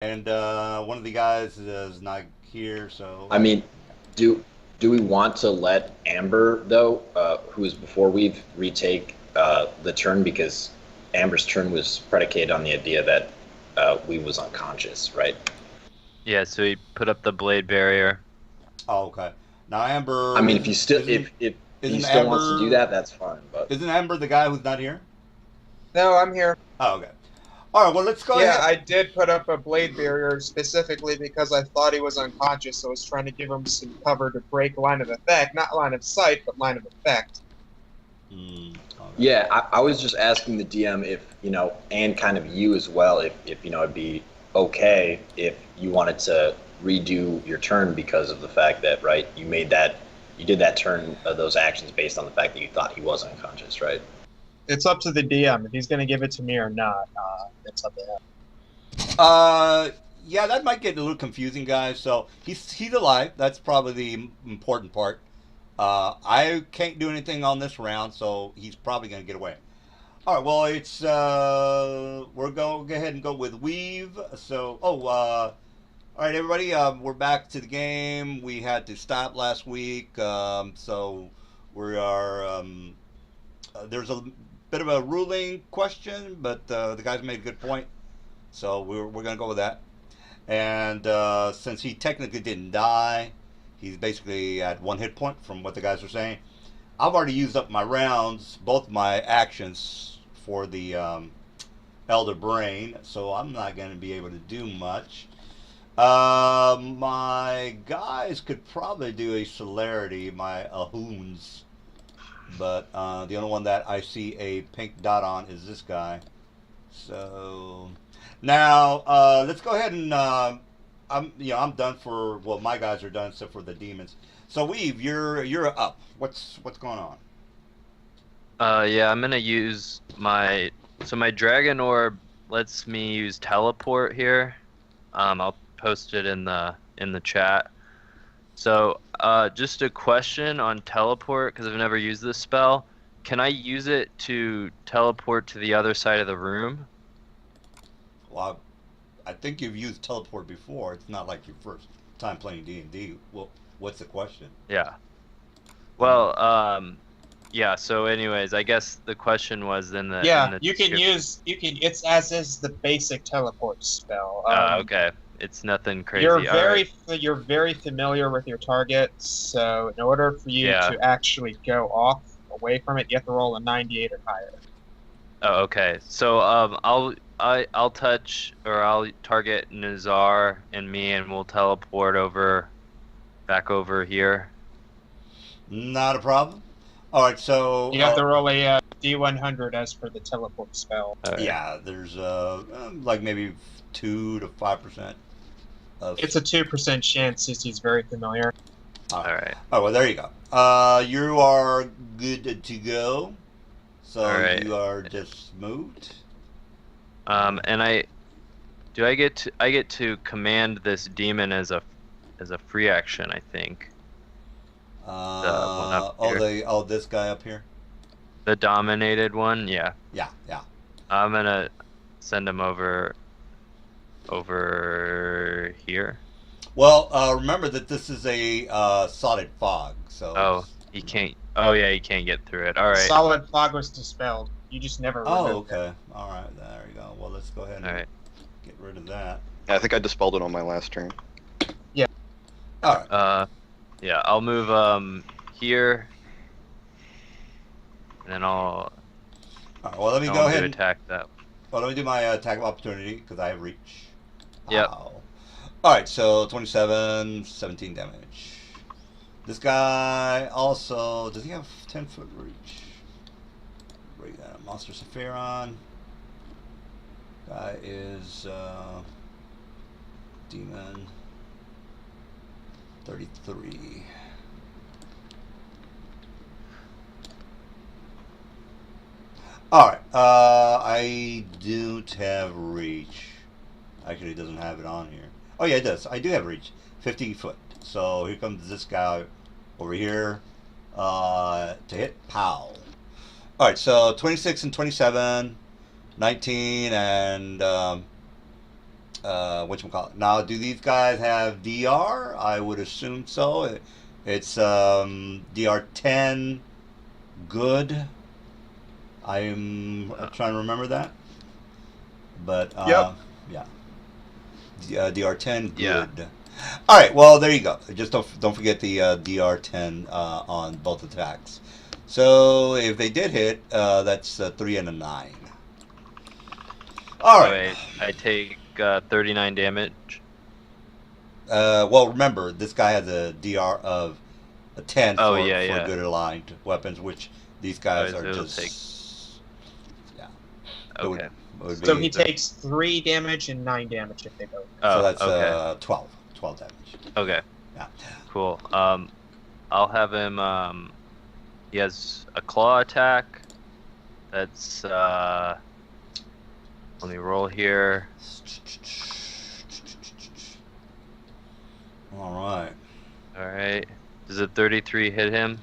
and one of the guys is not here, so I mean, do do we want to let Amber though, who is before we retake the turn because Amber's turn was predicated on the idea that we was unconscious, right? Yeah, so he put up the blade barrier. oh, okay. Now I Amber mean, isn't if he isn't still wants to do Amber that, that's fine. But isn't Amber the guy who's not here? No, I'm here. Oh, okay. All right. Well, let's go Yeah, ahead. I did put up a blade barrier specifically because I thought he was unconscious, so I was trying to give him some cover to break line of effect. Not line of sight, but line of effect. Okay. yeah, I was just asking the DM if and kind of you as well, if it'd be okay if you wanted to redo your turn because of the fact that you did that turn those actions based on the fact that you thought he was unconscious, right? It's up to the DM if he's going to give it to me or not. It's up to him. Uh, yeah, that might get a little confusing, guys. So he's alive. That's probably the important part. I can't do anything on this round, so he's probably gonna get away. All right. Well, it's we're going to go ahead and go with weave. So all right, everybody. We're back to the game. We had to stop last week, so we are. There's a bit of a ruling question, but the guys made a good point. So we're going to go with that. And since he technically didn't die, he's basically at one hit point from what the guys are saying. I've already used up my rounds, both my actions for the Elder Brain, so I'm not going to be able to do much. My guys could probably do a celerity, my Ahoons, but the only one that I see a pink dot on is this guy. So now let's go ahead and I'm done for my guys are done except for the demons. So Weave, you're up. What's going on? Yeah, I'm gonna use my dragon orb lets me use teleport here. I'll post it in the chat. So, just a question on teleport because I've never used this spell. Can I use it to teleport to the other side of the room? Well, I think you've used teleport before. It's not like your first time playing D&D. Well, what's the question? Yeah. Well, yeah. So, anyways, I guess the question was in the Yeah, in the you can description. use It's as is the basic teleport spell. Okay. It's nothing crazy. You're All right. you're very familiar with your target, so in order for you Yeah. to actually go off away from it, you have to roll a 98 or higher. Oh, okay. So I'll touch or I'll target Nazar and me, and we'll teleport back over here. Not a problem. All right, so You have to roll a D100 as per the teleport spell. All right. yeah, there's like maybe 2 to 5% of. It's a 2% chance since he's very familiar. All All right. right. Oh well, there you go. You are good to go. So All right. you are just moved. And I get to command this demon as a free action, I think. One up here. This guy up here. The dominated one, yeah. Yeah, yeah. I'm gonna send him over here. Well, remember that this is a solid fog, so. Oh, he can't. Oh yeah, he can't get through it. All right. Solid fog was dispelled. You just never Oh, removed it. okay. All right, there you go. Well, let's go ahead and All right. get rid of that. Yeah, I think I dispelled it on my last turn. All right. Yeah, I'll move here, and then All right. Well, let me I'll go do ahead. And, attack that. well, let me do my attack of opportunity because I have reach. Yep. Wow. All right. So 27, 17 damage. This guy also does he have 10-foot reach? Bring that monster Sephiron. Guy is demon 33. All right. I don't have reach. Actually, it doesn't have it on here. Oh yeah, it does. I do have reach. 50 foot. So here comes this guy over here to hit. Pow. All right. So 26 and 27, 19 and whatchamacallit. Now, do these guys have DR? I would assume so. It's DR10 good. I'm trying to remember that. But Yep. yeah, DR10 Yeah. good. All right, well there you go. Just don't forget the DR10 on both attacks. So if they did hit, that's a 3 and a 9. All So right. I take 39 damage. Well, remember this guy has a DR of a 10 Oh, for yeah, for yeah. good aligned weapons, which these guys Oh, are it'll just take- yeah. Okay. It would So be- he takes 3 damage and 9 damage if they both. Oh, so that's okay. 12 damage. Okay. Yeah. Cool. I'll have him. He has a claw attack. That's Let me roll here. All right. All right. Does a 33 hit him?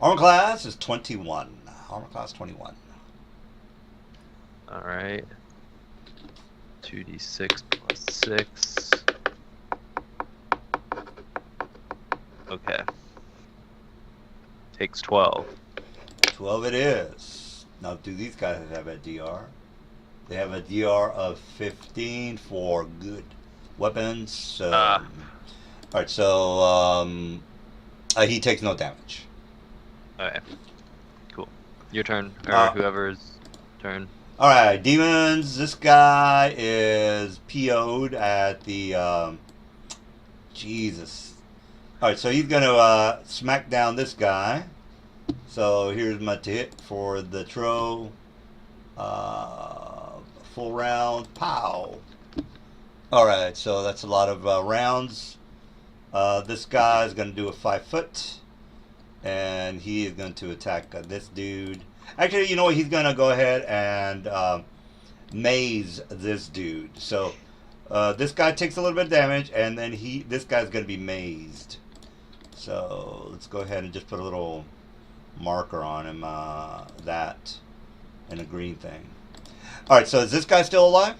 Armor class is 21. Armor class 21. All right. 2d6 plus 6. Okay. Takes 12. 12 it is. Now, do these guys have a DR? They have a DR of 15 for good weapons. All right, so he takes no damage. Okay. Cool. Your turn, or Uh, whoever's turn. All right, demons. This guy is PO'd at the Jesus. All right, so he's gonna smack down this guy. So here's my hit for the throw. Full round, pow. All right, so that's a lot of rounds. This guy is gonna do a 5-foot, and he is going to attack this dude. Actually, you know what? He's gonna go ahead and maze this dude. So this guy takes a little bit of damage, and then this guy's gonna be mazed. So let's go ahead and just put a little marker on him. That and a green thing. All right. So is this guy still alive?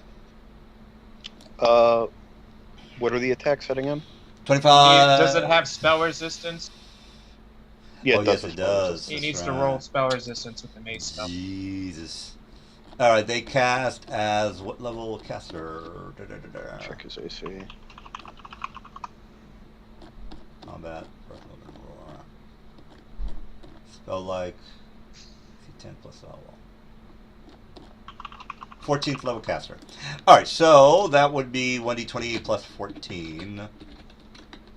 What are the attacks setting him? 25. Does it have spell resistance? Yeah, Oh, it yes, does. it does. He That's needs to right. roll spell resistance with the mace spell. Jesus. All right. They cast as what level caster? Check his AC. Combat. Spell like 10 plus level. 14th level caster. All right, so that would be 1d20 plus 14.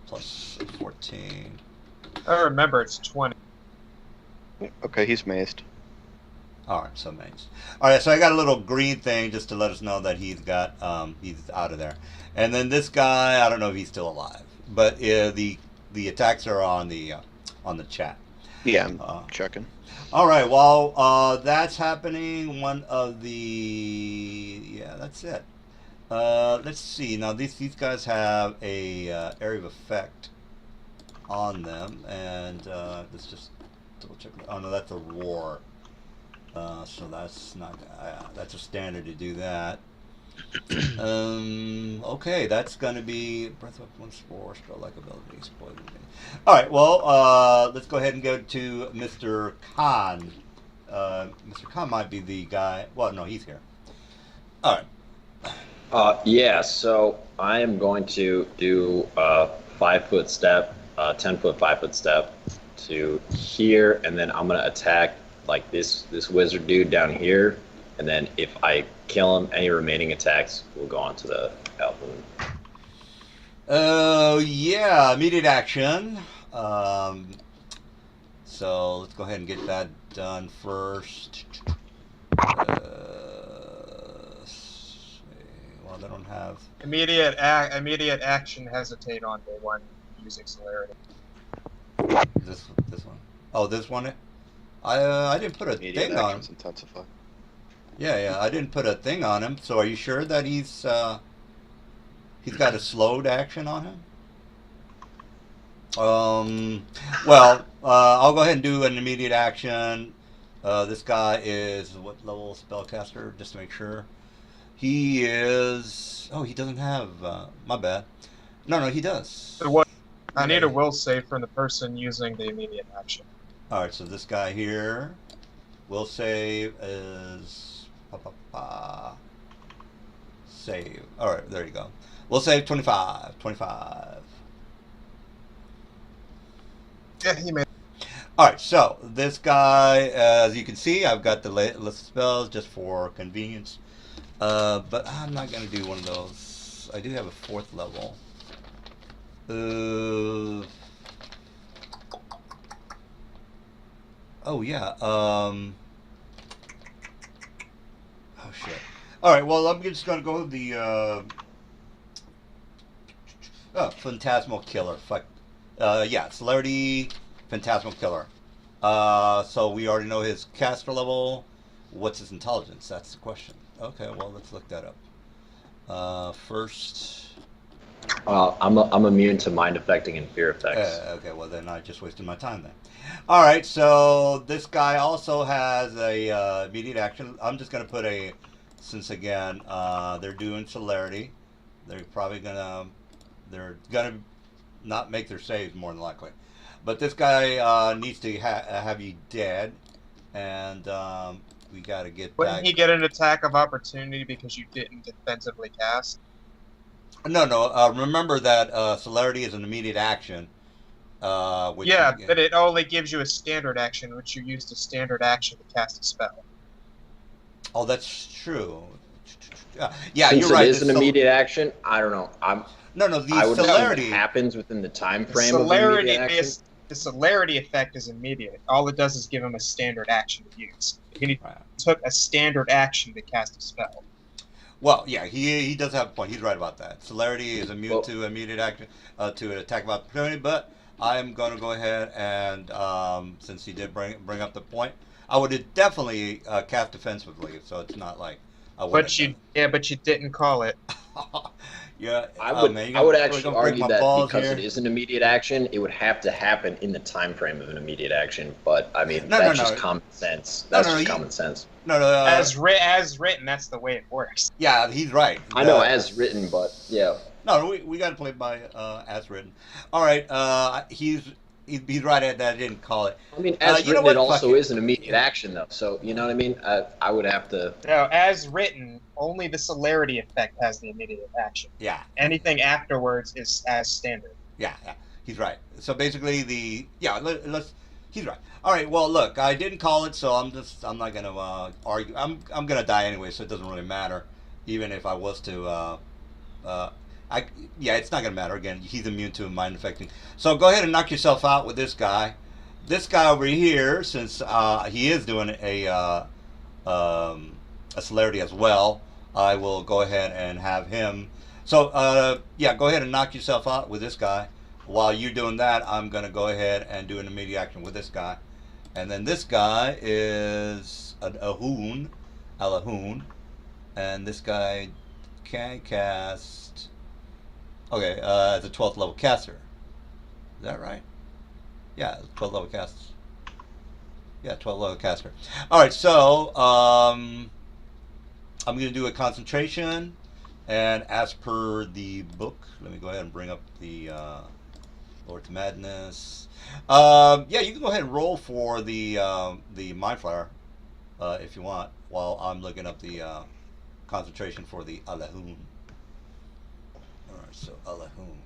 Plus 14. I remember it's 20. Okay, he's mazed. All right, so mains. All right, so I got a little green thing just to let us know that he's got he's out of there. And then this guy, I don't know if he's still alive, but the attacks are on the chat. Yeah, I'm checking. All right, while that's happening, one of the that's it. Let's see. Now these guys have a area of effect on them, and let's just double check. Oh no, that's a roar. So that's not. That's a standard to do that. Okay, that's gonna be breath of one spore, spell like ability, exploited. All right, well, let's go ahead and go to Mr. Khan. Mr. Khan might be the guy. Well, no, he's here. All right. Yeah, so I am going to do a 5-foot step, 10-foot, 5-foot step to here, and then I'm gonna attack like this wizard dude down here, and then if I kill him, any remaining attacks will go on to the elf. Yeah, immediate action. So let's go ahead and get that done first. Well, they don't have. Immediate action hesitate on day 1 using celerity. This one. Oh, this one. I didn't put a Immediate thing on him. actions intensify. Yeah, I didn't put a thing on him. So are you sure that he's got a slowed action on him? Well, I'll go ahead and do an immediate action. This guy is what level spellcaster? Just to make sure. He is. Oh, he doesn't have. My bad. No, no, he does. I need Yeah. a will save from the person using the immediate action. All right, so this guy here will save is save. All right, there you go. We'll save 25. 25. Yeah, he made. All right, so this guy, as you can see, I've got the list of spells just for convenience. But I'm not going to do one of those. I do have a 4th level. Oh, yeah. Oh, shit. All right, well, I'm just going to go with the Phantasmal Killer. Fuck. Yeah, Celerity, Phantasmal Killer. So we already know his caster level. What's his intelligence? That's the question. Okay, well, let's look that up. First. I'm immune to mind affecting and fear effects. Okay, well then I just wasted my time then. All right, so this guy also has a immediate action. I'm just gonna put a, since again they're doing celerity, they're gonna not make their saves more than likely. But this guy needs to have you dead, and we got to get Wouldn't back. he get an attack of opportunity because you didn't defensively cast? No. Remember that celerity is an immediate action. Which Yeah, but it only gives you a standard action, which you used a standard action to cast a spell. Oh, that's true. Yeah, Since you're right. it is an immediate action, I don't know. No, the I would assume celerity it happens within the time frame of Celerity immediate action. the celerity effect is immediate. All it does is give him a standard action to use. He Right. took a standard action to cast a spell. Well, yeah, he does have a point. He's right about that. Celerity is immune Well- to immediate action, to an attack of opportunity. But I am going to go ahead and since he did bring up the point, I would definitely cast defensively. So it's not like I wouldn't. But you didn't call it. Yeah, I would man, I would you're actually gonna break argue my that balls because here. it is an immediate action, it would have to happen in the time frame of an immediate action. But I mean, No, that's no, just no. common sense. No, That's no, just you- common sense. No, As written, that's the way it works. yeah, he's right. I know as written, but yeah. No, we got to play by as written. All right, he's right at that. I didn't call it. I mean, as you know written, what? it Fuck also it. is an immediate action, though. So you know what I mean. I would have to. No, as written, only the celerity effect has the immediate action. Yeah, Anything afterwards is as standard. yeah, he's right. So basically, let's. He's right. All right. Well, look, I didn't call it, so I'm not gonna argue. I'm gonna die anyway, so it doesn't really matter, even if I was to. It's not gonna matter. Again, he's immune to mind affecting. So go ahead and knock yourself out with this guy. This guy over here, since he is doing a celerity as well, I will go ahead and have him. So go ahead and knock yourself out with this guy. While you're doing that, I'm gonna go ahead and do an immediate action with this guy, and then this guy is an Alahoon, and this guy can cast. Okay, as a 12th level caster. Is that right? Yeah, 12th level caster. Yeah, 12th level caster. All right, so I'm going to do a concentration, and as per the book, let me go ahead and bring up the Lord to Madness. You can go ahead and roll for the Mind Flyer if you want, while I'm looking up the concentration for the Alahoon. Alright, so Alahoon.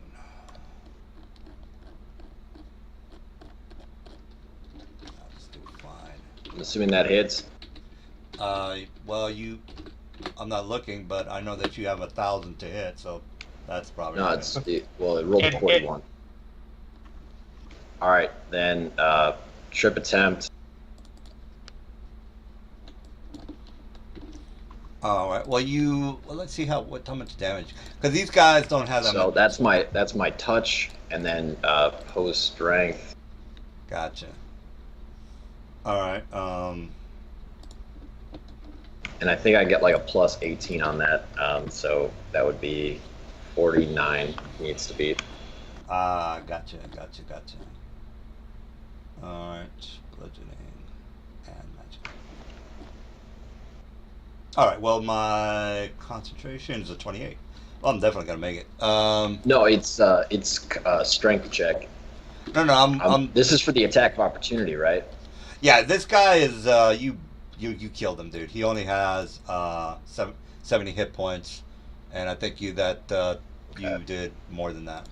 I'll just do fine. I'm assuming that hits. I'm not looking, but I know that you have 1,000 to hit, so that's probably No, good. it rolled a 41. All right, then trip attempt. All right. Well, let's see how much damage, because these guys don't have that. So much. that's my touch, and then post strength. Gotcha. All right. And I think I get like a plus 18 on that. So that would be 49 needs to beat. Gotcha. All right. Bludgeoning and magic. All right. Well, my concentration is a 28. Well, I'm definitely gonna make it. No, it's strength check. No, no. I'm. This is for the attack of opportunity, right? Yeah, this guy is. You killed him, dude. He only has 70 hit points, and I think you Okay. did more than that.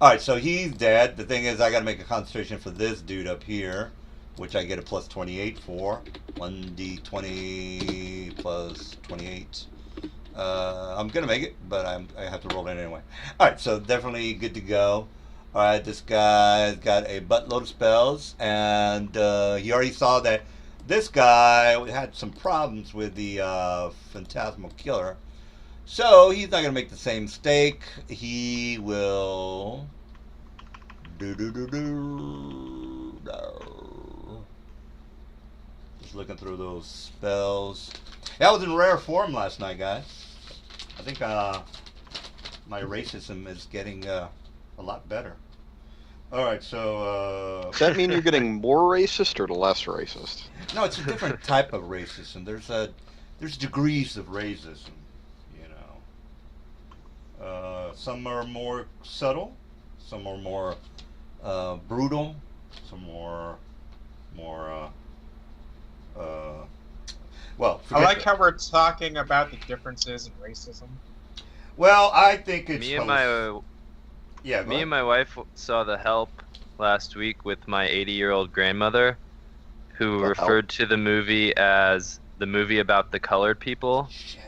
All right, so he's dead. The thing is, I got to make a concentration for this dude up here, which I get a plus 28 for. 1d20 plus 28. I'm gonna make it, but I have to roll it anyway. All right, so definitely good to go. All right, this guy's got a buttload of spells, and you already saw that this guy had some problems with the phantasmal killer. So he's not gonna make the same mistake. He will do do do do. No. Just looking through those spells. That was in rare form last night, guys. I think my racism is getting a lot better. All right, so Does that mean you're getting more racist or less racist? no, it's a different type of racism. There's degrees of racism, you know. Some are more subtle, some are more brutal, some more. Uh, well, I forget like that. how we're talking about the differences in racism. Well, I think it's Me and my yeah. Go me ahead. and my wife saw The Help last week with my 80-year-old grandmother, who The Help? referred to the movie as the movie about the colored people. Shit.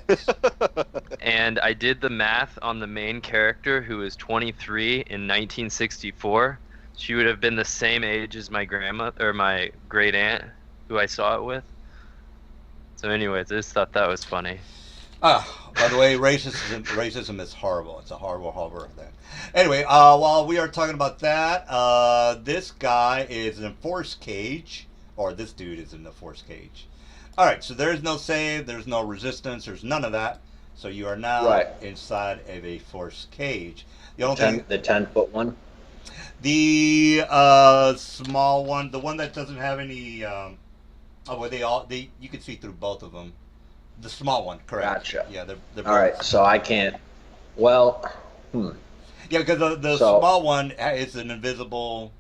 And I did the math on the main character, who was 23 in 1964. She would have been the same age as my grandma or my great aunt, who I saw it with. So, anyways, I just thought that was funny. By the way, racism is horrible. It's a horrible, horrible thing. Anyway, while we are talking about that, this guy is in a force cage, or this dude is in the force cage. All right, so there's no save, there's no resistance, there's none of that. So you are now Right. inside of a force cage. The only thing, The 10-foot one. the small one, the one that doesn't have any. Oh, well, you can see through both of them. The small one, correct? Gotcha. Yeah, they're All right, so I can't. Well, Yeah, because the So- small one is an invisible,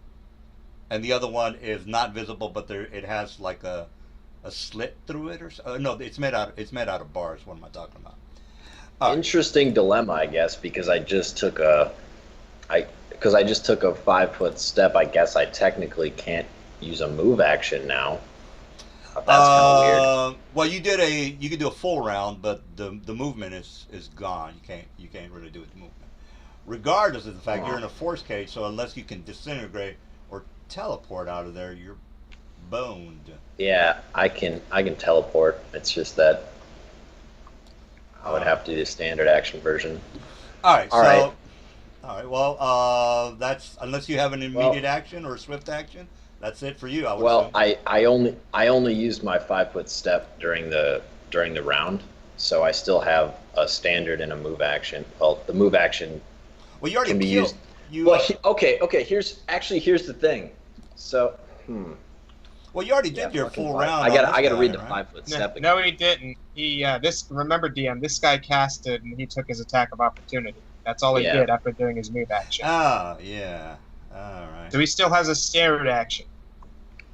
and the other one is not visible, but it has like a slit through it, or no, it's made out of bars. What am I talking about? All right. interesting dilemma, I guess, because I just took I just took a 5-foot step. I guess I technically can't use a move action now. That's kind of weird. Well, you could do a full round, but the movement is gone. You can't really do the movement, regardless of the fact you're in a force cage. So unless you can disintegrate or teleport out of there, you're boned. Yeah, I can teleport. It's just that I would have to do the standard action version. All right. All So. right. All right. Well, that's unless you have an immediate action or a swift action. That's it for you. I would Well, assume. I only used my 5-foot step during the round, so I still have a standard and a move action. Well, the move action Well, you already can be killed. used. You. Well, okay. Here's the thing. So, Well, you already yeah, did your fucking full fine. round. I on gotta this read guy, the right? 5-foot No, step again. no, he didn't. He remember, DM, this guy casted and he took his attack of opportunity. That's all he Yeah. did after doing his move action. Ah, yeah. All right. So he still has a standard action.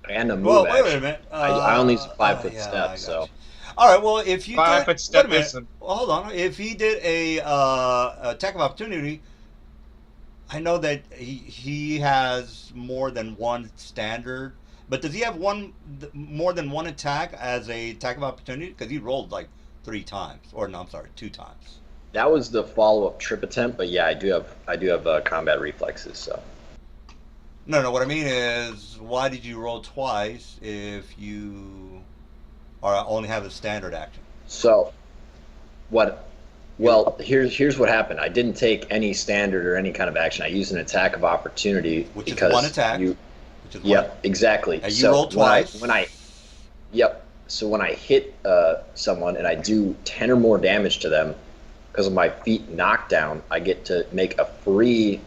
And a move Well, wait a action. minute. I only used a 5-foot yeah, I step, got so you. All right. Well, if you did, 5-foot wait step a minute. is Well, hold on. If he did a attack of opportunity, I know that he has more than one standard. But does he have more than one attack as a attack of opportunity? Because he rolled like 3 times, or no, I'm sorry, 2 times. that was the follow-up trip attempt. But yeah, I do have combat reflexes. So No. What I mean is, why did you roll twice if you only have a standard action? so what? Well, here's what happened. I didn't take any standard or any kind of action. I used an attack of opportunity Which is because one attack. You, Which is yep, exactly. And you rolled twice. Yep. So when I hit someone and I do 10 or more damage to them because of my feet knockdown, I get to make a free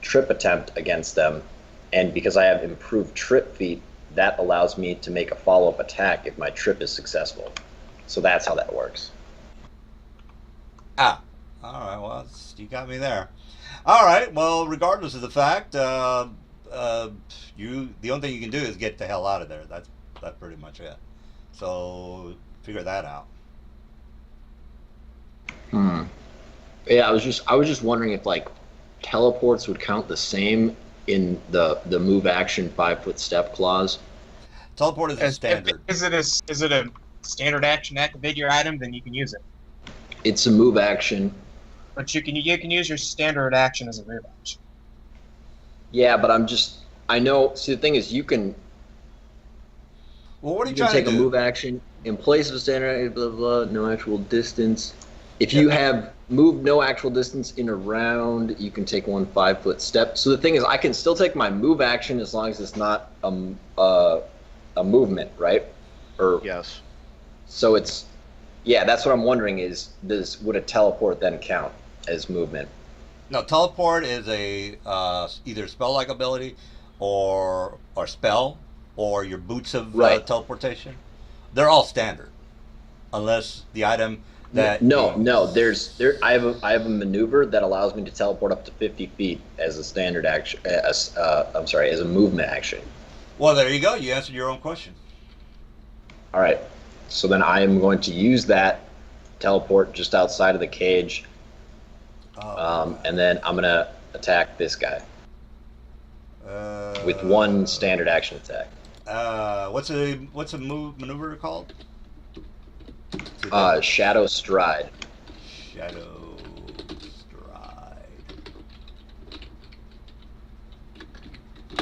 trip attempt against them. And because I have improved trip feet, that allows me to make a follow-up attack if my trip is successful. So that's how that works. Ah, all right. Well, you got me there. All right. Well, regardless of the fact, the only thing you can do is get the hell out of there. That's pretty much it. So figure that out. Hmm. Yeah, I was just wondering if like teleports would count the same in the move action 5 foot step clause. Teleport is a As if standard. is it a standard action to activate your item, then you can use it. It's a move action. But you can use your standard action as a move action. Yeah, but I know. See, the thing is, Well, what are you you can trying take to a do? move action in place of a standard blah blah blah, no actual distance. If Yeah. you have moved no actual distance in a round, you can take one 5 foot step. So the thing is, I can still take my move action as long as it's not a movement, right? Or Yes. so it's yeah. That's what I'm wondering is would a teleport then count as movement? No, teleport is a either spell-like ability, or spell, or your boots of Right. teleportation. They're all standard, unless the item that No, you. no. I have a maneuver that allows me to teleport up to 50 feet as a standard action. I'm sorry, as a movement action. Well, there you go. You answered your own question. All right. So then I am going to use that teleport just outside of the cage, and then I'm gonna attack this guy with one standard action attack. What's a maneuver called? Shadow Stride. Shadow Stride.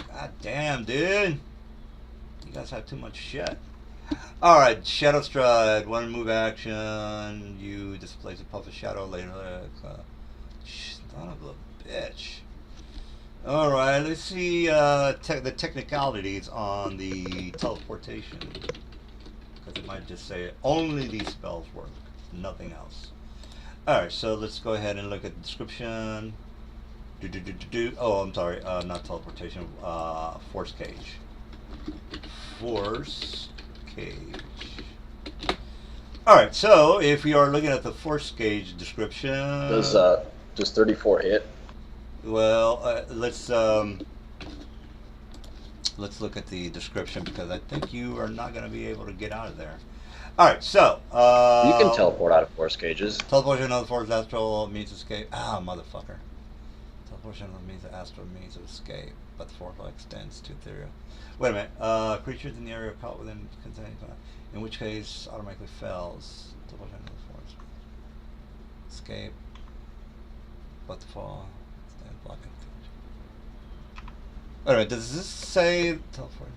God damn, dude. You guys have too much shit. Alright, Shadow Stride. One move action. You displace a puff of shadow later. Son of a bitch. Alright, let's see the technicalities on the teleportation. Because it might just say only these spells work, nothing else. Alright, so let's go ahead and look at the description. Oh, I'm sorry, not teleportation, force cage. Force cage. Alright, so if you are looking at the force cage description. Does 34 hit? Well, let's look at the description because I think you are not going to be able to get out of there. All right, so You can teleport out of force cages. teleportation of the force astral means escape. Ah, motherfucker. Teleportation of the means astral means of escape, but the force extends to ethereal. Wait a minute. Creatures in the area caught within containing, in which case automatically fails. Teleportation of the force escape, but the fall stand blocking. Wait a minute. Does this say teleport?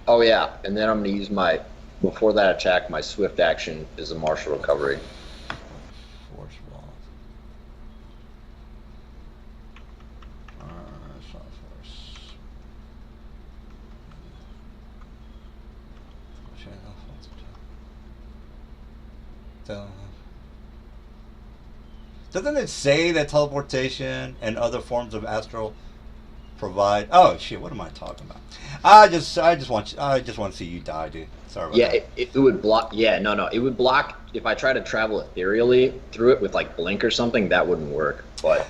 Oh yeah, and then I'm gonna use before that attack, my swift action is a martial recovery. Force wall. Shot force. So, doesn't it say that teleportation and other forms of astral provide? Oh shit! What am I talking about? I just want to see you die, dude. Sorry about Yeah, that. it would block. Yeah, no, it would block if I try to travel ethereally through it with like blink or something. That wouldn't work. But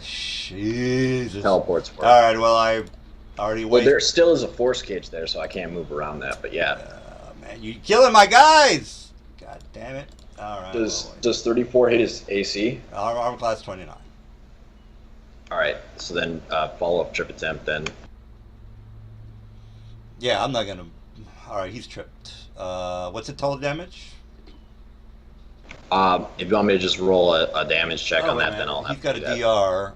Jesus. teleports work. All right. Well, I already Well, waited. there still is a force cage there, so I can't move around that. But yeah, Man, you killing my guys! God damn it! All right. does 34 hit his AC? Armor class 29. All right, so then follow up trip attempt then. Yeah, I'm not gonna. All right, he's tripped. What's the total damage? If you want me to just roll a damage check on wait a that, minute. then I'll have He's got to a do that. DR.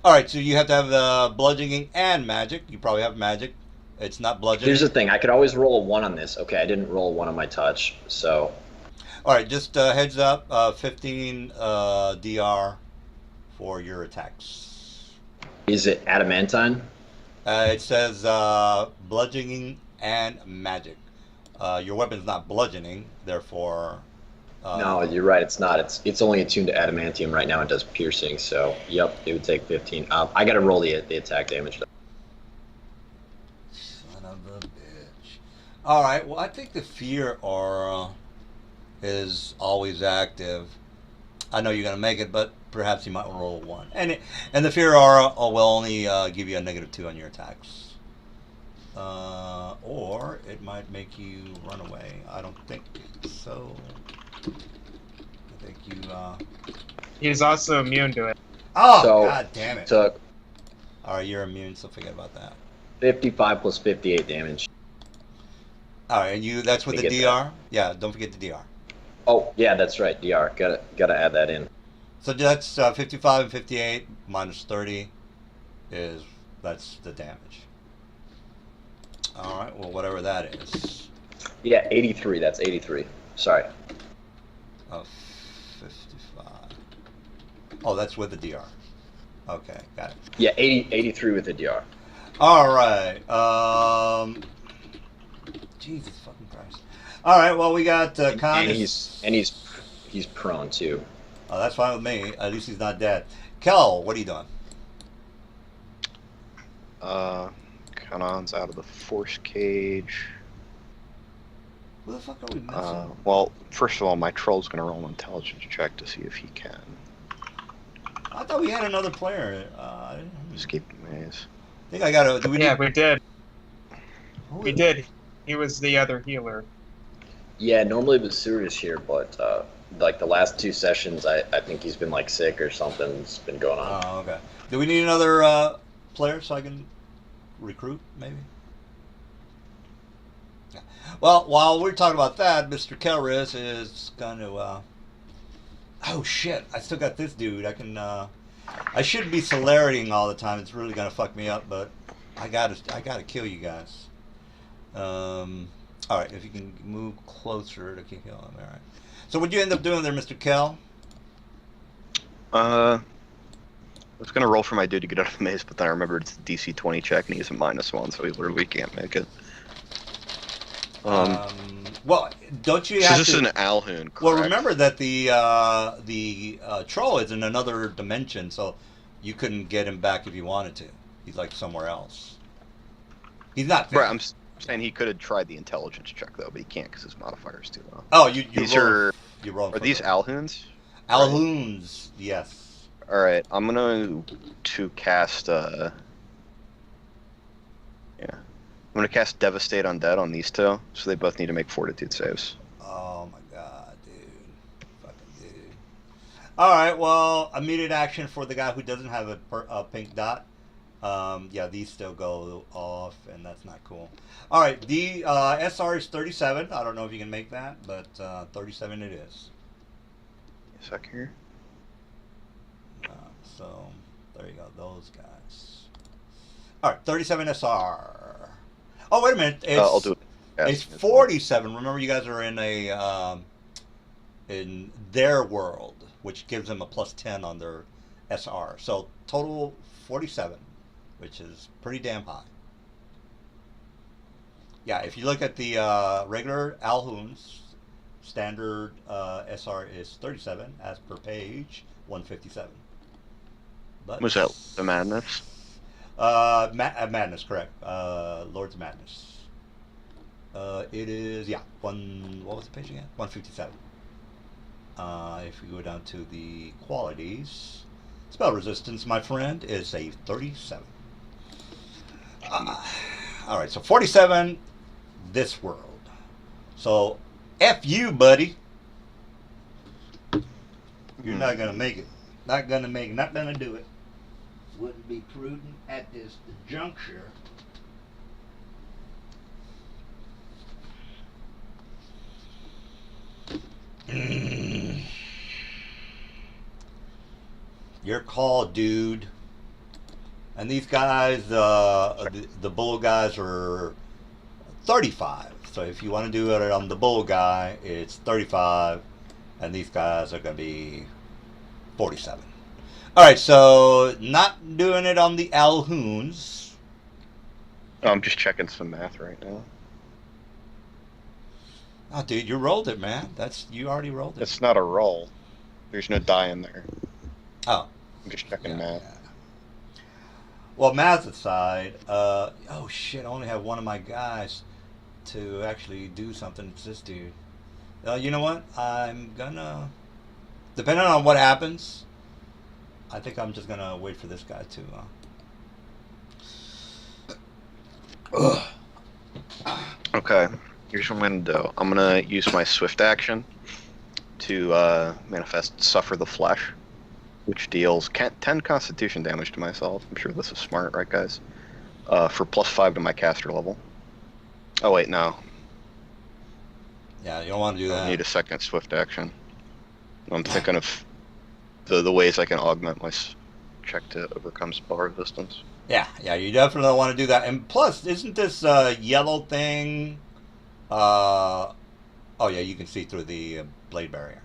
All right, so you have to have bludgeoning and magic. You probably have magic. It's not bludgeoning. Here's the thing: I could always roll a 1 on this. Okay, I didn't roll a 1 on my touch, so All right, just heads up. 15 DR for your attacks. is it adamantine? It says bludgeoning and magic. Your weapon's not bludgeoning, therefore. No, you're right. It's not. It's only attuned to adamantium right now. It does piercing, so yep, it would take 15. I got to roll the attack damage. Son of a bitch. All right. Well, I think the fear aura is always active. I know you're going to make it, but perhaps you might roll a 1. And the Fear Aura will only give you a -2 on your attacks. Or it might make you run away. I don't think so. I think you... He's also immune to it. Oh, So, god damn it. Took Alright, you're immune, so forget about that. 55 plus 58 damage. Alright, and that's with Let the me get DR? Yeah, don't forget the DR. Oh, yeah, that's right. DR. Gotta add that in. So that's 55 and 58 minus 30 that's the damage. Alright, well, whatever that is. Yeah, 83. That's 83. Sorry. 55. Oh, that's with the DR. Okay, got it. Yeah, 83 with the DR. Alright, Jesus fucking Christ. Alright, well, we got And he's prone too. Oh, that's fine with me. At least he's not dead. Kel, what are you doing? Kanon's out of the force cage. Who the fuck are we missing? Well, first of all, my troll's gonna roll an intelligence check to see if he can I thought we had another player. escape the maze. I think I got to... Yeah, we did. Who We is- did. He was the other healer. Yeah, normally Basur is here, but like the last 2 sessions, I think he's been like sick or something's been going on. Oh, okay. Do we need another player so I can recruit, maybe? Yeah. Well, while we're talking about that, Mr. Kelris is going to... Oh, shit. I still got this dude. I can... I shouldn't be celeritying all the time. It's really going to fuck me up, but I gotta kill you guys. All right, if you can move closer to kill him. All right. So what'd you end up doing there, Mr. Kel? I was gonna roll for my dude to get out of the maze, but then I remembered it's a DC 20 check and he's a -1, so he literally can't make it. Well, don't you So have this to... is an Alhoon, correct? Well, remember that the troll is in another dimension, so you couldn't get him back if you wanted to. He's like somewhere else. He's not there. Right, I'm saying he could have tried the intelligence check though, but he can't because his modifier is too low. Oh, you These roll, are you roll are these Alhoons? Alhoons? Yes. All right, I'm gonna cast I'm gonna cast Devastate Undead on these two, so they both need to make Fortitude saves. Oh my god, dude. Fucking dude. Alright, well, immediate action for the guy who doesn't have a pink dot. Yeah, these still go off, and that's not cool. Alright, the SR is 37. I don't know if you can make that, but 37 it is. A sec here. So, there you go, those guys. Alright, 37 SR. Oh, wait a minute. I'll do it. It's 47. Remember, you guys are in a in their world, which gives them a +10 on their SR. So total 47, which is pretty damn high. Yeah, if you look at the regular Alhoons, standard SR is 37 as per page 157. But Was that the madness? Madness, correct. Lords of Madness. It is, yeah, what was the page again? 157. If we go down to the qualities, spell resistance, my friend, is a 37. Alright, so 47, this world. So, F you, buddy. You're not gonna make it. Not gonna make it. Not gonna do it. Wouldn't be prudent at this juncture. Your call, dude. And these guys, the bull guys are 35. So if you want to do it on the bull guy, it's 35. And these guys are going to be 47. Alright, so not doing it on the Alhoons. Oh, I'm just checking some math right now. Oh, dude, you rolled it, man. You already rolled it. It's not a roll. There's no die in there. Oh. I'm just checking Yeah, math. yeah. Well, math aside, oh shit, I only have one of my guys to actually do something. It's this dude. You know what? I'm gonna, depending on what happens, I think I'm just gonna wait for this guy to. Okay, here's what I'm gonna do. I'm gonna use my swift action to manifest Suffer the Flesh, which deals 10 Constitution damage to myself. I'm sure this is smart, right, guys? For +5 to my caster level. Oh wait, no. Yeah, you don't want to do I that. need a second swift action. I'm thinking of the ways I can augment my check to overcome spell resistance. Yeah, you definitely don't want to do that. And plus, isn't this yellow thing? Oh yeah, you can see through the blade barrier.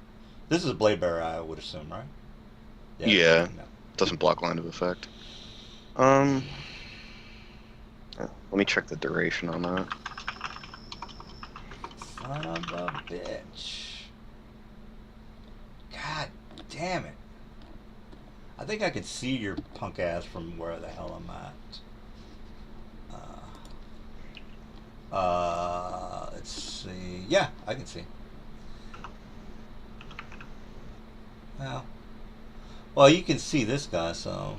This is a blade barrier, I would assume, right? Yeah. No. Doesn't block line of effect. Let me check the duration on that. Son of a bitch. God damn it. I think I can see your punk ass from where the hell I'm at. Let's see. Yeah, I can see. Well, you can see this guy, so.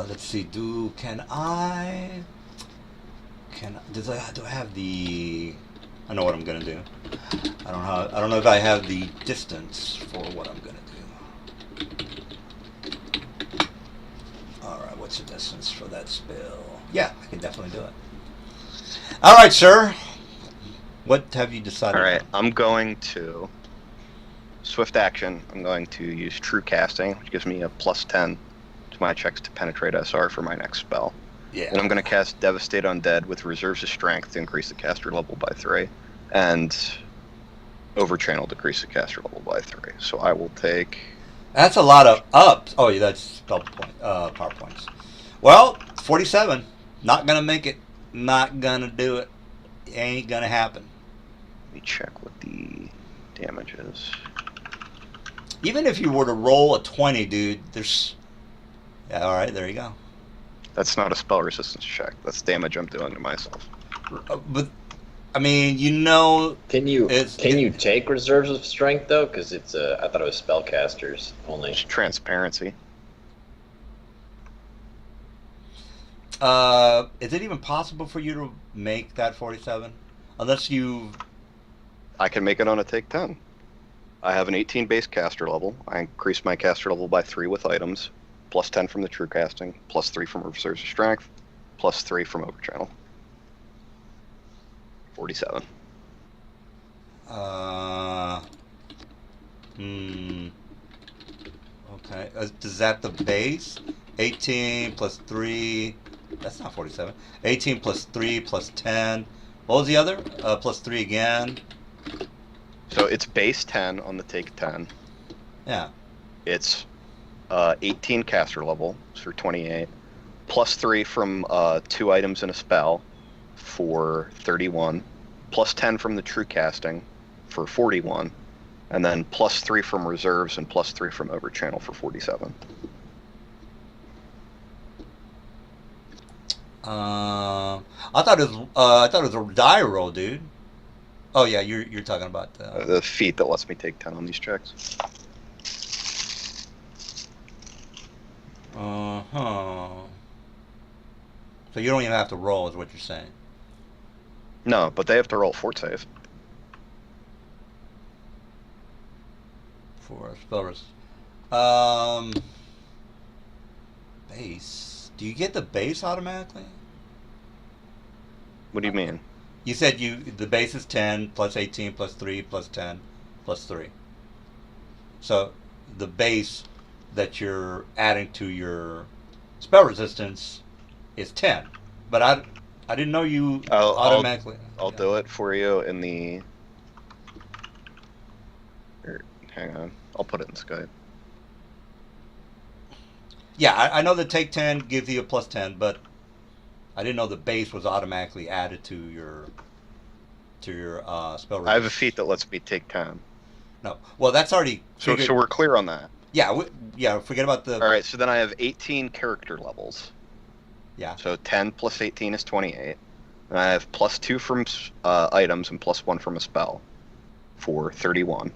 Let's see. Do I have the? I know what I'm gonna do. I don't know if I have the distance for what I'm gonna do. All right, what's the distance for that spell? Yeah, I can definitely do it. All right, sir. What have you decided? All right, I'm going to swift action. I'm going to use True Casting, which gives me a +10 to my checks to penetrate SR for my next spell. Yeah. And I'm going to cast Devastate Undead with Reserves of Strength to increase the caster level by 3, and Overchannel to decrease the caster level by 3. So I will take. That's a lot of ups. Oh, yeah, that's spell point, power points. Well, 47. Not gonna make it. Not gonna do it. Ain't gonna happen. Let me check what the damage is. Even if you were to roll a 20, dude, there's. Yeah, all right, there you go. That's not a spell resistance check. That's damage I'm doing to myself. But I mean, you know. Can you take reserves of strength though? Because it's I thought it was spellcasters only. It's transparency. Is it even possible for you to make that 47? Unless you. I can make it on a take 10. I have an 18 base caster level. I increase my caster level by 3 with items. +10 from the True Casting, +3 from Reserves of Strength, +3 from Overchannel. 47. Okay. Is that the base? 18 plus 3. That's not 47. 18 plus 3 plus 10. What was the other? Plus 3 again. So it's base 10 on the take 10. Yeah. It's 18 caster level for 28. +3 from 2 items in a spell for 31. +10 from the True Casting for 41. And then +3 from reserves and +3 from Overchannel for 47. I thought it was a die roll, dude. Oh yeah, you're talking about The feat that lets me take 10 on these checks. So you don't even have to roll, is what you're saying? No, but they have to roll fort save. For spell risk. Base. Do you get the base automatically? What do you mean? You said the base is 10 plus 18 plus 3 plus 10 plus 3. So the base that you're adding to your spell resistance is 10. But I didn't know you automatically. I'll do it for you in the. Hang on, I'll put it in Skype. Yeah, I know the take 10 gives you a plus 10, but I didn't know the base was automatically added to your spell resistance. I have a feat that lets me take 10. No, well that's already. So we're clear on that. Yeah, forget about the. All right, so then I have 18 character levels. Yeah. So 10 plus 18 is 28. And I have +2 from items and +1 from a spell for 31.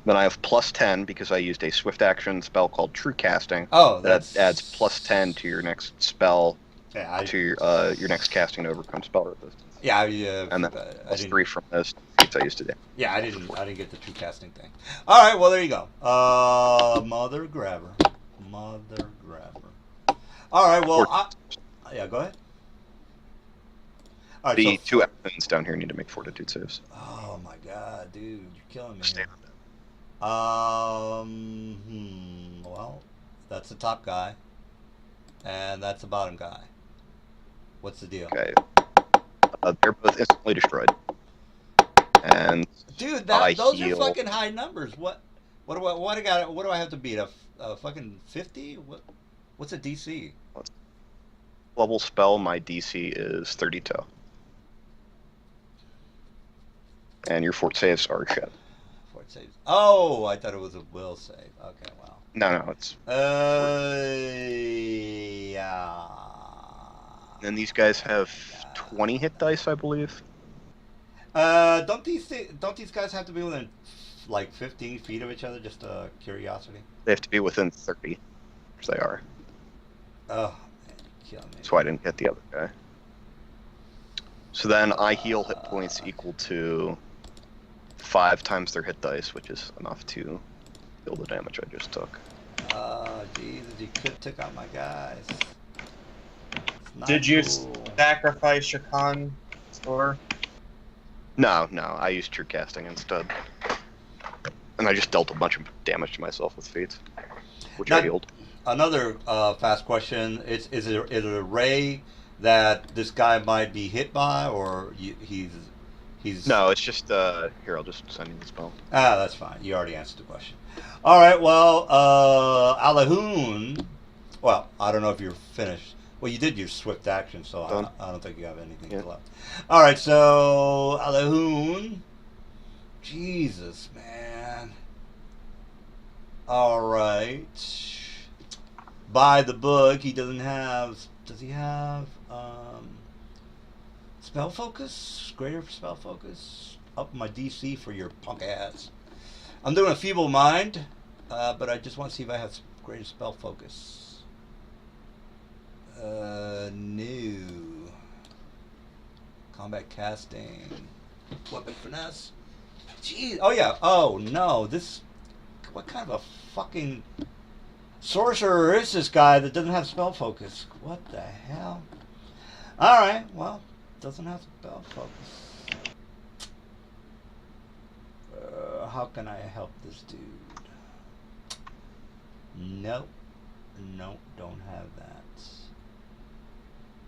Then I have +10 because I used a swift action spell called True Casting. Oh, That that's adds +10 to your next spell, Yeah, to your next casting to overcome spell resistance. yeah, And then I didn't. +3 from those feats I used today. Yeah, I didn't get the true casting thing. All right, well there you go. Mother grabber. All right, well, yeah, go ahead. All right, The so, two enemies down here need to make fortitude saves. oh my god, dude, you're killing me. Stand Here. Well, that's the top guy, and that's the bottom guy. What's the deal? Okay. They're both instantly destroyed. And Dude, I those heal. are fucking high numbers. What do I have to beat? A fucking 50? What's a DC? level spell, my DC is 32. And your fort saves are shit. Fort saves. Oh, I thought it was a will save. Okay, wow. No, it's. Yeah. And these guys have 20 hit dice, I believe. Don't these guys have to be within like 15 feet of each other? Just curiosity. They have to be within 30, which they are. Oh, man, kill me. That's why I didn't hit the other guy. So then I heal hit points equal to 5 times their hit dice, which is enough to heal the damage I just took. Oh, Jesus, you could took out my guys. Did you sacrifice your con score? No, I used True Casting instead. And I just dealt a bunch of damage to myself with feats, which I healed. Another fast question: is it a ray that this guy might be hit by, or he's? No, it's just here. I'll just send you the spell. Ah, that's fine. You already answered the question. All right. Well, Alahoon. Well, I don't know if you're finished. Well, you did your swift action, so I don't think you have anything left. All right. So Alahoon. Jesus, man. All right. By the book, he doesn't have. Does he have spell focus? Greater spell focus? Up my DC for your punk ass. I'm doing a feeble mind, but I just want to see if I have greater spell focus. No. Combat casting. Weapon finesse. Jeez. Oh yeah. Oh no. This. What kind of a fucking sorcerer is this guy that doesn't have spell focus? What the hell? Alright, well, doesn't have spell focus. How can I help this dude? Nope, don't have that.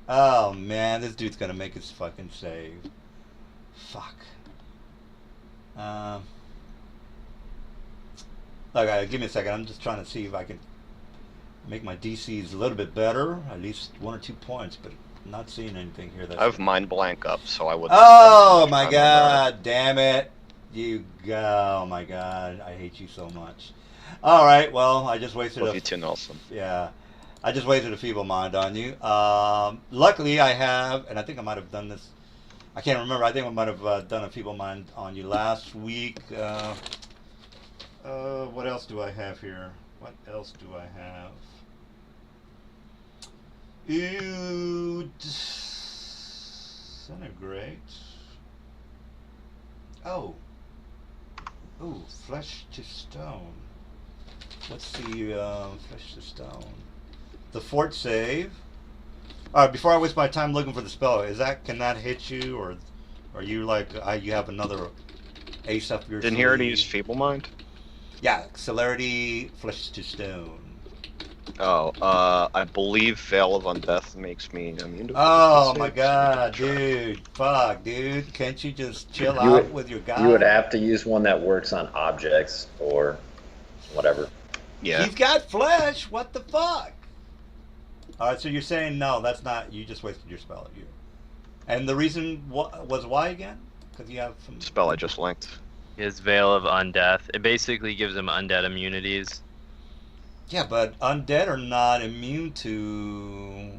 Oh man, this dude's gonna make his fucking save. Fuck. Okay, give me a second. I'm just trying to see if I can make my DCs a little bit better, at least 1 or 2 points, but I'm not seeing anything here. I have mind blank up, so I wouldn't. Oh my god, damn it. Oh my god, I hate you so much. Alright, well, I just wasted Love you too, Nelson. Yeah. I just wasted a feeble mind on you. Luckily I have, and I think I might have done this, I can't remember, I think I might have done a feeble mind on you last week. What else do I have here? What else do I have? Ooh, disintegrate. Oh. Ooh, flesh to stone. What's the flesh to stone? The fort save. All right, before I waste my time looking for the spell, can that hit you, or are you like you have another ace up your? Didn't he already use feeble mind? Yeah, celerity, flesh to stone. Oh, I believe Veil of Undeath makes me immune to. Oh my god, dude! Fuck, dude! Can't you just chill out with your guy? You would have to use one that works on objects or whatever. Yeah. He's got flesh. What the fuck? All right, so you're saying no? That's not. You just wasted your spell. And the reason was why again? Because you have some spell I just linked. His Veil of Undeath. It basically gives him undead immunities. Yeah, but undead are not immune to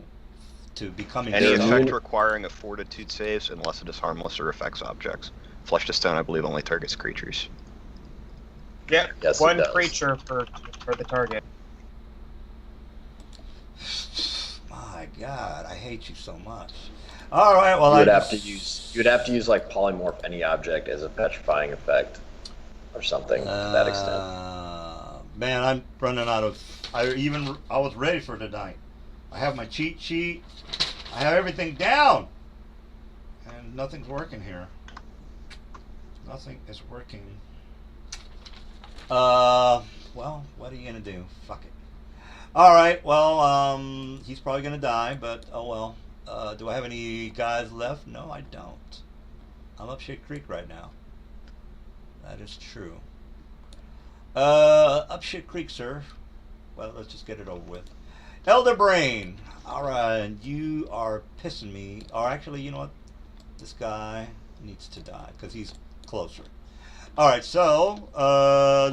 becoming Any They're stuck. effect immune- requiring a fortitude saves unless it is harmless or affects objects. Flesh to stone, I believe, only targets creatures. Yep, Yes, it one does. creature for the target. My God, I hate you so much. All right, well You would I have to use like polymorph any object as a petrifying effect, or something to that extent. Man, I'm running out of. I was ready for tonight. I have my cheat sheet. I have everything down, and nothing's working here. Nothing is working. Well, what are you gonna do? Fuck it. All right. Well, he's probably gonna die, but oh well. Do I have any guys left? No, I don't. I'm up shit creek right now. That is true. Up shit creek, sir. Well, let's just get it over with. Elder Brain. All right, you are pissing me. Or actually, you know what? This guy needs to die because he's closer. All right, so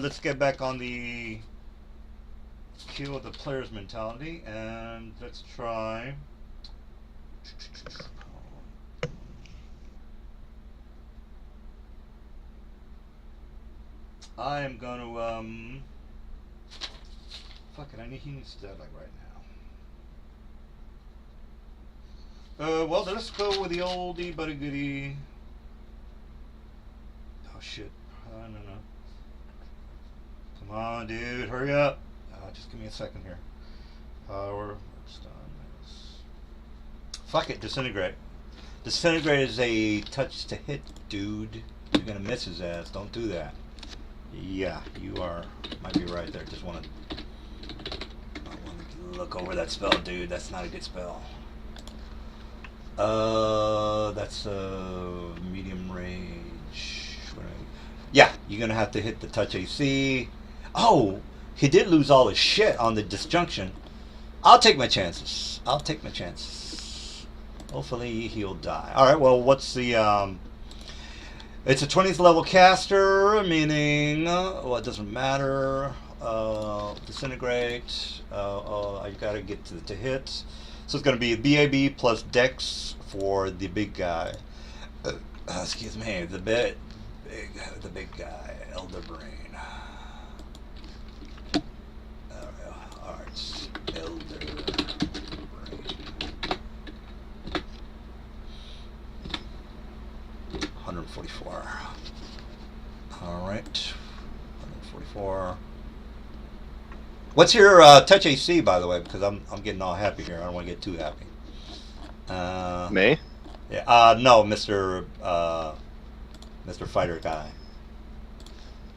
let's get back on the kill the player's mentality, and let's try. I am gonna fuck it. He needs to die like right now. Well, let's go with the oldie but a goodie. Oh shit! No. Come on, dude, hurry up! Just give me a second here. Power. Fuck it, disintegrate. Disintegrate is a touch to hit, dude. You're gonna miss his ass. Don't do that. Yeah, you might be right there. Just want to look over that spell, dude. That's not a good spell. That's medium range. Yeah, you're gonna have to hit the touch AC. Oh, he did lose all his shit on the disjunction. I'll take my chances. Hopefully he'll die. All right. Well, what's the It's a 20th level caster, meaning well, it doesn't matter. Disintegrate. I gotta get to hit. So it's gonna be BAB plus Dex for the big guy. Excuse me, the big guy, Elder Brain. All right, Elder Brain. 144. All right, 144. What's your touch AC, by the way? Because I'm getting all happy here. I don't want to get too happy. Me? Yeah. No, Mr. Fighter guy.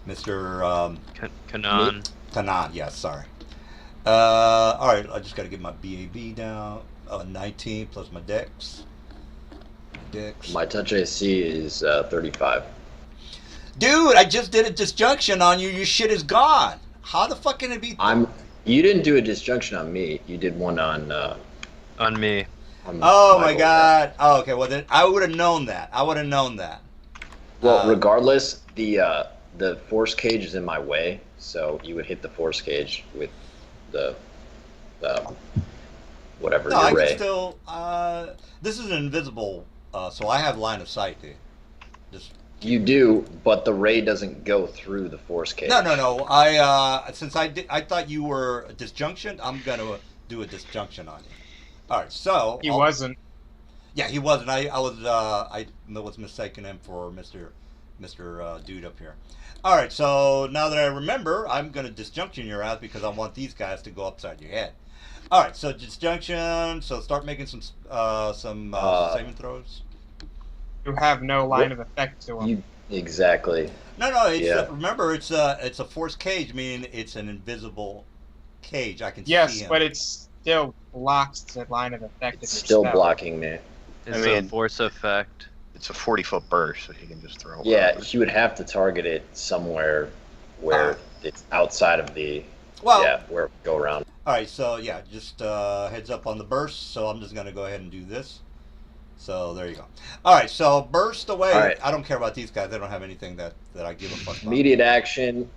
Mr. Kanan. Kanan. Yeah. Sorry. All right. I just got to get my BAB down. 19 plus my Dex. My touch AC is 35. Dude, I just did a disjunction on you. Your shit is gone. How the fuck can it be? You didn't do a disjunction on me. You did one on. On me. On Oh my Michael, god. Oh, okay. Well then, I would have known that. Well, regardless, the force cage is in my way, so you would hit the force cage with the whatever No, I your can ray. still. This is an invisible, so I have line of sight, dude. Just You do, but the ray doesn't go through the force cage. no. I since I thought you were a disjunction. I'm gonna do a disjunction on you. All right, so He wasn't. Yeah, he wasn't. I was mistaking him for Mr. Dude up here. All right, so now that I remember, I'm gonna disjunction your ass because I want these guys to go upside your head. All right, so disjunction. So start making some saving throws. You have no line of effect to him. Exactly. No. It's Yeah. remember, it's a force cage, meaning it's an invisible cage. I can see Yes, him. but it still blocks the line of effect. It's of your still spell. blocking me. It's I mean- a force effect. It's a 40-foot burst, so he can just throw it. Yeah, wherever. he would have to target it somewhere where it's outside of the Well, where it would go around. all right, so yeah, just heads up on the burst. So I'm just gonna go ahead and do this. So there you go. All right, so burst away. All right. I don't care about these guys. They don't have anything that I give a fuck about. Immediate action.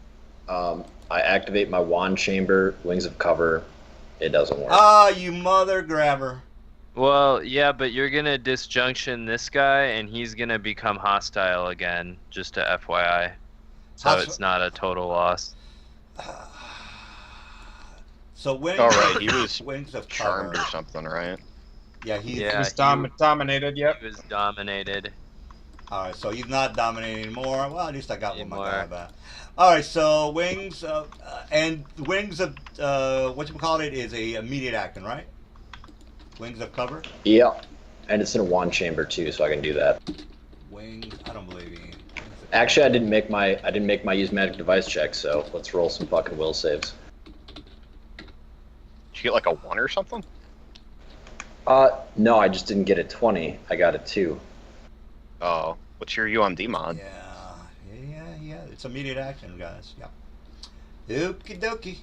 I activate my wand chamber, wings of cover. It doesn't work. Ah, you mother grabber. Well, yeah, but you're gonna disjunction this guy, and he's gonna become hostile again. Just to FYI, so Host- it's not a total loss. So wings. All right, he was wings of charmed cover. or something, right? Yeah, he's. Yeah. He was he- dominated. Yep. He was dominated. All right, so he's not dominating anymore. Well, at least I got one my guy Anymore. back. All right, so wings and wings of what you call it is a immediate action, right? Wings of cover. Yeah, and it's in a wand chamber too, so I can do that. Wings. I don't believe you. Actually, I didn't make my use magic device check, so let's roll some fucking will saves. Did you get like a 1 or something? No, I just didn't get a 20. I got a 2. Oh, what's your UMD mod? Yeah. It's immediate action, guys. Yeah. Okie dokie.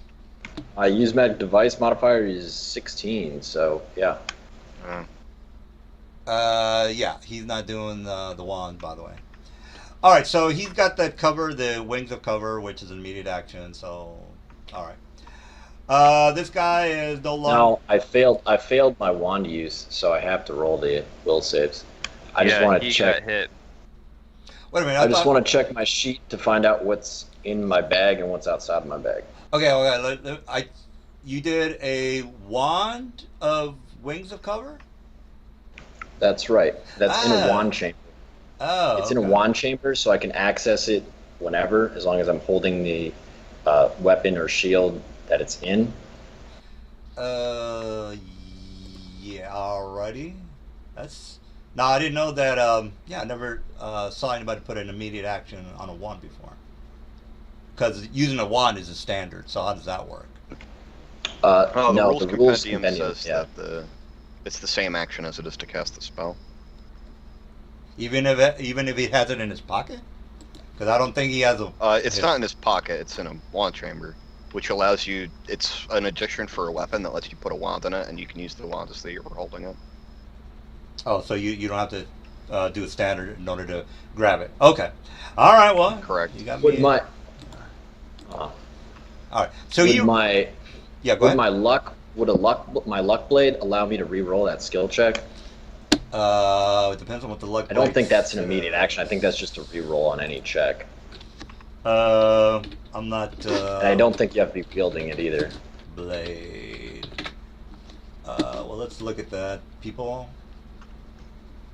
I use magic device modifier is 16, so yeah. Yeah, he's not doing the wand, by the way. All right, so he's got that cover, the wings of cover, which is an immediate action. So, all right. This guy is no longer. No, I failed my wand use, so I have to roll the will saves. I just want to he check. got hit. Wait a minute. I just want to check my sheet to find out what's in my bag and what's outside of my bag. Okay. You did a wand of wings of cover. That's right. That's in a Ah. wand chamber. Oh. It's in a wand chamber, so I can access it whenever, as long as I'm holding the weapon or shield that it's in. Yeah. Alrighty. That's. No, I didn't know that. Yeah, I never saw anybody put an immediate action on a wand before. Because using a wand is a standard. So how does that work? Oh, the No, rules the rules compendium compendium. says Yeah. that it's the same action as it is to cast the spell. Even if he has it in his pocket? Because I don't think he has a. It's not in his pocket. It's in a wand chamber, which allows you. It's an addition for a weapon that lets you put a wand in it, and you can use the wand as though you were holding it. Oh, so you don't have to do a standard in order to grab it. Okay. All right. Well. Correct. You got me. Would my All right. So would you. my Yeah. Go would ahead. my luck blade allow me to re-roll that skill check? It depends on what the luck. I don't blade think that's an says. immediate action. I think that's just a re-roll on any check. I'm not. And I don't think you have to be wielding it either. Blade. Well, let's look at that, people.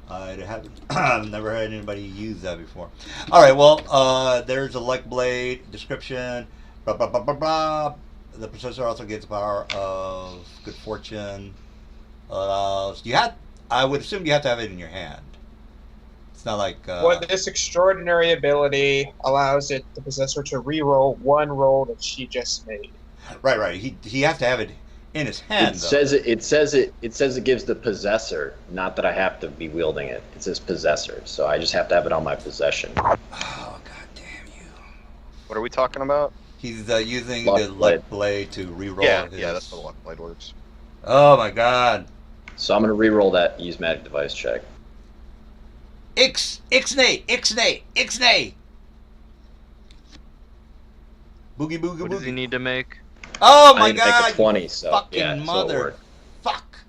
I've never had anybody use that before. All right, well, there's a luck blade description. Blah, blah, blah, blah, blah. The possessor also gets the power of good fortune. I would assume you have to have it in your hand. It's not like. What this extraordinary ability allows the possessor to re-roll one roll that she just made. Right. He has to have it in his hand. It says it gives the possessor, not that I have to be wielding it. It says possessor, so I just have to have it on my possession. Oh, god damn you. What are we talking about? He's using Luck the luck blade to re-roll Yeah, his... that's the luck blade works. Oh my god. So I'm gonna re-roll that use magic device check. Ixnay. Boogie boogie What does he boogie. need to make? Oh I my need to make god. a 20, so fucking yeah, so it'll mother. work. Fuck.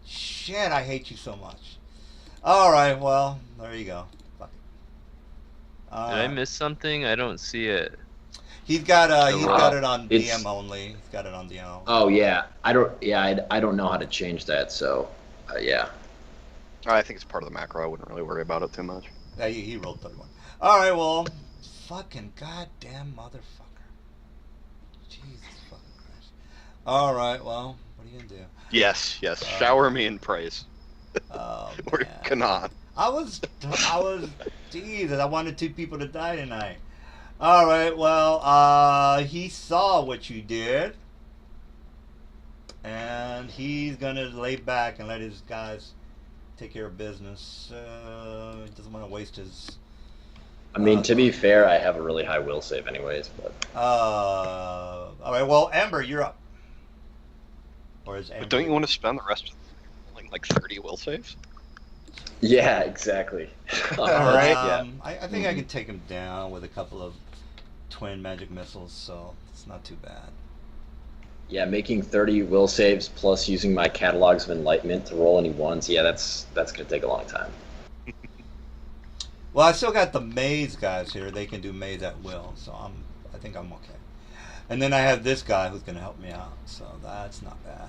Shit, I hate you so much. Alright, well, there you go. Fuck it. Did I miss something? I don't see it. He's got it on It's- DM only. He's got it on DM. Oh yeah, I don't know how to change that. So yeah. I think it's part of the macro. I wouldn't really worry about it too much. Yeah, he rolled 31. Alright, well, fucking goddamn motherfucker. Jesus fucking Christ. Alright, well, what are you gonna do? Yes. Shower me in praise. Oh, Or man. Kanan. I was, Jesus, I wanted 2 people to die tonight. Alright, well, he saw what you did. And he's gonna lay back and let his guys take care of business. He doesn't want to waste his... I mean, to be fair, I have a really high will save anyways, but Alright, well, Amber, you're up. Or is Amber... But don't you want to spend the rest of like 30 will saves? yeah, exactly. Alright. I think I can take him down with a couple of twin magic missiles, so it's not too bad. Yeah, making 30 will saves plus using my catalogs of enlightenment to roll any ones. Yeah, that's gonna take a long time. Well, I still got the maze guys here. They can do maze at will, so I think I'm okay. And then I have this guy who's going to help me out, so that's not bad.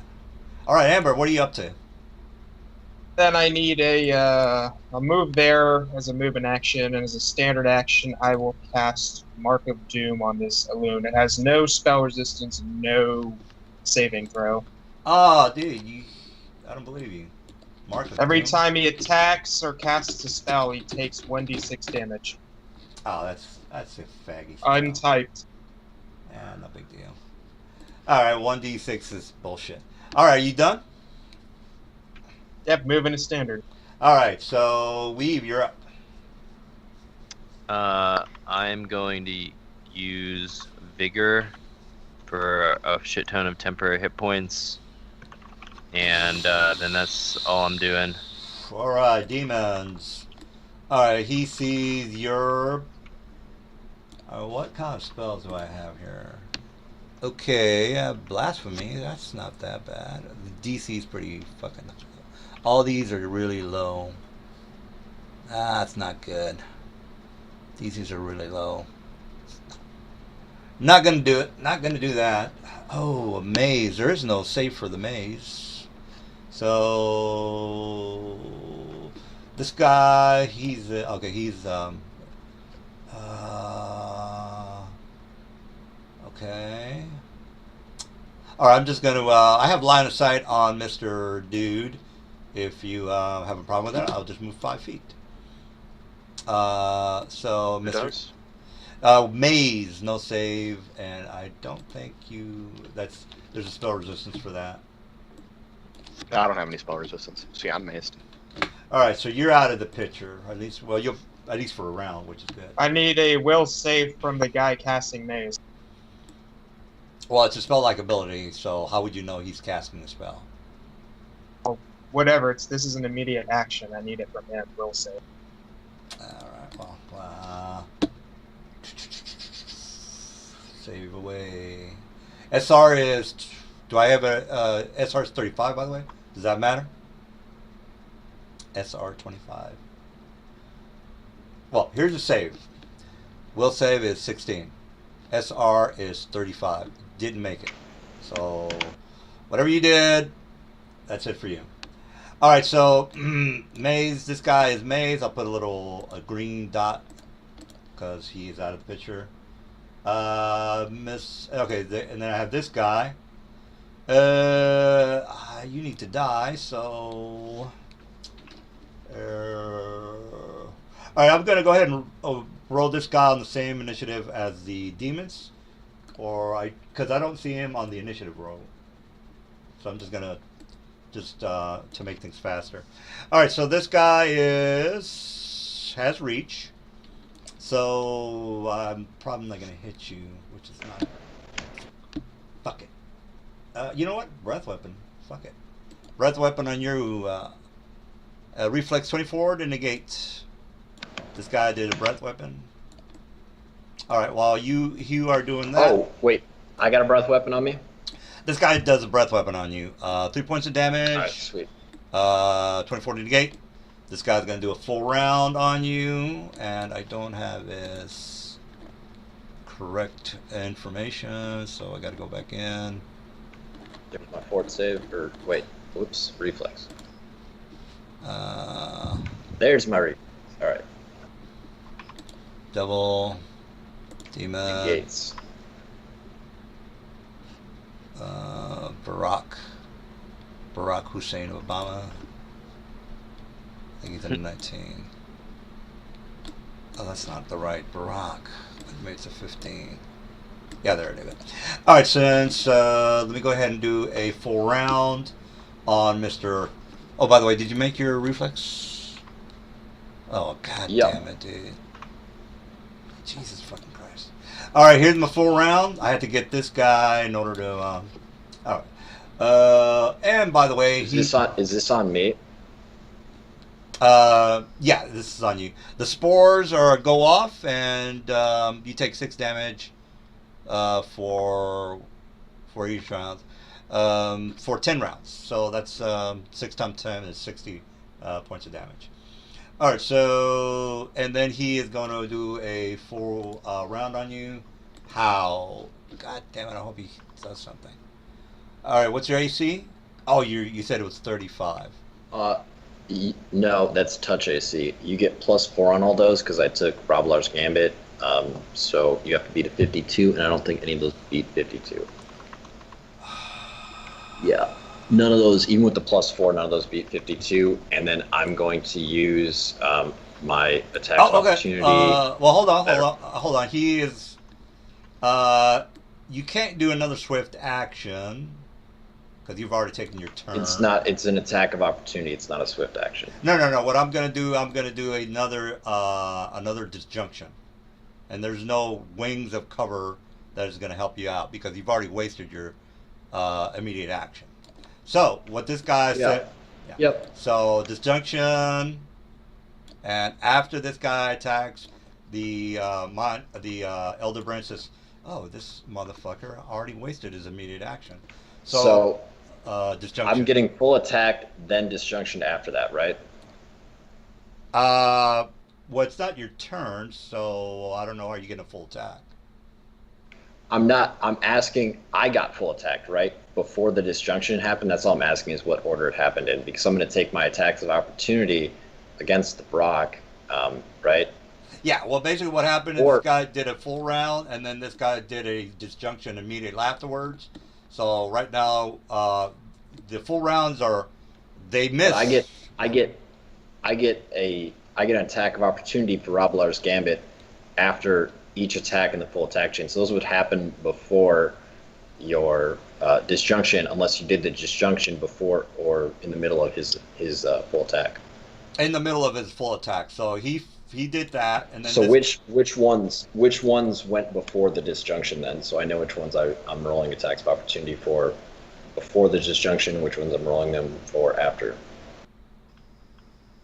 All right, Amber, what are you up to? Then I need a move there as a move in action, and as a standard action, I will cast Mark of Doom on this Elune. It has no spell resistance, no saving throw. Oh, dude, I don't believe you. Mark of Every Doom? time he attacks or casts a spell, he takes 1d6 damage. Oh, that's a faggy spell. Untyped. Yeah, no big deal. All right, 1d6 is bullshit. All right, you done? Yep, moving to standard. All right, so Weave, you're up. I'm going to use Vigor for a shit ton of temporary hit points. And then that's all I'm doing. All right, demons. All right, he sees your. What kind of spells do I have here? Okay, blasphemy. That's not that bad. The DC is pretty fucking. All these are really low. That's not good. DCs are really low. Not gonna do it. Not gonna do that. Oh, a maze. There is no save for the maze. So this guy, he's okay. He's okay. All right, I'm just gonna. I have line of sight on Mr. Dude. If you have a problem with that, I'll just move 5 feet. So Mr. Maze, no save, and I don't think there's a spell resistance for that. I don't have any spell resistance. See, I'm amazed. All right, so you're out of the picture, at least. Well, you'll at least for a round, which is good. I need a will save from the guy casting maze. Well, it's a spell-like ability, so how would you know he's casting the spell? Oh, whatever. This is an immediate action. I need it from him. Will save. All right. Well, save away. SR is. Do I have a SR is 35, by the way? Does that matter? SR 25. Well, here's a save. Will save is 16. SR is 35. Didn't make it. So, whatever you did, that's it for you. All right, so Maze. This guy is Maze. I'll put a green dot because he's out of the picture. Okay, and then I have this guy. You need to die, so. All right, I'm gonna go ahead and roll this guy on the same initiative as the demons, because I don't see him on the initiative roll. So I'm just gonna to make things faster. All right, so this guy has reach, so I'm probably not gonna hit you, which is not. Fuck it. You know what? Breath weapon. Fuck it. Breath weapon on you. Reflex 24 to negate. This guy did a breath weapon. All right. While you are doing that. Oh wait, I got a breath weapon on me. This guy does a breath weapon on you. 3 points of damage. All right, sweet. 24 to negate. This guy's gonna do a full round on you, and I don't have his correct information, so I got to go back in. There's my fort save, or wait, whoops, reflex. There's my reflex. All right. Devil, demon, Gates. Barack Hussein Obama. I think he's in 19. Oh, that's not the right Barack. Maybe it's a 15. Yeah, there it is. All right, since let me go ahead and do a full round on Mr. Oh, by the way, did you make your reflex? Oh, god damn it, dude. Jesus fucking Christ. All right, here's my full round. I had to get this guy in order to. All right. And by the way, is this on me? Yeah, this is on you. The spores are go off, and you take 6 damage for each round for 10 rounds. So that's 6 times 10 is 60 points of damage. All right, so and then he is going to do a full round on you. How? God damn it! I hope he does something. All right, what's your AC? Oh, you said it was 35. Uh, no, that's touch AC. You get +4 on all those because I took Roblar's Gambit. So you have to beat a 52, and I don't think any of those beat 52. Yeah, none of those, even with the +4, none of those beat 52. And then I'm going to use my attack of Oh, okay. opportunity. Well, hold on, Better. hold on. He is. You can't do another swift action because you've already taken your turn. It's not. It's an attack of opportunity. It's not a swift action. No. What I'm gonna do, another disjunction, and there's no wings of cover that is gonna help you out because you've already wasted your immediate action. So what this guy said. Yeah. Yep. So disjunction, and after this guy attacks, the elder branch says, "Oh, this motherfucker already wasted his immediate action." So disjunction. I'm getting full attack, then disjunction after that, right? Well, it's not your turn, so I don't know. Are you getting a full attack? I'm not. I'm asking. I got full attack, right? Before the disjunction happened. That's all I'm asking is what order it happened in, because I'm going to take my attacks of opportunity against the Brock, right? Yeah. Well, basically, what happened is this guy did a full round, and then this guy did a disjunction immediately afterwards. So right now, the full rounds they miss. I get an attack of opportunity for Roblar's Gambit after each attack in the full attack chain. So those would happen before your disjunction, unless you did the disjunction before or in the middle of his full attack. In the middle of his full attack, so he did that, and then. So which ones went before the disjunction then? So I know which ones I'm rolling attacks of opportunity for before the disjunction, which ones I'm rolling them for after.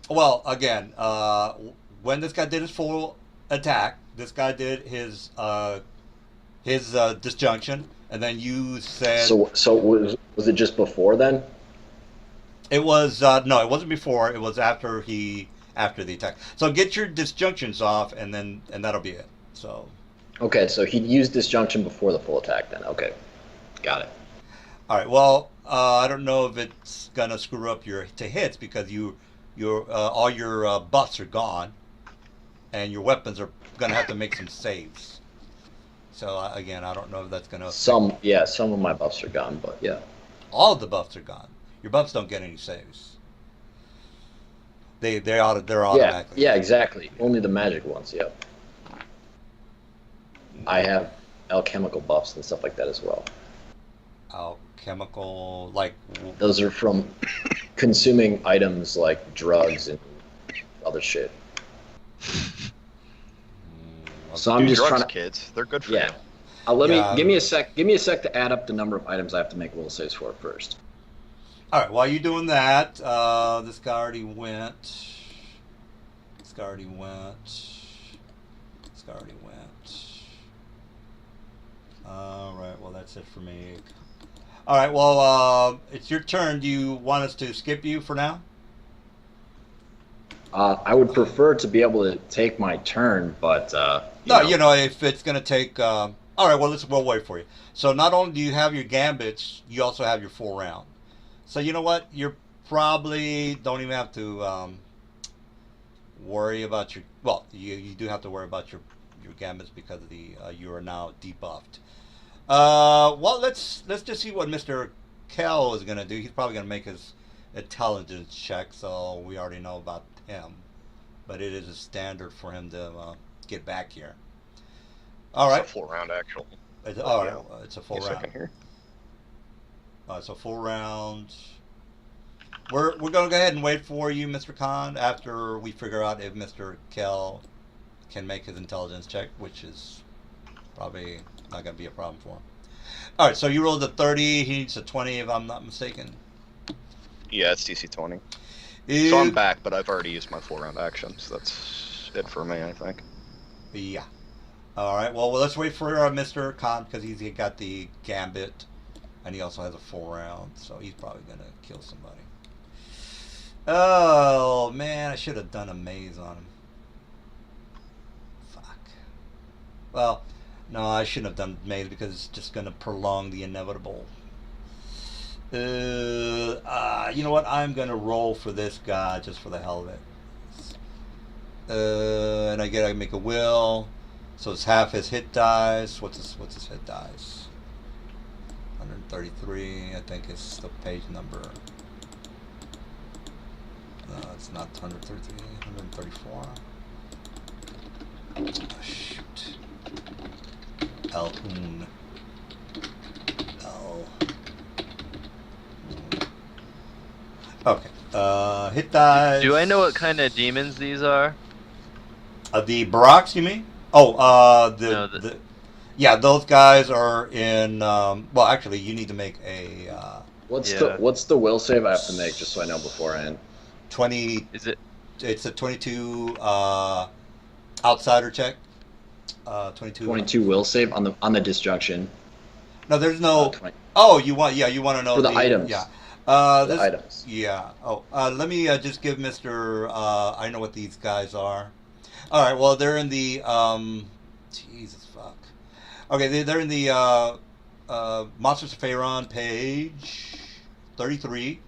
Well, again, when this guy did his full attack, this guy did his disjunction, and then you said. So was it just before then? It was no, it wasn't before. It was after the attack. So get your disjunctions off, and that'll be it. So. Okay, so he used disjunction before the full attack then. Okay, got it. All right. Well, I don't know if it's gonna screw up your to hits because all your buffs are gone, and your weapons are gonna have to make some saves. So again, I don't know if that's gonna. Some of my buffs are gone, but yeah. All of the buffs are gone. Your buffs don't get any saves. They're automatically. Yeah, exactly. Only the magic ones. Yep. I have alchemical buffs and stuff like that as well. Alchemical, like. Those are from consuming items like drugs and other shit. So I'm just trying to. Kids, they're good for you. Give me a sec. Give me a sec to add up the number of items I have to make will saves for first. All right. While you're doing that, this guy already went. This guy already went. All right. Well, that's it for me. All right. Well, it's your turn. Do you want us to skip you for now? I would prefer to be able to take my turn, but if it's going to take. All right. Well, we'll wait for you. So not only do you have your gambits, you also have your full round. So you know what? You're probably don't even have to worry about your. Well, you do have to worry about your gambits because of you are now debuffed. Well, let's just see what Mr. Kell is gonna do. He's probably gonna make his intelligence check, so we already know about him. But it is a standard for him to get back here. All right. It's a full round, actually. All right. It's a full round. Second here. So full round. We're gonna go ahead and wait for you, Mr. Khan, after we figure out if Mr. Kell can make his intelligence check, which is probably not gonna be a problem for him. All right, so you rolled a 30. He needs a 20, if I'm not mistaken. Yeah, it's DC 20. So I'm back, but I've already used my 4-round action, so that's it for me, I think. Yeah. All right. Well, let's wait for Mr. Khan because he's got the gambit, and he also has a 4-round, so he's probably gonna kill somebody. Oh man, I should have done a maze on him. Fuck. Well, no, I shouldn't have done maze because it's just gonna prolong the inevitable. You know what? I'm gonna roll for this guy just for the hell of it. And I gotta make a will. So it's half his hit dice. What's his hit dice? 133, I think is the page number. No, it's not 133, 134. Oh, shoot. Elhoon. L. Okay. Hit dice. Do I know what kind of demons these are? The Barracks, you mean? Oh, No, yeah, those guys are in. Well, actually, you need to make a. What's the will save I have to make just so I know beforehand? 20. Is it? It's a 22 outsider check. 22. 22 will save on the disjunction. No, there's no. 20. Oh, you want to know For the items. Yeah. The items. Yeah. Oh, let me just give Mr. I know what these guys are. All right. Well, they're in the. Jesus fuck. Okay, they're in the Monsters of Pharaon page 33,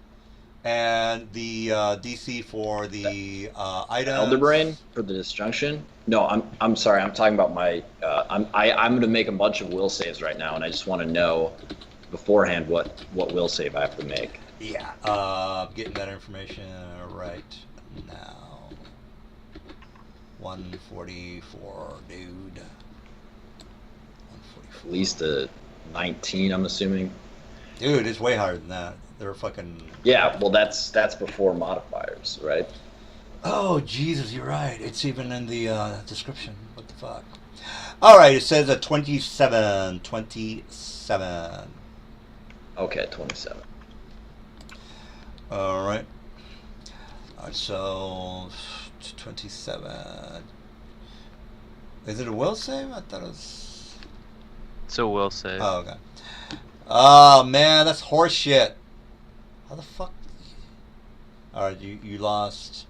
and the DC for the items. Elderbrain for the disjunction. No, I'm sorry. I'm talking about my. I'm going to make a bunch of will saves right now, and I just want to know beforehand what will save I have to make. Yeah. Getting that information right now. 144, dude. 144. At least a 19, I'm assuming. Dude, it's way higher than that. They're fucking. Yeah, well, that's before modifiers, right? Oh, Jesus, you're right. It's even in the description. What the fuck? All right, it says a 27. 27. Okay, 27. All right. All right, so 27. Is it a will save? I thought it was. It's a will save. Oh, okay. Oh, man, that's horse shit. How the fuck? All right, you lost.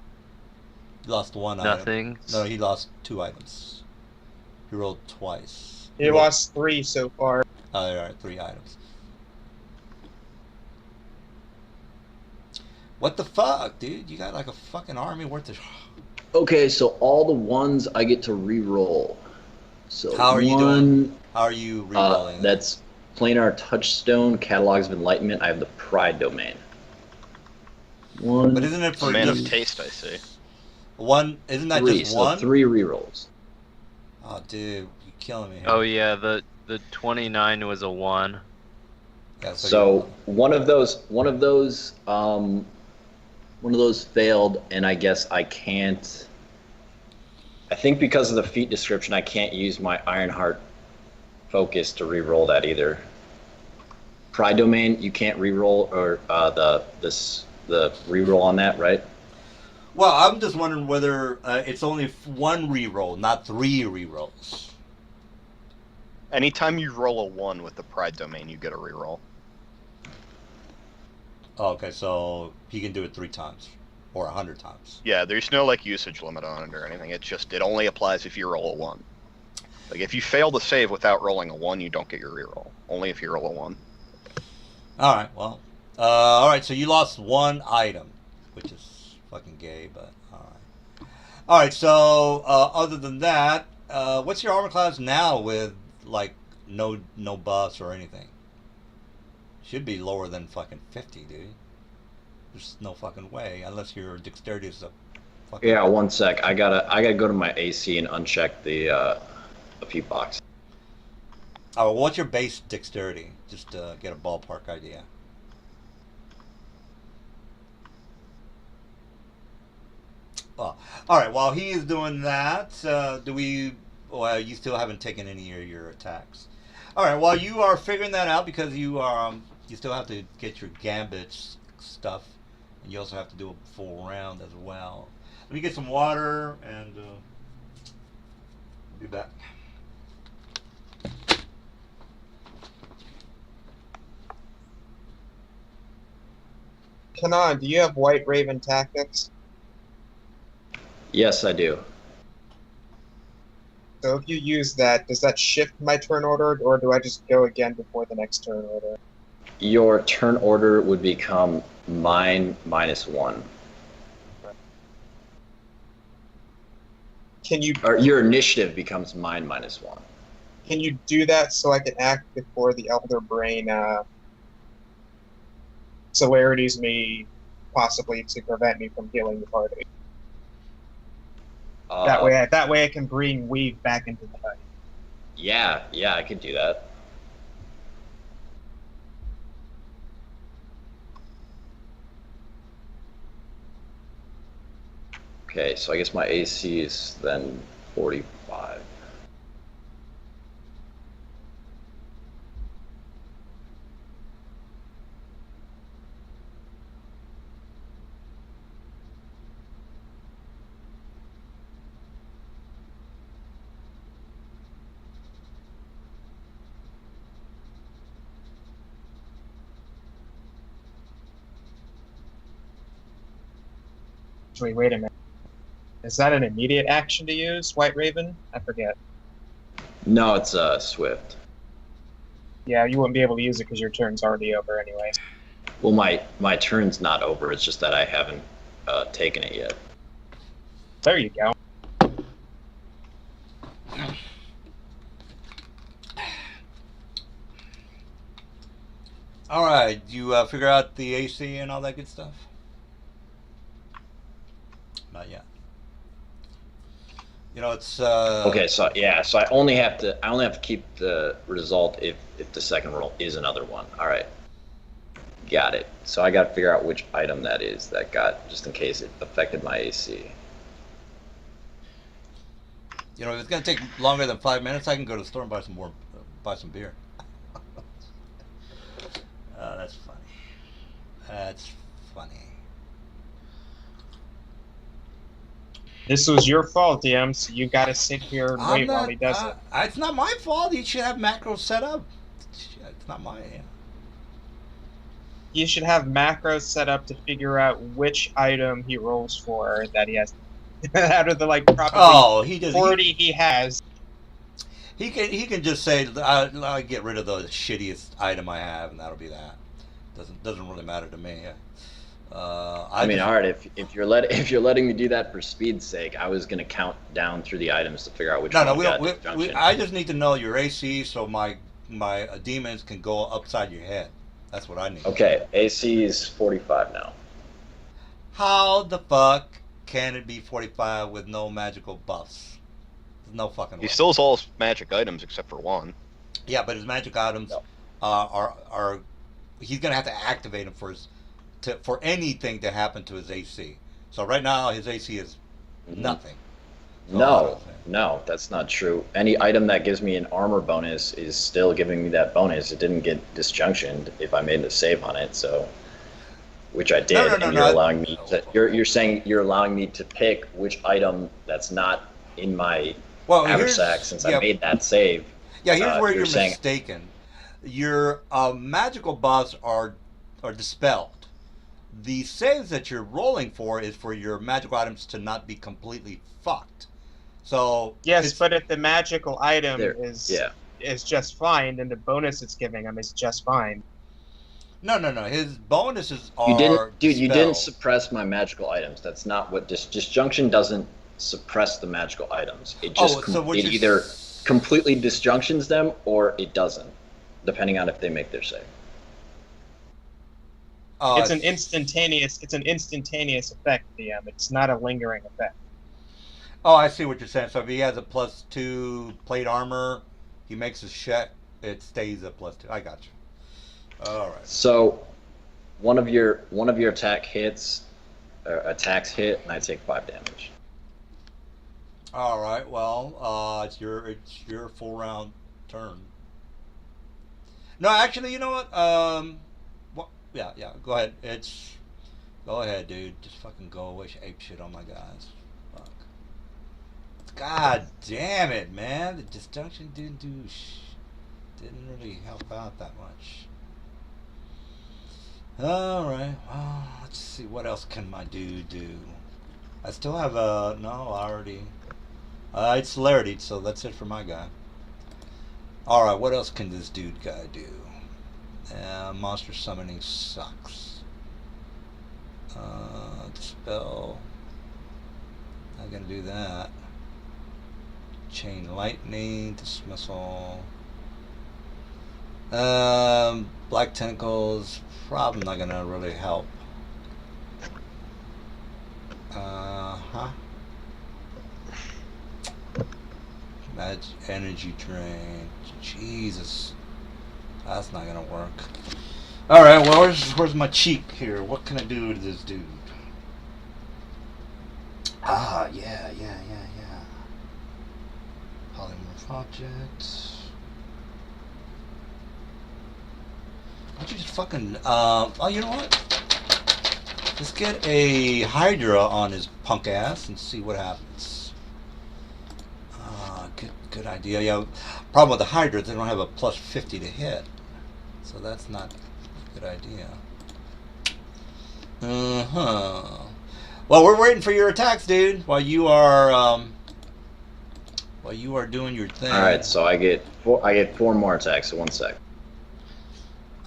You lost one Nothing. item. No, he lost 2 items. He rolled twice. He lost 3 so far. Oh, all right, 3 items. What the fuck, dude? You got like a fucking army worth of. Okay, so all the ones I get to re-roll. So How are you doing? How are you re-rolling? That's Planar Touchstone, Catalogs of Enlightenment. I have the Pride domain. One. But isn't it for Man just of taste, I see. one? Isn't that 3, just one? so 3 re-rolls. Oh, dude, you're killing me here. Oh yeah, the 29 was a 1. Yeah, So one of those failed, and I guess I can't. I think because of the feat description, I can't use my Ironheart focus to re-roll that either. Pride domain, you can't re-roll, or the re-roll on that, right? Well, I'm just wondering whether it's only 1 re-roll, not 3 re-rolls. Anytime you roll a 1 with the Pride domain, you get a reroll. Oh, okay, so he can do it 3 times or 100 times. Yeah, there's no like usage limit on it or anything. It only applies if you roll a 1. Like if you fail to save without rolling a 1, you don't get your reroll. Only if you roll a 1. All right, well, all right. So you lost 1 item, which is fucking gay, but all right. All right. So other than that, what's your armor class now with like no buffs or anything? Should be lower than fucking 50, dude. There's no fucking way unless your dexterity is a fucking. Yeah, one sec. I gotta go to my AC and uncheck the feat box. Oh, well, what's your base dexterity? Just to get a ballpark idea. Well, all right. While he is doing that, well, you still haven't taken any of your attacks. All right. While you are figuring that out, because you still have to get your gambit stuff and you also have to do a full round as well. Let me get some water, and I'll be back. Kanan, do you have White Raven tactics? Yes, I do. So if you use that, does that shift my turn order, or do I just go again before the next turn order? Your turn order would become mine -1. Can you Or your initiative becomes mine -1. can you do that so I can act before the Elder Brain celerities me, possibly to prevent me from healing the party? That way I can bring Weave back into the fight. Yeah, I could do that. Okay, so I guess my AC is then 45. Actually, wait a minute. Is that an immediate action to use, White Raven? I forget. No, it's Swift. Yeah, you wouldn't be able to use it because your turn's already over anyways. Well, my turn's not over. It's just that I haven't taken it yet. There you go. All right, you figure out the AC and all that good stuff? Not yet. You know, it's Okay, so I only have to keep the result if the second roll is another one. All right, got it. So I got to figure out which item that is that got, just in case it affected my AC. You know, if it's gonna take longer than 5 minutes, I can go to the store and buy some beer. That's funny. That's funny. This was your fault, DM, so you gotta sit here and wait while he does it. It's not my fault. You should have macros set up. It's not my. You should have macros set up to figure out which item he rolls for that he has. Out of the probably 40 he has. He can just say, I'll get rid of the shittiest item I have, and that'll be that. Doesn't really matter to me. I mean, all right. If you're letting me do that for speed's sake, I was gonna count down through the items to figure out which one got disjunction. I just need to know your AC so my demons can go upside your head. That's what I need. Okay, AC is 45 now. How the fuck can it be 45 with no magical buffs? There's no fucking way. He still has all his magic items except for one. Yeah, but his magic items are he's gonna have to activate them for anything to happen to his AC. So right now his AC is nothing. So No, that's not true. Any item that gives me an armor bonus is still giving me that bonus. It didn't get disjunctioned if I made the save on it, so which I did. You're allowing me to. You're saying you're allowing me to pick which item that's not in my haversack since I made that save. Yeah, here's where you're mistaken. Your magical buffs are dispelled. The saves that you're rolling for is for your magical items to not be completely fucked. So yes, but if the magical item is just fine, then the bonus it's giving him is just fine. No. His bonuses are. You didn't suppress my magical items. That's not what disjunction doesn't suppress the magical items. It just it either completely disjunctions them or it doesn't, depending on if they make their save. It's an instantaneous effect, DM. It's not a lingering effect. Oh, I see what you're saying. So if he has a +2 plate armor, he makes a check, it stays at +2. I got you. All right. So one of your attacks hit, and I take 5 damage. All right. Well, it's your full round turn. No, actually, you know what? Yeah. Go ahead. It's Go ahead, dude. Just fucking go away, ape shit on my guys. Fuck. God damn it, man. The destruction didn't really help out that much. Alright, well, let's see. What else can my dude do? I still have a... No, I already... it's celerity, so that's it for my guy. Alright, what else can this dude guy do? Monster summoning sucks. Dispel. Not gonna do that. Chain lightning, dismissal. Black tentacles, probably not gonna really help. Magic energy drain. Jesus, that's not gonna work. All right, well, where's my cheek here? What can I do to this dude? Yeah. Polymorph object. Why don't you just fucking, oh, you know what? Just get a Hydra on his punk ass and see what happens. Good idea. Yeah, problem with the Hydra, they don't have a plus 50 to hit. So that's not a good idea. Well, we're waiting for your attacks, dude, while you are doing your thing. All right, so I get 4 more attacks. So 1 sec.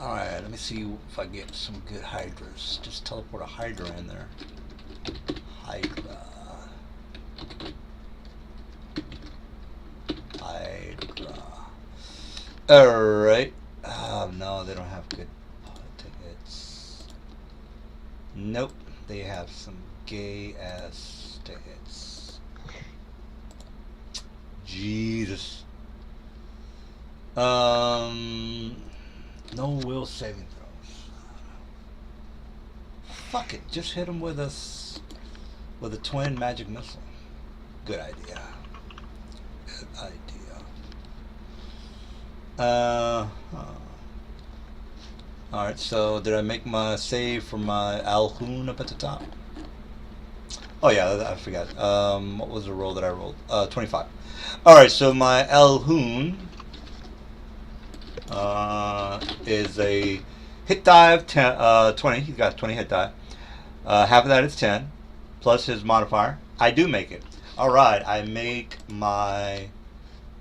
All right, let me see if I get some good Hydras. Just teleport a Hydra in there. Hydra. All right. Oh no, they don't have good tickets. Nope, they have some gay ass tickets. Jesus. No will saving throws. Fuck it, just hit him with a twin magic missile. Good idea. Good idea. Alright, so did I make my save for my Alhoon up at the top? Oh yeah, I forgot. What was the roll that I rolled? 25. Alright, so my Alhoon is a hit die of 20. He's got 20 hit die. Half of that is 10, plus his modifier. I do make it. Alright, I make my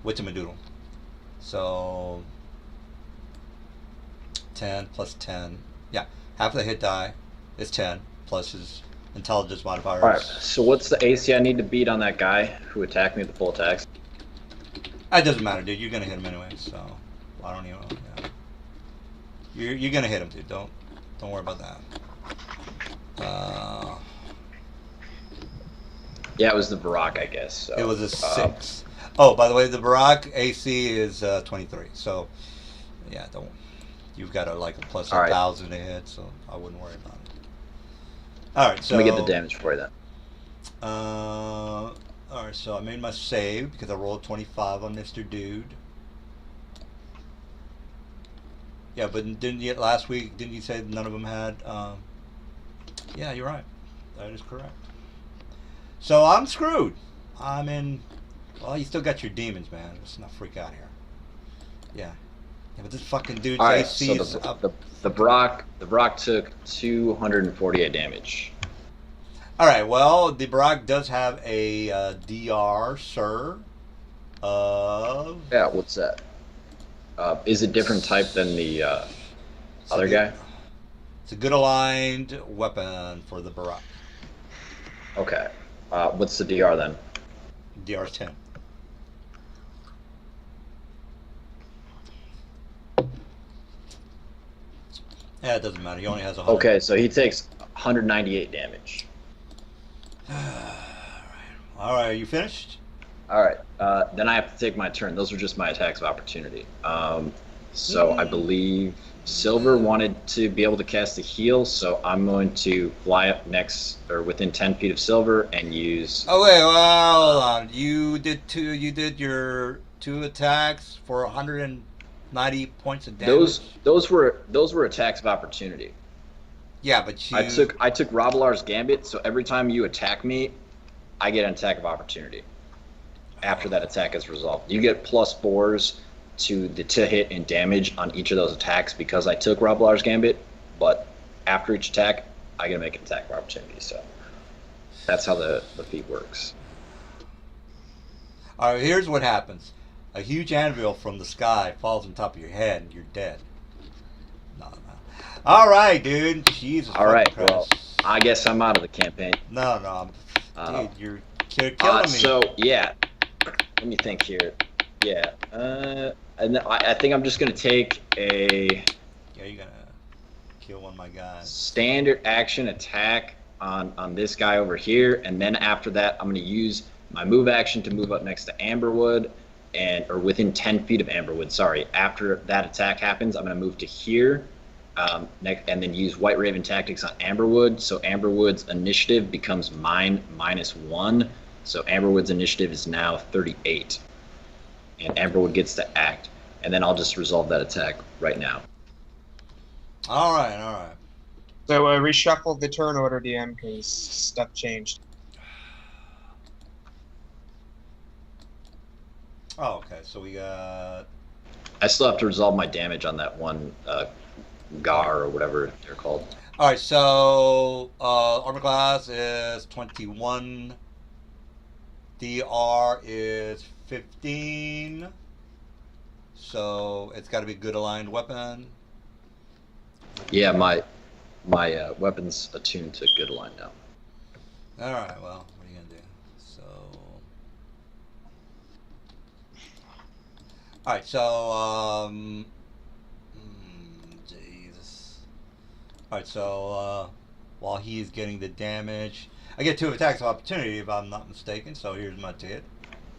Witchamadoodle. So 10 plus 10. Yeah, half of the hit die is 10 plus his intelligence modifier. All right. So what's the AC I need to beat on that guy who attacked me with the full attacks? It doesn't matter, dude. You're gonna hit him anyway. So I don't even. Yeah. You're gonna hit him, dude. Don't worry about that. Yeah, it was the Barak, I guess. So, it was a 6. Oh, by the way, the Barak AC is 23. So, yeah, don't. You've got a plus 1,000 to hit, so I wouldn't worry about it. All right, so let me get the damage for you then. All right, so I made my save because I rolled 25 on Mr. Dude. Yeah, but didn't you last week? Didn't you say none of them had? Yeah, you're right. That is correct. So I'm screwed. I'm in. Well, you still got your demons, man. Let's not freak out here. Yeah. Yeah, but this fucking dude's AC is up. The Barak took 248 damage. All right. Well, the Barak does have a DR, sir. Yeah. What's that? Is it different type than the other guy? It's a good aligned weapon for the Barak. Okay. What's the DR then? DR's 10. Yeah, it doesn't matter. He only has 100. Okay, so he takes 198 damage. All right, are you finished? All right. Then I have to take my turn. Those were just my attacks of opportunity. So I believe Silver wanted to be able to cast a heal, so I'm going to fly up next or within 10 feet of Silver and use. Oh wait, well, hold on. You did your 2 attacks for 190 points of damage. Those were attacks of opportunity. Yeah, but you. I took Robilar's Gambit, so every time you attack me, I get an attack of opportunity. After that attack is resolved, you get +4s to the hit and damage on each of those attacks because I took Robilar's Gambit. But after each attack, I get to make an attack of opportunity. So that's how the feat works. All right, here's what happens: a huge anvil from the sky falls on top of your head, and you're dead. No. All right, dude. Jesus. All right. Christ. Well, I guess I'm out of the campaign. No. Dude, you're killing me. So yeah, let me think here. Yeah. And I think I'm just gonna take a. Yeah, you're gonna kill one of my guys. Standard action attack on this guy over here, and then after that, I'm gonna use my move action to move up next to Amberwood, or within 10 feet of Amberwood. Sorry. After that attack happens, I'm gonna move to here. And then use White Raven tactics on Amberwood, so Amberwood's initiative becomes mine -1. So Amberwood's initiative is now 38, and Amberwood gets to act, and then I'll just resolve that attack right now. All right. So reshuffle the turn order, DM, because stuff changed. Oh, okay. So we got. I still have to resolve my damage on that one Gar or whatever they're called. All right. So armor class is 21. DR is 15. So it's got to be a good aligned weapon. Yeah, my weapon's attuned to good align now. All right. Well, what are you gonna do? So. All right. So Jesus. All right. So while he's getting the damage, I get 2 attacks of opportunity if I'm not mistaken. So here's my hit.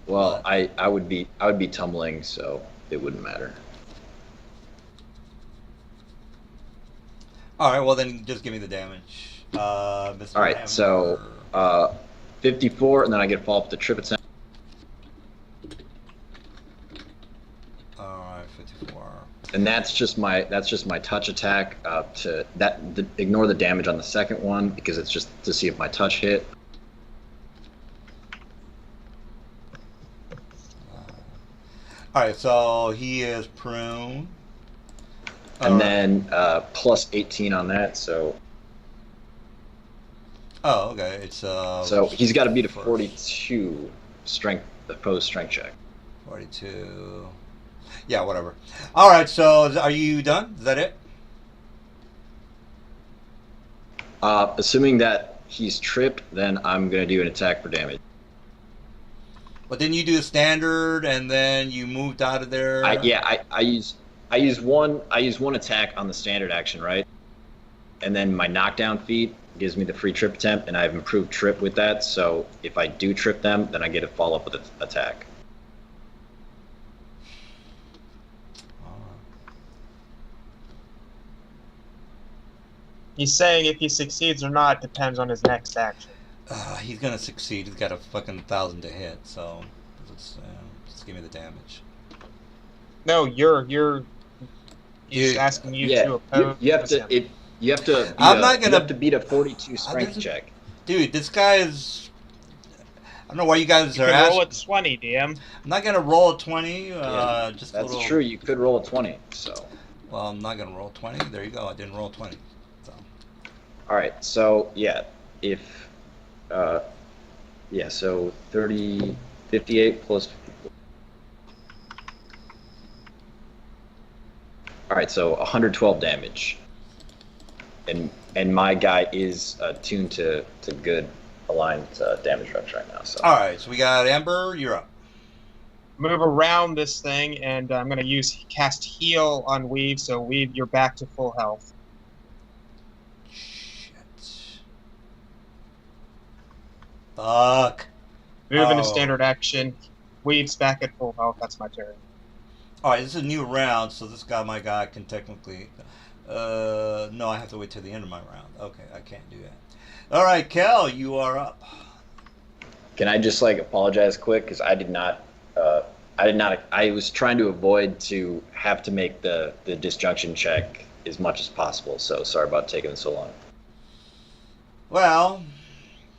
Well, I would be tumbling, so it wouldn't matter. All right, well then just give me the damage. Mr. All right, Hammer. so 54, and then I get to follow up with the trip attack. All right, 54. And that's just my touch attack. Ignore the damage on the second one because it's just to see if my touch hit. All right, so he is prune. And then plus 18 on that, so. Oh, okay. It's So he's got to beat a 42 strength, opposed strength check. 42. Yeah, whatever. All right, so are you done? Is that it? Assuming that he's tripped, then I'm gonna do an attack for damage. But then you do a standard, and then you moved out of there. I use one attack on the standard action, right? And then my knockdown feat gives me the free trip attempt, and I have improved trip with that. So if I do trip them, then I get to follow up with an attack. He's saying if he succeeds or not depends on his next action. He's gonna succeed. He's got a fucking 1,000 to hit, so just give me the damage. No, he's asking you to oppose. You have to. You have to. You have to beat a 42 strength check. Dude, this guy is. I don't know why you guys You are can asking. roll a 20, DM. I'm not gonna roll a 20. Just That's a little... true. You could roll a 20. So. Well, I'm not gonna roll 20. There you go. I didn't roll 20. So. All right. So yeah, so 58 plus 54. All right, so 112 damage, and my guy is tuned to good aligned damage reps right now. So. All right, so we got Amber. You're up. Move around this thing, and I'm going to cast heal on Weave, so Weave, you're back to full health. Shit. Fuck. Move into standard action. Weave's back at full health. That's my turn. All right, this is a new round, so my guy can technically. No, I have to wait till the end of my round. Okay, I can't do that. All right, Kel, you are up. Can I just apologize quick because I did not. I was trying to avoid to have to make the disjunction check as much as possible. So sorry about taking so long. Well,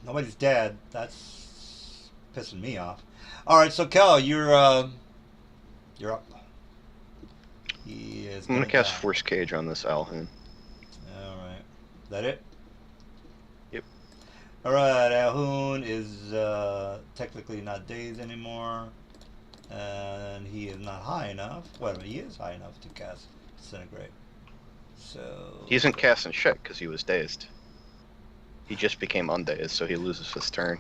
nobody's dead. That's pissing me off. All right, so Kel, you're up. He is I'm gonna gonna cast die. Force Cage on this Alhoon. All right, that it? Yep. All right, Alhoon is technically not dazed anymore, and he is not high enough. Wait a minute, he is high enough to cast Disintegrate. So He isn't casting shit because he was dazed. He just became undazed, so he loses his turn.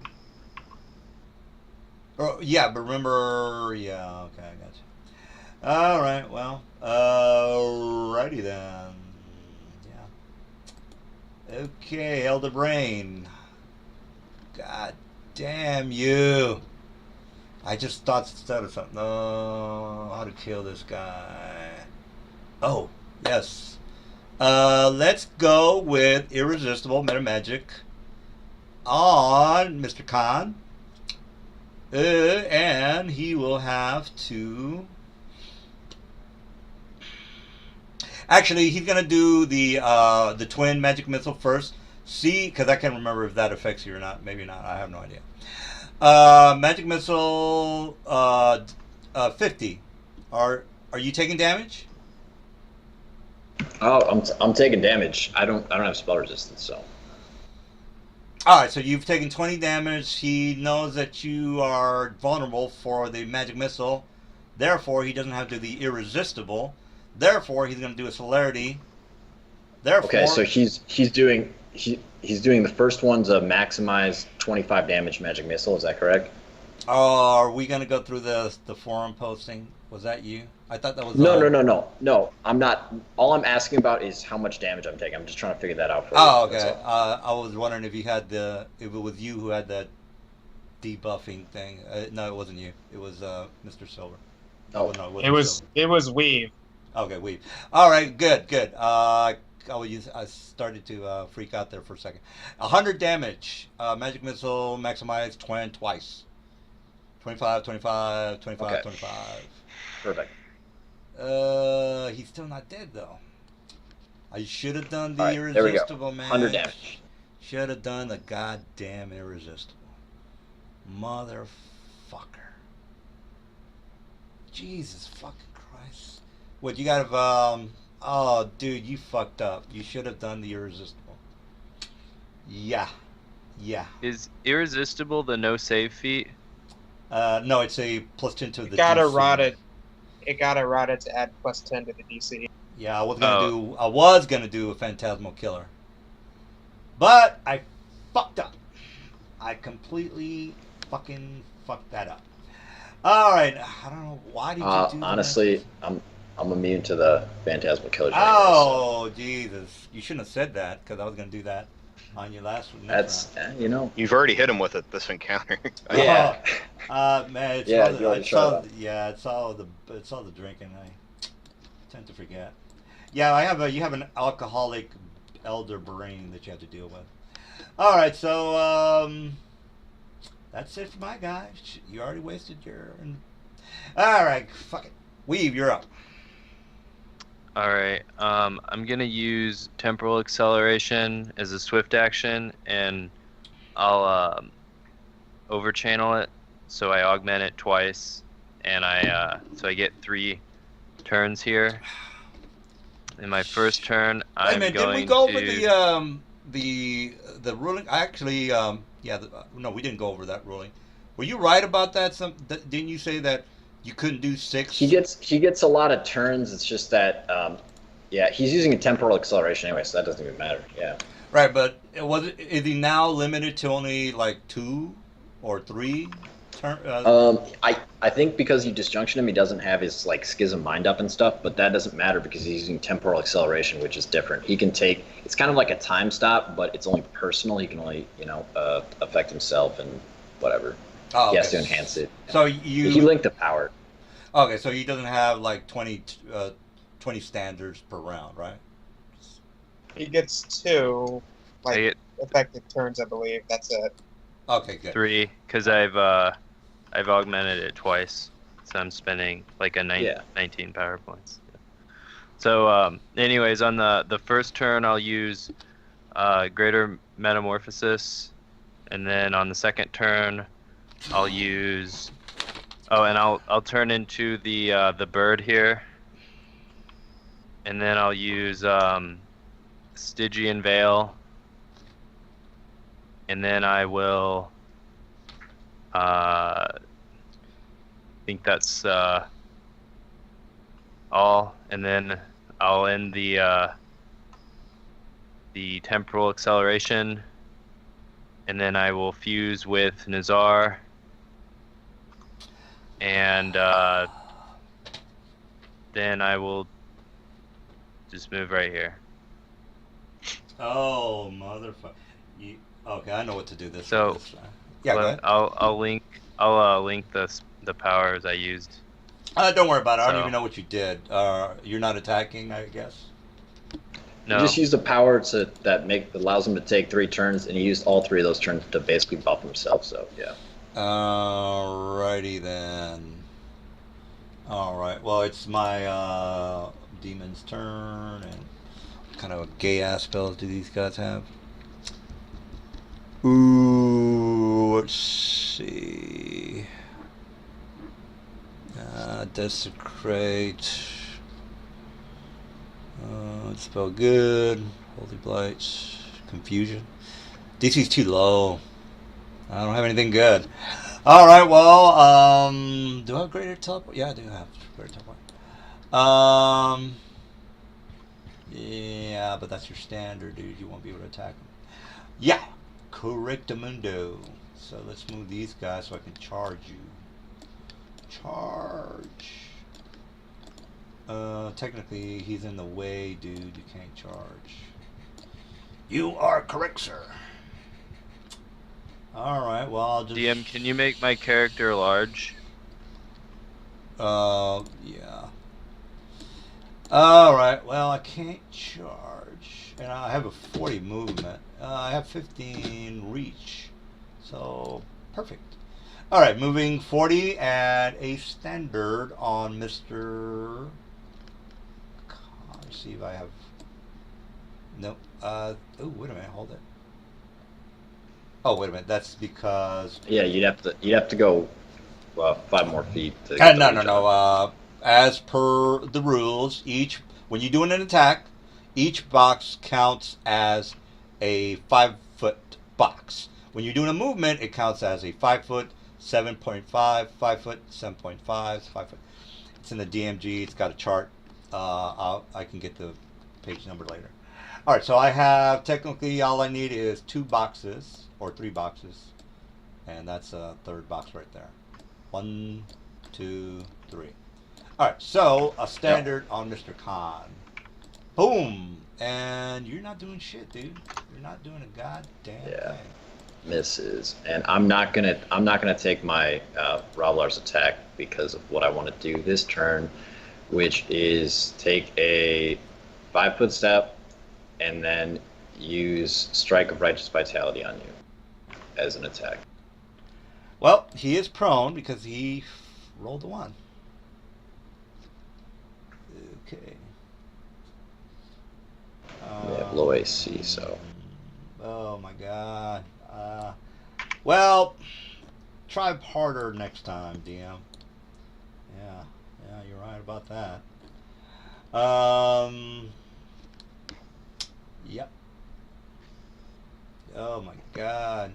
Oh, yeah, but remember, yeah, okay, I got you. All right, well, alrighty then. Yeah. Okay, Elder Brain. God damn you. I just thought instead of something. Oh, how to kill this guy. Oh, yes. Let's go with Irresistible Meta Magic on Mr. Khan. And he will have to. Actually, he's gonna do the twin magic missile first. See, because I can't remember if that affects you or not. Maybe not. I have no idea. Magic missile 50. Are you taking damage? Oh, I'm taking damage. I don't have spell resistance, so. All right, so you've taken 20 damage. He knows that you are vulnerable for the magic missile. Therefore, he doesn't have to be irresistible. Therefore, he's going to do a celerity. Therefore, Okay, so he's doing the first one's a maximize 25 damage magic missile. Is that correct? are we going to go through the forum posting? Was that you? I thought that was No. I'm not. All I'm asking about is how much damage I'm taking. I'm just trying to figure that out for you. Oh, That's okay. all. I was wondering if if it was you who had that debuffing thing. No, it wasn't you. It was Mr. Silver. Oh. No, It was Silver. Weave. Okay, weave. All right, good. I started to freak out there for a second. 100 damage. Magic missile maximized twice. 25, 25, 25, Okay. 25. Perfect. He's still not dead though. I should have done the All right, there we go. irresistible, man. 100 damage. Should have done the goddamn irresistible. Motherfucker. Jesus fucking Christ. What, you got oh, dude, you fucked up. You should have done the irresistible. Yeah. Is irresistible the no save feat? No, it's a +10 to the It got DC. eroded. It got eroded to add +10 to the DC. Yeah, I was gonna do a Phantasmal Killer. But I fucked up. I completely fucking fucked that up. All right, I don't know why did you do that? Honestly, I'm immune to the Phantasmal Killers. Oh, Jesus. You shouldn't have said that, because I was going to do that on your last one. That's You've already hit him with it this encounter. Yeah. Man, it's Yeah, all the, you already it's showed all, up. yeah, it's all the drinking. I tend to forget. Yeah, you have an alcoholic elder brain that you have to deal with. All right, so that's it for my guy. You already wasted your. All right, fuck it. Weave, you're up. Alright, I'm gonna use Temporal Acceleration as a swift action, and I'll overchannel it, so I augment it twice, and so I get 3 turns here. In my first turn, I'm Wait a minute, going did we go to... over the ruling? Actually, no, we didn't go over that ruling. Were you right about that? Didn't you say that you couldn't do 6? He gets a lot of turns. It's just that, he's using a temporal acceleration anyway, so that doesn't even matter. Yeah. Right, but is he now limited to only like 2 or 3 turn? I think because you disjunction him, he doesn't have his like schism mind up and stuff, but that doesn't matter because he's using temporal acceleration, which is different. He can take. It's kind of like a time stop, but it's only personal. He can only affect himself and whatever. Oh, He has okay. to enhance it. So He linked the power. Okay, so he doesn't have like 20 standards per round, right? He gets 2 I get effective turns, I believe. That's it. Okay, good. 3, because I've augmented it twice, so I'm spending like a 19 power points. Yeah. So anyways, on the first turn, I'll use Greater Metamorphosis, and then on the second turn, I'll use. Oh, and I'll turn into the bird here, and then I'll use Stygian Veil, and then I will. Think that's all, and then I'll end the temporal acceleration, and then I will fuse with Nazar, and then I will just move right here. Oh, motherfucker. Okay, I know what to do this. So, this yeah, go ahead. I'll link the powers I used. Don't worry about it. I don't So- even know what you did. You're not attacking, I guess. He No, just used a power that allows him to take 3 turns, and he used all 3 of those turns to basically buff himself. So yeah. Alrighty then. Alright, well, it's my demon's turn, and what kind of gay ass spells do these guys have? Ooh, let's see. Desecrate. Spell good. Holy Blight. Confusion. DC's too low. I don't have anything good. Alright, well, do I have greater teleport? Yeah, I do have greater teleport. Yeah, but that's your standard, dude. You won't be able to attack them. Yeah, correctamundo. So let's move these guys so I can charge you. Charge. Technically, he's in the way, dude. You can't charge. You are correct, sir. Alright, well, I'll just... DM, can you make my character large? Yeah. Alright, well, I can't charge. And I have a 40 movement. I have 15 reach. So, perfect. Alright, moving 40 and a standard on Mr... Let's see if I have... Nope. Oh, wait a minute, hold it. Oh, wait a minute, that's because... Yeah, you'd have to go 5 more feet. To No. As per the rules, when you're doing an attack, each box counts as a 5-foot box. When you're doing a movement, it counts as a 5-foot, 7.5, 5-foot, 7.5, 5-foot. It's in the DMG. It's got a chart. I can get the page number later. All right, so I have technically all I need is 2 boxes or 3 boxes, and that's a 3rd box right there. 1, 2, 3. All right, so a standard on Mr. Khan. Boom, and you're not doing shit, dude. You're not doing a goddamn thing. Misses, and I'm not gonna take my Ravlar's attack because of what I want to do this turn, which is take a 5-foot step and then use Strike of Righteous Vitality on you as an attack. Well, he is prone because he rolled a 1. Okay. We have low AC, so. Oh my god. Well, try harder next time, DM. Yeah, you're right about that. Yep. Oh my god.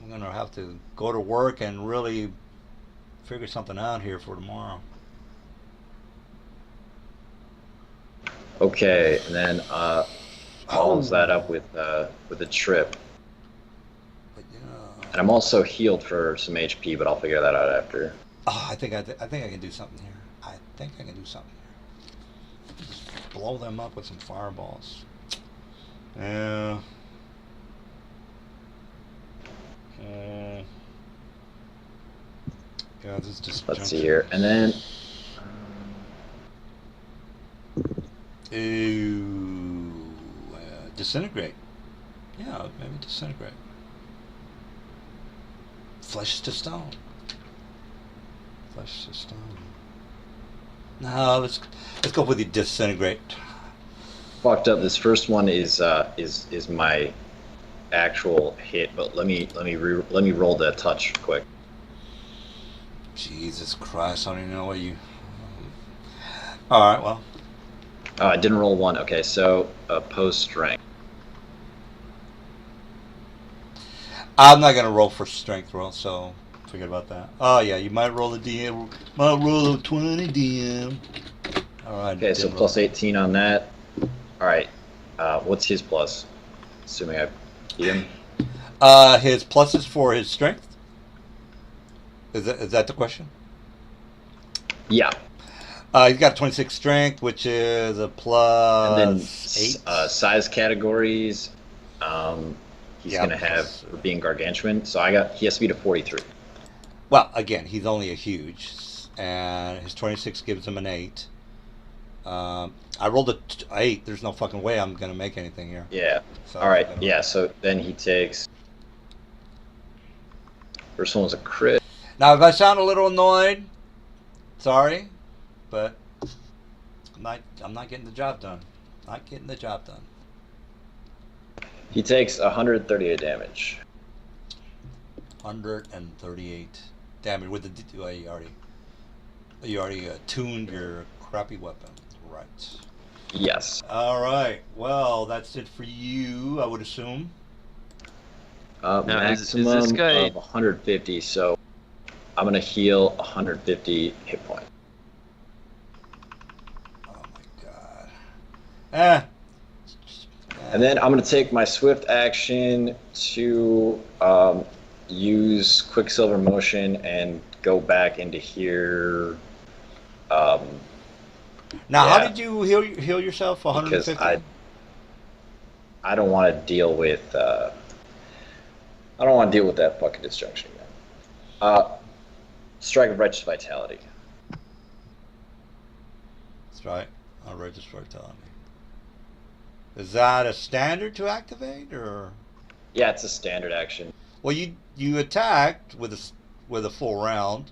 I'm gonna have to go to work and really figure something out here for tomorrow. Okay, and then follows that up with a trip. But, And I'm also healed for some HP, but I'll figure that out after. oh, I think I can do something here. Just blow them up with some fireballs. Yeah. God, this is just. Let's see here, and then. Ooh, disintegrate. Yeah, maybe disintegrate. Flesh to stone. Flesh to stone. No, let's go with the disintegrate. fucked up. This first one is my actual hit, but let me roll that touch quick. Jesus Christ, I don't even know what you. All right, well. I didn't roll one. Okay, so opposed strength. I'm not gonna roll for strength roll, so forget about that. Oh yeah, you might roll a DM. Might roll a 20 DM. All right. Okay, so plus 18 on that. All right. What's his plus? Assuming I beat him. His pluses for his strength. Is that the question? Yeah. He's got 26 strength, which is a plus and then 8. Size categories. He's gonna have for being gargantuan. So he has to beat a 43. Well, again, he's only a huge, and his 26 gives him an 8. I rolled a 8. There's no fucking way I'm gonna make anything here. Yeah. So, all right. Yeah. So then he takes. First one was a crit. Now, if I sound a little annoyed, sorry, but I'm not getting the job done. Not getting the job done. He takes 138 damage. 138 damage with the. You already tuned your crappy weapon, right? Yes. All right. Well, that's it for you, I would assume. Maximum is this guy... of 150. So I'm gonna heal 150 hit points. Oh my god. And then I'm going to take my swift action to use Quicksilver Motion and go back into here. Now, how did you heal yourself 150? Because I don't want to deal with that fucking disjunction again. Strike of Righteous Vitality. That's right. Righteous Vitality. Is that a standard to activate, or? Yeah, it's a standard action. Well, you attacked with a full round,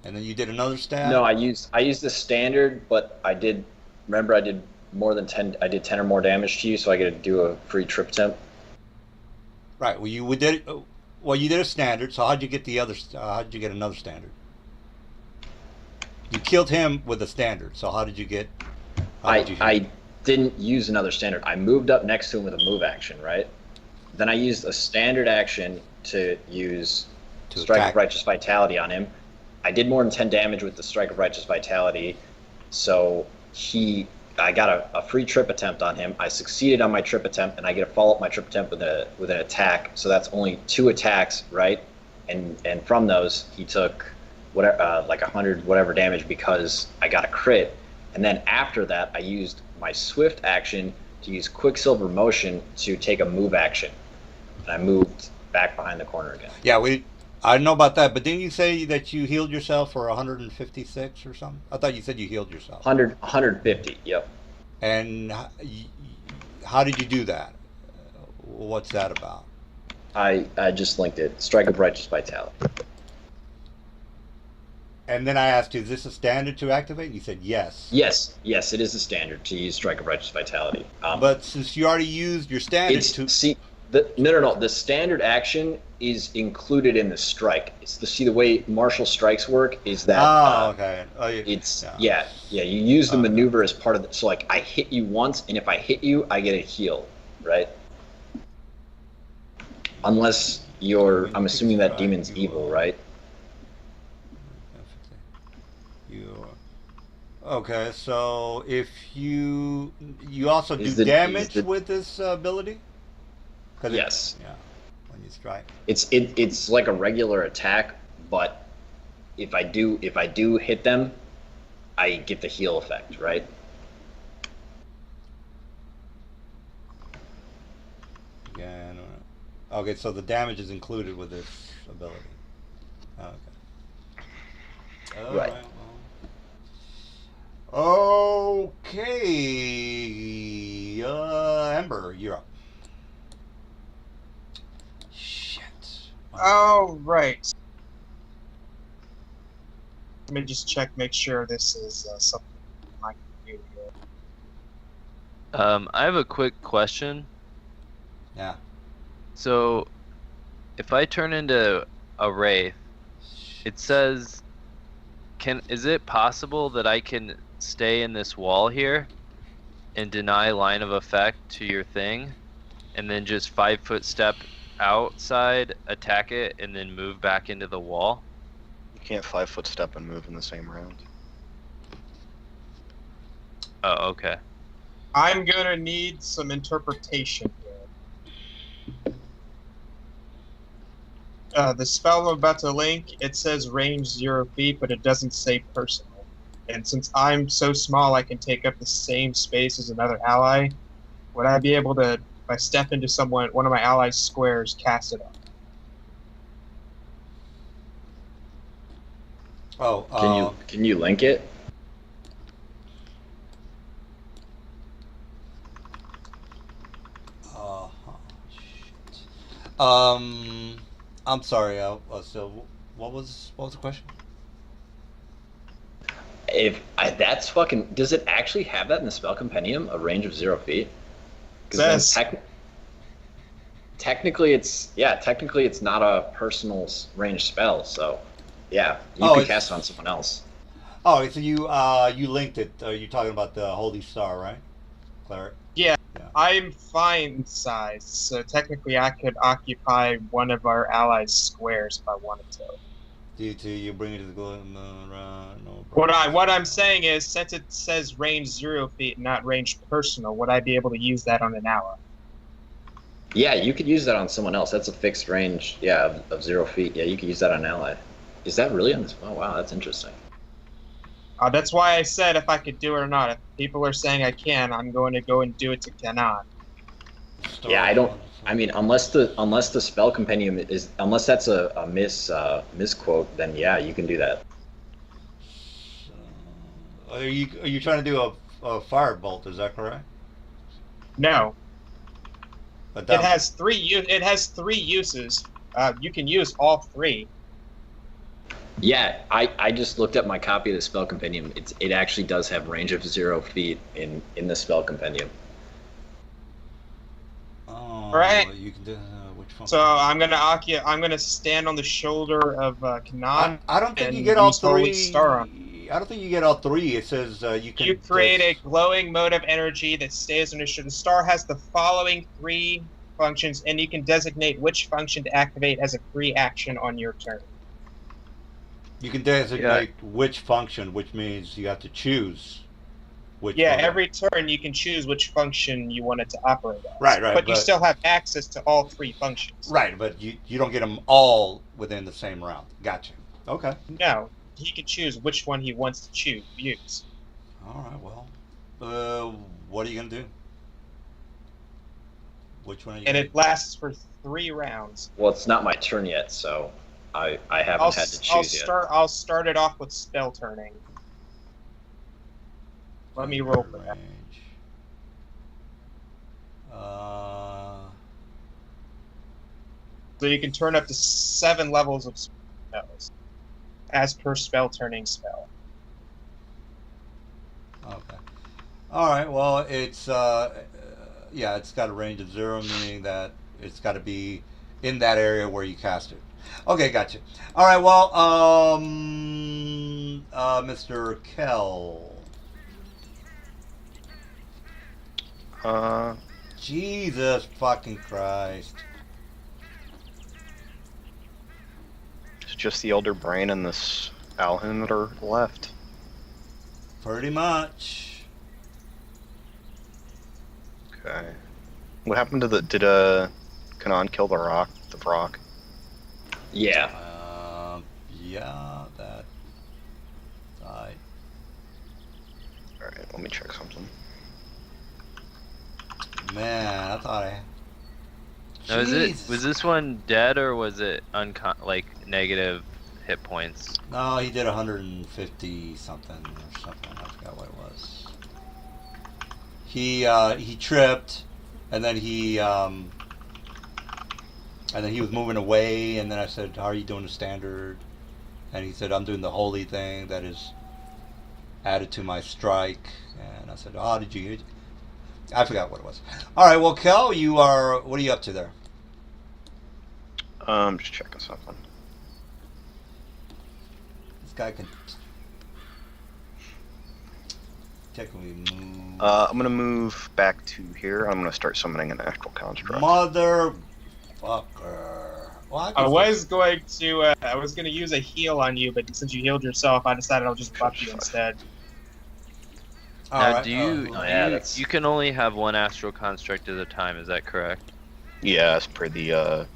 and then you did another stab. No, I used the standard, but I did more than 10. I did 10 or more damage to you, so I get to do a free trip attempt. Right. Well, you did a standard. So how'd you get the other? How'd you get another standard? You killed him with a standard. So how did you get? I didn't use another standard. I moved up next to him with a move action, right? Then I used a standard action to use Strike of Righteous Vitality on him. I did more than 10 damage with the Strike of Righteous Vitality, so I got a free trip attempt on him. I succeeded on my trip attempt, and I get to follow up my trip attempt with an attack. So that's only 2 attacks, right? And from those, he took whatever, like 100 whatever damage because I got a crit. And then after that, I used my swift action to use Quicksilver Motion to take a move action, and I moved back behind the corner again. Yeah, I know about that, but didn't you say that you healed yourself for 156 or something? I thought you said you healed yourself. 150, yep. And how did you do that? What's that about? I just linked it. Strike of Righteous Vitality. And then I asked you, is this a standard to activate? And you said yes. Yes, it is a standard to use Strike of Righteous Vitality. But since you already used your standard No. The standard action is included in the strike. The way martial strikes work is that. Oh, okay. You use the maneuver as part of the. So like I hit you once, and if I hit you, I get a heal, right? Unless I'm assuming that demon's evil, right? Okay, so if you also do damage with this ability? Yes. Yeah. When you strike. It's like a regular attack, but if I do hit them, I get the heal effect, right? Yeah, I don't know. Okay, so the damage is included with this ability. Okay. Right. Okay, Ember, you're up. Shit. Oh, right. Let me just check, make sure this is something I can do here. I have a quick question. Yeah. So, if I turn into a wraith, it says, is it possible that I can stay in this wall here and deny line of effect to your thing, and then just 5-foot step outside, attack it, and then move back into the wall? You can't 5-foot step and move in the same round. Oh, okay. I'm gonna need some interpretation here. The spell I'm about to link, it says range 0 feet, but it doesn't say personal. And since I'm so small, I can take up the same space as another ally. Would I be able to, if I step into one of my allies' squares, cast it on? Oh, Can you link it? shit. I'm sorry. So, what was the question? That's fucking. Does it actually have that in the spell compendium? A range of 0 feet? Says Technically, it's not a personal range spell. So, yeah, you Oh, could it's- cast it on someone else. Oh, so you linked it. You're talking about the Holy Star, right, Cleric? I'm fine size, so technically I could occupy one of our allies' squares if I wanted to. You bring it to the glow. No What I'm saying is, since it says range 0 feet, not range personal, would I be able to use that on an ally? Yeah, you could use that on someone else. That's a fixed range. Yeah, of 0 feet. Yeah, you could use that on an ally. Is that really on this? Oh wow, that's interesting. That's why I said if I could do it or not. If people are saying I can, I'm going to go and do it to cannot. Yeah, I don't. I mean, unless the spell compendium is, unless that's a misquote, then yeah, you can do that. Are you trying to do a firebolt? Is that correct? No, But it has three. It has 3 uses. You can use all 3. Yeah, I just looked up my copy of the spell compendium. It actually does have range of 0 feet in the spell compendium. Oh, Right. You can do which one? So I'm gonna stand on the shoulder of Kanat. I don't think you and get all use Holy 3. Star on. I don't think you get all 3. It says you can. You create a glowing mode of energy that stays on your shoulder. The star has the following 3 functions, and you can designate which function to activate as a free action on your turn. You can designate which function, which means you have to choose which. Yeah, function. every turn you can choose which function you want it to operate as. Right, But you still have access to all 3 functions. Right, but you don't get them all within the same round. Gotcha. Okay. No, he can choose which one he wants to use. All right. Well, what are you gonna do? Which one are you? And gonna it lasts for 3 rounds. Well, it's not my turn yet, so I haven't had to choose yet. I'll start it off with spell turning. Let me roll for that. range. So you can turn up to 7 levels of spells, as per spell turning spell. Okay. All right. Well, it's it's got a range of 0, meaning that it's got to be in that area where you cast it. Okay, gotcha. All right. Well, Mr. Kell. Jesus fucking Christ. It's just the Elder Brain and this Alhun that are left. Pretty much. Okay. What happened to did Kanan kill the rock? Yeah. Yeah, that died. Alright, let me check something. Man, I thought I. Now, Jesus. was this one dead or was it negative hit points? No, he did 150 something or something. I forgot what it was. He tripped, and then he was moving away, and then I said, "How are you doing the standard?" And he said, "I'm doing the holy thing that is added to my strike." And I said, "Oh, did you I forgot what it was. All right, well, Kel, what are you up to there? Just checking something. This guy can technically move. I'm gonna move back to here. I'm gonna start summoning an actual construct. Motherfucker. Well, I was going to use a heal on you, but since you healed yourself, I decided I'll just buff you instead. Now, right, do you that's- you can only have one astral construct at a time? Is that correct? Yeah, as per the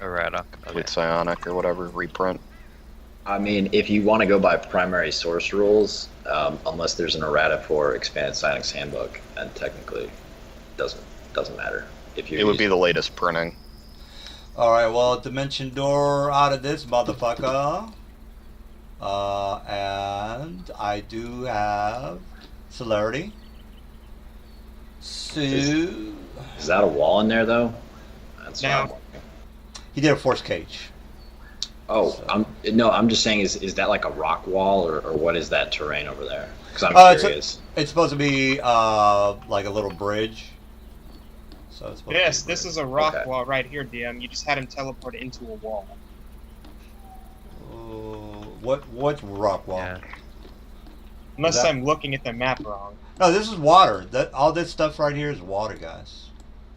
Errata. Okay. with psionic or whatever reprint. I mean, if you want to go by primary source rules, unless there's an errata for expanded Psionic's handbook, and technically doesn't matter. If you It would be the latest printing. All right, well, dimension door out of this motherfucker. And I do have celerity. So Is that a wall in there though? That's what I'm No. wondering. he did a force cage. Oh, So- I'm just saying, is that like a rock wall or what is that terrain over there? Because I'm It's curious. It's supposed to be like a little bridge. So it's supposed Yes, to be this is a rock Okay. wall right here, DM. You just had him teleport into a wall. What's rock wall? Yeah. Unless That- I'm looking at the map wrong. No, this is water. All this stuff right here is water, guys.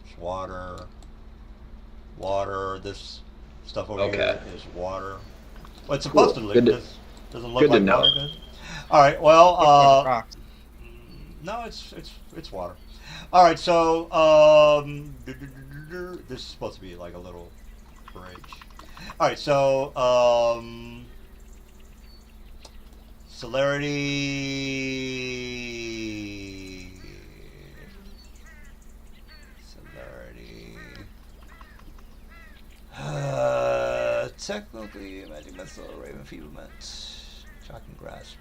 It's water. Water. This stuff over here is water. Well, it's supposed Cool. to look. Good to- This doesn't look good to like know. water does. All right. Well, Look like rocks. no, it's water. All right. So this is supposed to be like a little bridge. All right. So celerity. Technically, magic missile, raven feeblement, shocking grasp.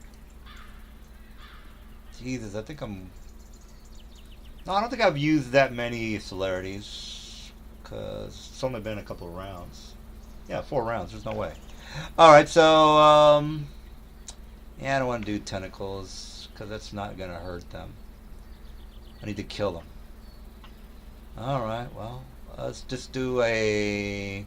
Jesus, I think I'm. No, I don't think I've used that many celerities, because it's only been a couple of rounds. Yeah, 4 rounds. There's no way. All right, so yeah, I don't want to do tentacles because that's not gonna hurt them. I need to kill them. All right, well, let's just do a.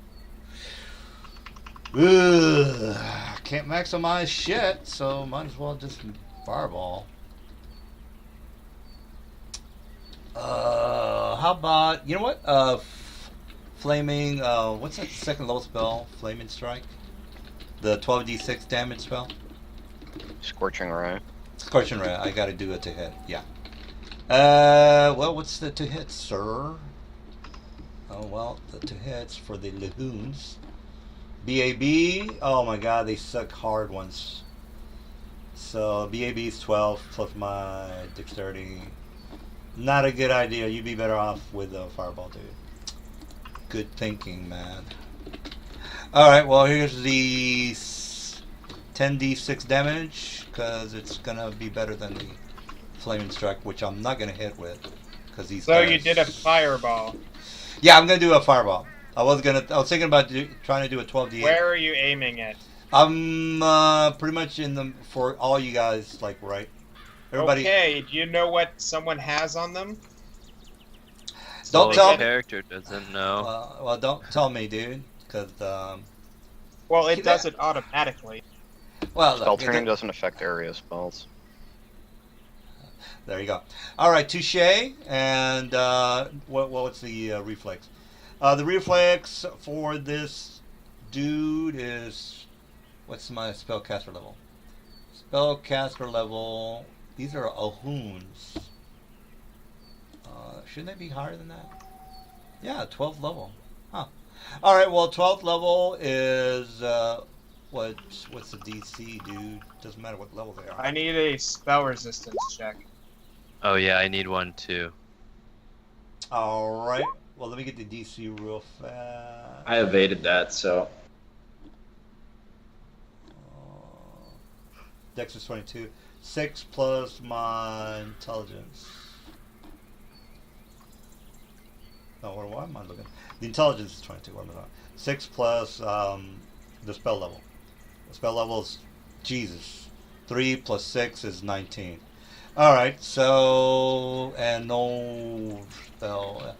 Ugh, can't maximize shit, so might as well just fireball. How about, you know what? Flaming, what's that second level spell? Flaming Strike? The 12d6 damage spell? Scorching Ray. Scorching Ray, I gotta do it to hit, yeah. Well, what's the to hit, sir? Oh, well, the to hits for the Lahoons. BAB, oh my god, they suck hard ones. So, BAB is 12 plus my dexterity. Not a good idea. You'd be better off with a fireball, dude. Good thinking, man. Alright, well, here's the 10d6 damage, because it's gonna be better than the Flaming Strike, which I'm not gonna hit with. Because these So guys... you did a fireball. Yeah, I'm gonna do a fireball. I was thinking about trying to do a 12d8. Where are you aiming at? I'm pretty much in the for all you guys, like, right. Everybody. Okay, do you know what someone has on them? Don't Well, tell the me. character doesn't know. Well, don't tell me, dude, because Well, it See does that? it automatically. well, Spell look, turning doesn't affect area spells. there you go. All right, touche. And what's the reflex? The reflex for this dude is, what's my spellcaster level? Spellcaster level. These are Ahoons. Shouldn't they be higher than that? Yeah, 12th level. Huh. All right. Well, 12th level is what's the DC, dude? Doesn't matter what level they are. I need a spell resistance check. Oh yeah, I need one too. All right. Well, let me get the DC real fast. I evaded that, so Dex is 22. 6 plus my intelligence. No, what am I looking? The intelligence is 22. What am I looking? 6 plus the spell level. The spell level is Jesus. 3 plus 6 is 19. All right. So and no spell.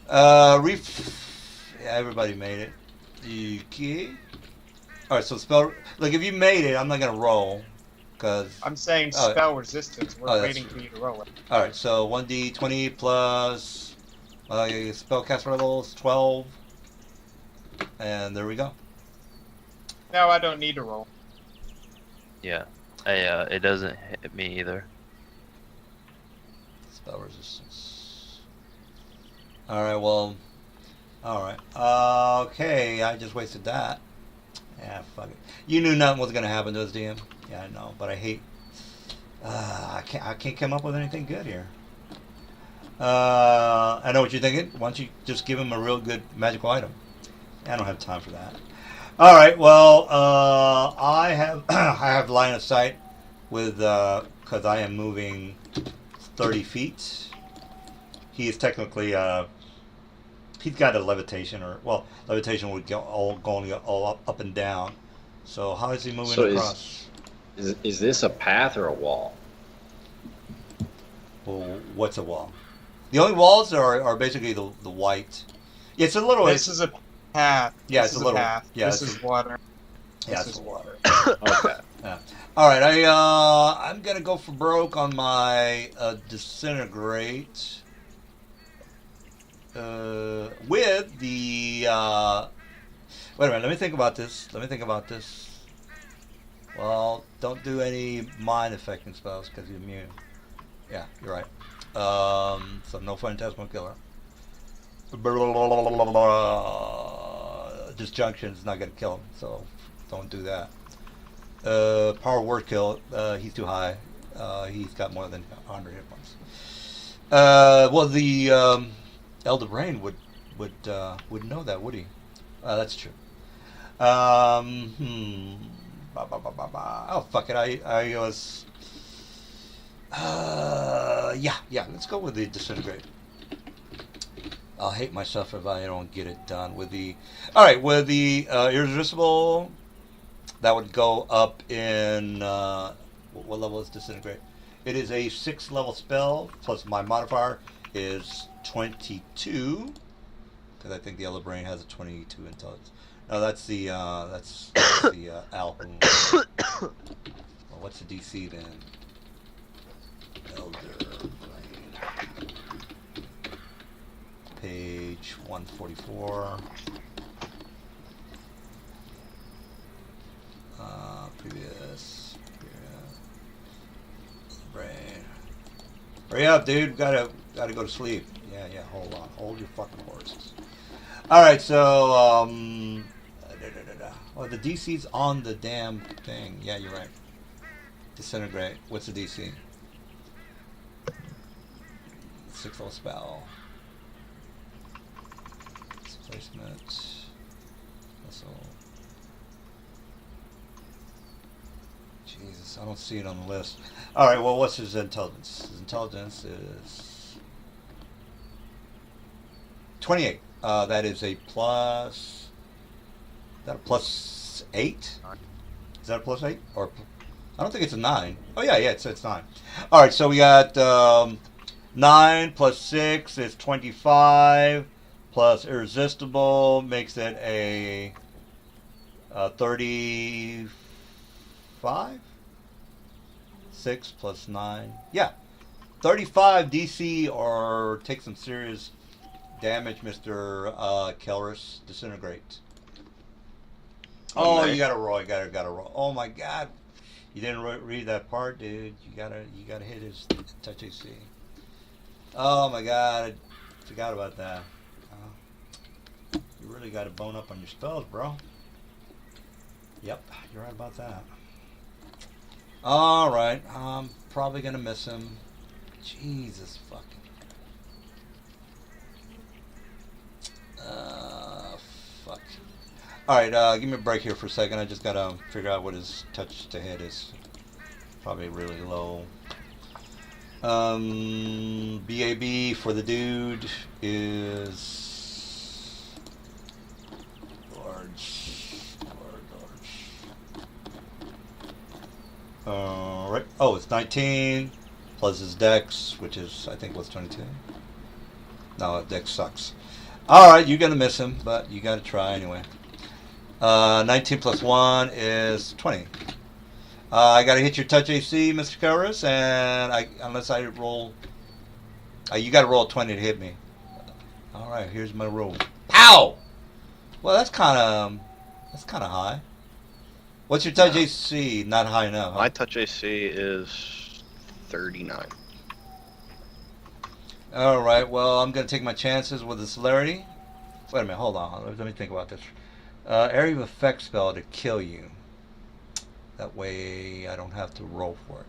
Yeah, everybody made it. Okay. All right. So spell. Like if you made it, I'm not gonna roll, cause. I'm saying Oh, spell resistance. We're oh, that's waiting true. for you to roll it. All right. So 1d20 plus spellcast levels 12, and there we go. No, I don't need to roll. Yeah. It doesn't hit me either. Spell resistance. All right. Well. All right. Okay. I just wasted that. Yeah. Fuck it. You knew nothing was gonna happen to us, DM. Yeah, I know, but I hate. I can't come up with anything good here. I know what you're thinking. Why don't you just give him a real good magical item? I don't have time for that. All right. Well, I have I have line of sight with because I am moving 30 feet. He is technically he's got a levitation levitation would go all up and down. So how is he moving So across? is this a path or a wall? Well, what's a wall? The only walls are basically the white. It's a little. This is a path. Yeah, this it's is a little. path. Yeah, this is water. Yeah, This it's is water. Okay. Yeah. All right, I'm gonna go for broke on my disintegrate with the. Wait a minute. Let me think about this. Well, don't do any mind affecting spells because you're immune. Yeah, you're right. So no phantasmal killer. Disjunction is not gonna kill him, so don't do that. Power word kill. He's too high. He's got more than 100 hit points. Well, the Elder Brain would know that, would he? That's true. Oh fuck it! I was. Yeah. Let's go with the disintegrate. I'll hate myself if I don't get it done with the. All right, with the irresistible. That would go up in what level is disintegrate? It is a 6th level spell plus my modifier is 22 because I think the Elder Brain has a 22 intelligence. No, that's the owl. Well, what's the DC then? Elder Brain. Page 144. Previous brain. Hurry up, dude. Gotta go to sleep. Yeah. Hold on. Hold your fucking horses. All right. So Oh, the DC's on the damn thing. Yeah, you're right. Disintegrate. What's the DC? 6th level spell. Displacement. Missile. Jesus, I don't see it on the list. All right, well, what's his intelligence? His intelligence is 28. That is a plus. Is that a plus 8? Is that a plus 8? Or I don't think it's a 9. Oh yeah, it's 9. All right, so we got 9 plus 6 is 25. Plus irresistible makes it a 35. 6 plus 9. Yeah. 35 DC or take some serious damage, Mr. Kelris. Disintegrate. Oh, you gotta roll. You gotta roll. Oh my God. You didn't read that part, dude. You gotta hit his touch AC. Oh my God. I forgot about that. You really gotta bone up on your spells, bro. Yep, you're right about that. Alright, I'm probably gonna miss him. Jesus fucking. Fuck. Alright, give me a break here for a second. I just gotta figure out what his touch to hit is. Probably really low. BAB for the dude is large. Alright. Oh, it's 19. plus his dex, which is I think was 22. No, dex sucks. All right, you're gonna miss him, but you gotta try anyway. 19 plus 1 is 20. I gotta hit your touch AC, Mr. Karras, and unless I roll, you gotta roll a 20 to hit me. All right, here's my roll. Ow! Well, that's kind of high. What's your touch AC? Not high enough. Huh? My touch AC is 39. All right. Well, I'm gonna take my chances with the celerity. Wait a minute. Hold on. Let me think about this. Area of effect spell to kill you. That way, I don't have to roll for it.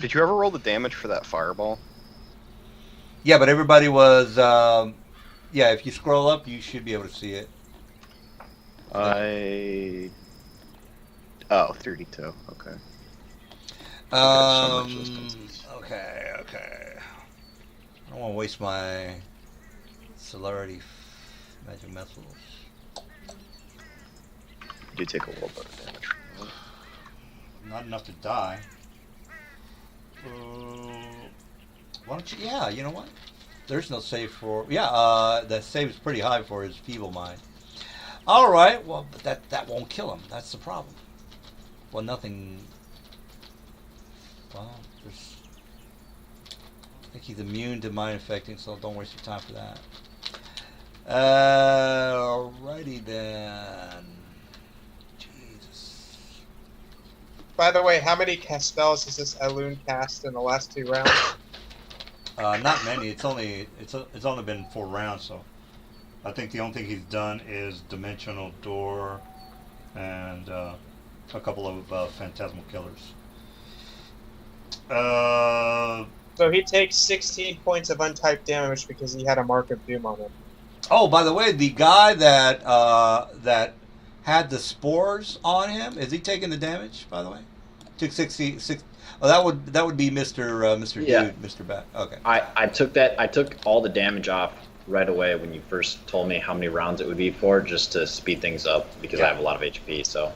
Did you ever roll the damage for that fireball? Yeah, but everybody was. Yeah, if you scroll up, you should be able to see it. 32. Okay. Okay. I don't want to waste my celerity magic missiles. You do take a little bit of damage. Not enough to die. Why don't you? Yeah, you know what? There's no save for. Yeah, that save is pretty high for his feeble mind. All right, well, but that won't kill him. That's the problem. Well, nothing. Well, there's. I think he's immune to mind affecting, so don't waste your time for that. Alrighty then. Jesus. By the way, how many spells has this Elune cast in the last 2 rounds? Not many. It's only been 4 rounds, so I think the only thing he's done is Dimensional Door and a couple of Phantasmal Killers. So he takes 16 points of untyped damage because he had a Mark of Doom on him. Oh, by the way, the guy that had the spores on him, is he taking the damage? By the way, took 66. Oh, that would be Mr. Yeah. Dude, Mr. Bat. Okay. I took all the damage off right away when you first told me how many rounds it would be for, just to speed things up because I have a lot of HP. So,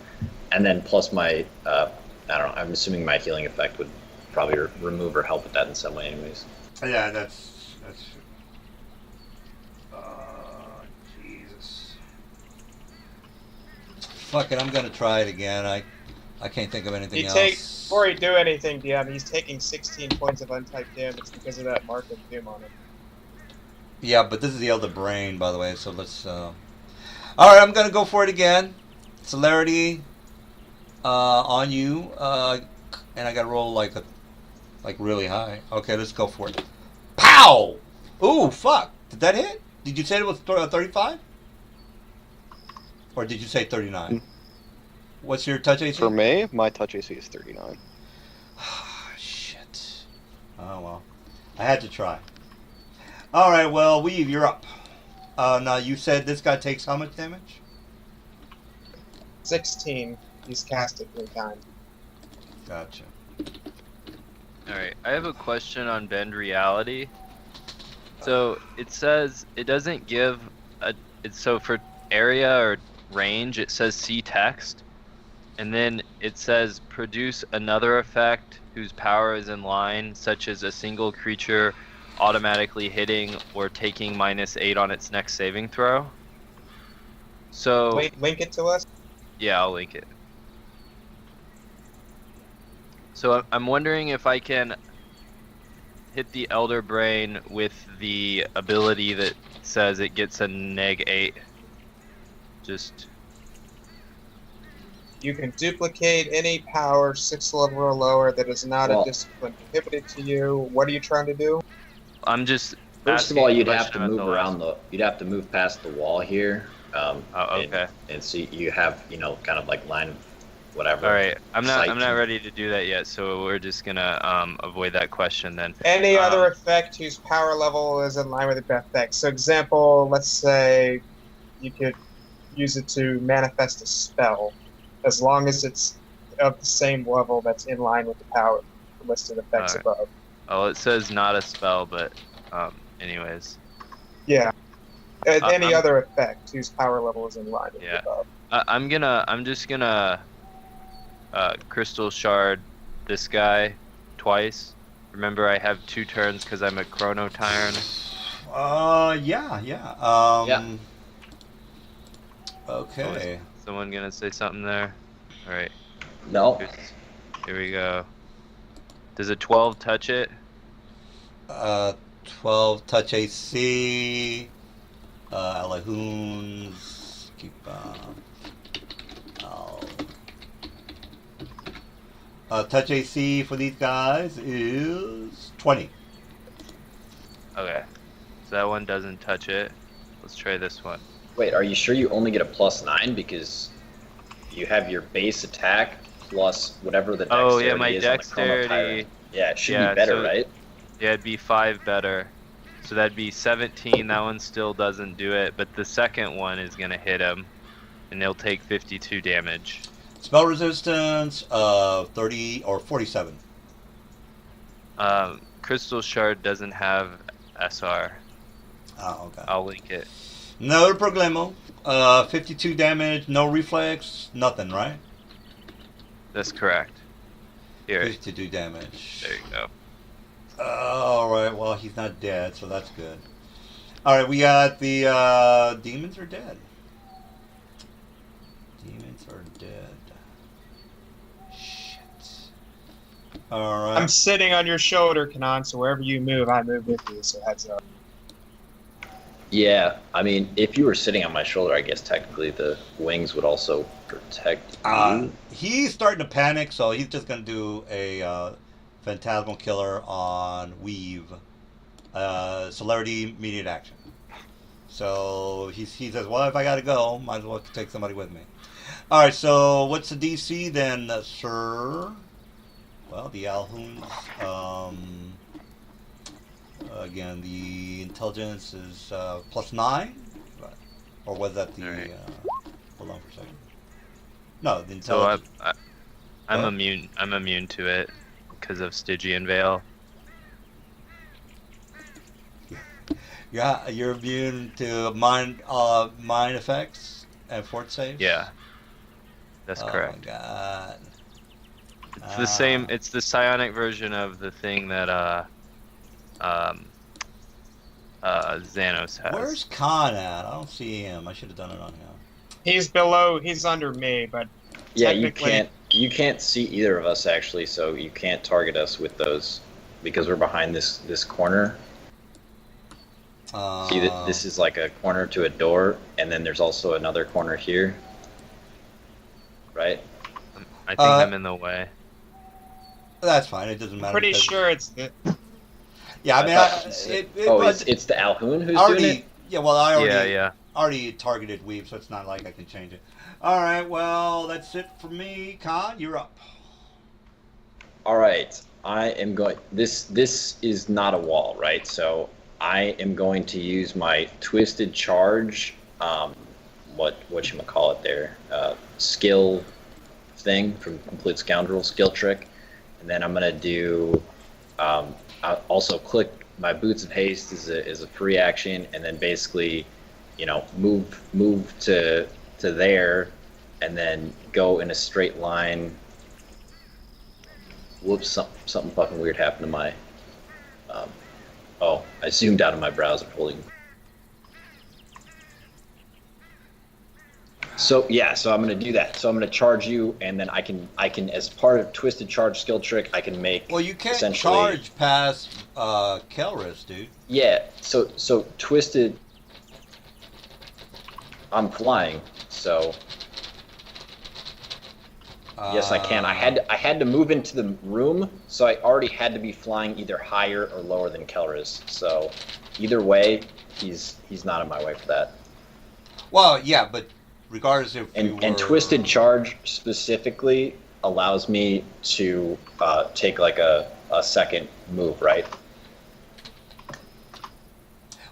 and then plus my I don't know. I'm assuming my healing effect would probably remove or help with that in some way, anyways. Yeah, that's. Jesus. Fuck it, I'm gonna try it again. I can't think of anything else. Before you do anything, DM, he's taking 16 points of untyped damage because of that Mark of Doom on him. Yeah, but this is the Elder Brain, by the way, so let's... Alright, I'm gonna go for it again. Celerity on you, and I gotta roll like really high. Okay, let's go for it. Pow! Ooh, fuck! Did that hit? Did you say it was 35? Or did you say 39? What's your touch AC? For me, my touch AC is 39. Shit. Oh, well. I had to try. Alright, well, Weave, you're up. Now, you said this guy takes how much damage? 16. He's cast it 3 times. Gotcha. Alright, I have a question on Bend Reality. So, it says, it doesn't give so for area or range, it says see text. And then it says produce another effect whose power is in line, such as a single creature automatically hitting or taking -8 on its next saving throw. So link it to us? Yeah, I'll link it. So I'm wondering if I can hit the Elder Brain with the ability that says it gets a -8. Just... You can duplicate any power 6th level or lower that is not a discipline prohibited to you. What are you trying to do? I'm just... First of all, you'd have to move around you'd have to move past the wall here. Okay. And see, you have, kind of like line, whatever. All right, I'm not ready to do that yet, so we're just gonna avoid that question then. Any other effect whose power level is in line with the effect. So, example, let's say you could use it to manifest a spell, as long as it's of the same level that's in line with the power listed effects above. Oh, it says not a spell, but anyways. Yeah. Any other effect whose power level is in line with the above. I'm just gonna Crystal Shard this guy twice? Remember, I have 2 turns because I'm a Chrono Tyrant. Yeah. Yeah. Okay. Someone gonna say something there? All right. No. Here we go. Does a 12 touch it? 12 touch AC. Alahoons. Keep touch AC for these guys is 20. Okay. So that one doesn't touch it. Let's try this one. Wait, are you sure you only get a +9 because you have your base attack plus whatever the dexterity Oh yeah, my is on the Chrono dexterity. Tyrant? Yeah, it should Yeah, be better, so- right? Yeah, it'd be 5 better. So that'd be 17. That one still doesn't do it, but the second one is gonna hit him, and he'll take 52 damage. Spell resistance of 30 or 47. Crystal Shard doesn't have SR. Oh, okay. I'll link it. No problemo. 52 damage, no reflex, nothing, right? That's correct. Here, 52 damage. there you go. Alright, well, he's not dead, so that's good. Alright, we got the demons are dead. Demons are dead. Shit. Alright. I'm sitting on your shoulder, Kanan, so wherever you move, I move with you, so heads up. Yeah, I mean, if you were sitting on my shoulder, I guess technically the wings would also protect you. He's starting to panic, so he's just going to do a Phantasmal Killer on Weave. Celerity, immediate action. So he says, well, if I got to go, might as well take somebody with me. Alright, so what's the DC then, sir? Well, the Alhoons, again, the intelligence is +9, or was that the? Alright. Hold on for a second. No, the So intelligence. I'm What? immune. I'm immune to it because of Stygian Veil. Yeah, you're immune to mind effects and fort saves. Yeah, that's Oh correct. my god. It's the same. It's the psionic version of the thing that Xanos has. Where's Khan at? I don't see him. I should have done it on him. He's below, he's under me, but Yeah, you technically- can't see either of us actually, so you can't target us with those because we're behind this corner. See, this is like a corner to a door, and then there's also another corner here, right? I think I'm in the way. That's fine. It doesn't I'm matter. pretty because- sure it's the. Yeah, I mean, thought you said- was it's the Alhoon who's already. doing it. Yeah, well, I already Yeah. already targeted Weave, so it's not like I can change it. All right, well, that's it for me. Khan, you're up. All right, I am going. This is not a wall, right? So I am going to use my twisted charge. What you call it there? Skill thing from Complete Scoundrel, skill trick, and then I'm gonna do. I'll also click my Boots of Haste is a free action, and then basically, move to there, and then go in a straight line. Whoops! Something fucking weird happened to my. I zoomed out of my browser holding. So I'm gonna do that. So I'm gonna charge you, and then I can as part of Twisted Charge skill trick, I can make. Well, you can't essentially- charge past Kelris, dude. Yeah. So Twisted. I'm flying, so yes, I can. I had to move into the room, so I already had to be flying either higher or lower than Kelris. So either way, he's not in my way for that. Well, yeah, but regardless if And Twisted Charge specifically allows me to take like a second move, right?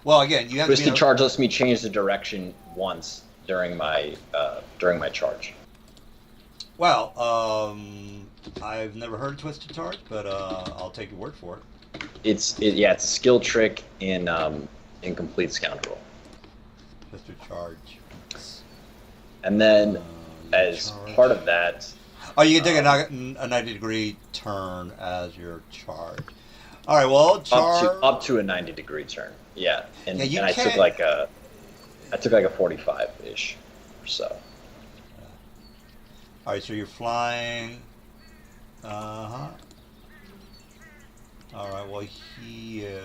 Well, again, you have Twisted to be Charge lets me change the direction once during my charge. Well, I've never heard of Twisted Charge, but I'll take your word for it. It's a skill trick in Complete Scoundrel. Twisted Charge. And then as Charge. part of that, Oh, you can take a 90-degree turn as your charge. All right, well, up to a 90-degree turn. Yeah, and, yeah, I took like a 45-ish or so. All right, so you're flying. All right, well, he is.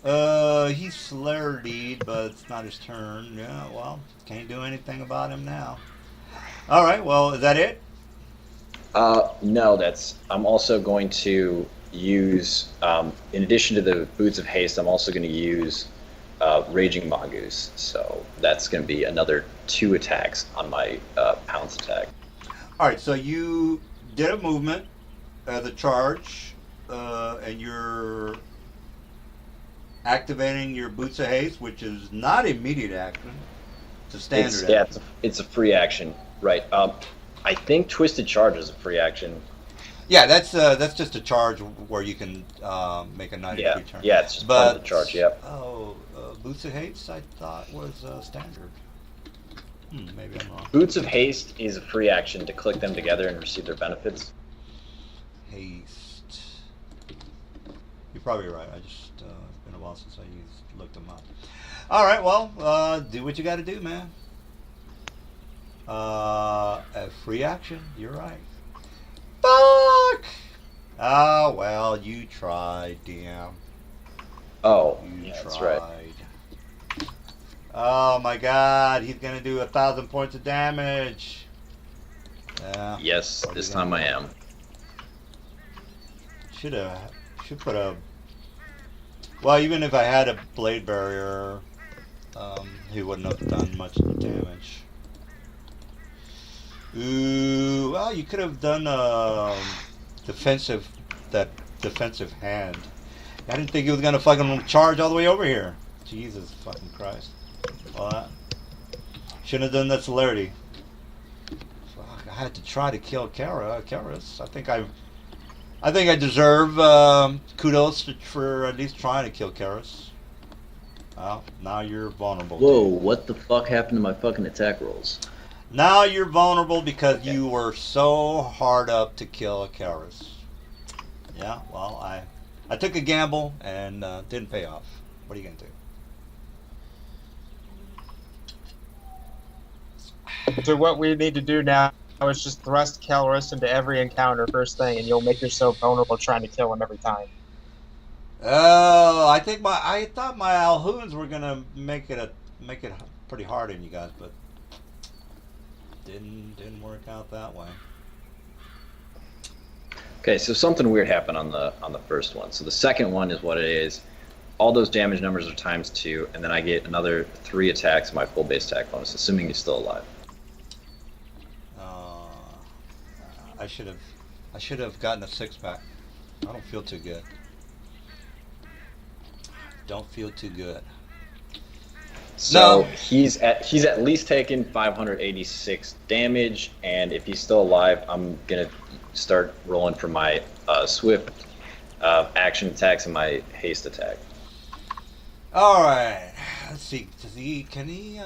He's Slurdied, but it's not his turn. Yeah, well, can't do anything about him now. All right, well, is that it? No, I'm also going to use, in addition to the Boots of Haste, I'm also going to use Raging Mongoose. So that's going to be another 2 attacks on my Pounce attack. All right, so you did a movement as a charge, and you're activating your Boots of Haste, which is not immediate action. It's a standard action. It's a free action, right? I think Twisted Charge is a free action. Yeah, that's just a charge where you can make a 90-degree turn. Yeah, it's just part of the charge. Yep. Oh, Boots of Haste I thought was standard. Maybe I'm wrong. Boots of Haste is a free action to click them together and receive their benefits. Haste. You're probably right. It's been a while since I looked them up. All right, well, do what you got to do, man. A free action. You're right. Fuck! Oh, well, you tried, damn. Oh, you tried. That's right. Oh my god, he's gonna do 1,000 points of damage. Yeah. Yes, this time I am. Should put a. Well, even if I had a blade barrier, he wouldn't have done much damage. Ooh, well, you could have done defensive hand. I didn't think he was gonna fucking charge all the way over here. Jesus fucking Christ. Well, shouldn't have done that celerity. Fuck, I had to try to kill Karis. I think I deserve kudos for at least trying to kill Karis. Well, now you're vulnerable. Whoa, what the fuck happened to my fucking attack rolls? Now you're vulnerable because you were so hard up to kill Karis. Yeah, well, I took a gamble and didn't pay off. What are you gonna do? So what we need to do now is just thrust Kelrus into every encounter first thing, and you'll make yourself vulnerable trying to kill him every time. Oh, I thought my Alhoons were gonna make it pretty hard on you guys, but didn't work out that way. Okay, so something weird happened on the first one. So the second one is what it is. All those damage numbers are ×2, and then I get another 3 attacks of my full base attack bonus, assuming he's still alive. I should have gotten a 6-pack. I don't feel too good. Don't feel too good. So no. he's at least taken 586 damage, and if he's still alive, I'm gonna start rolling for my swift action attacks and my haste attack. All right. Let's see. Can he?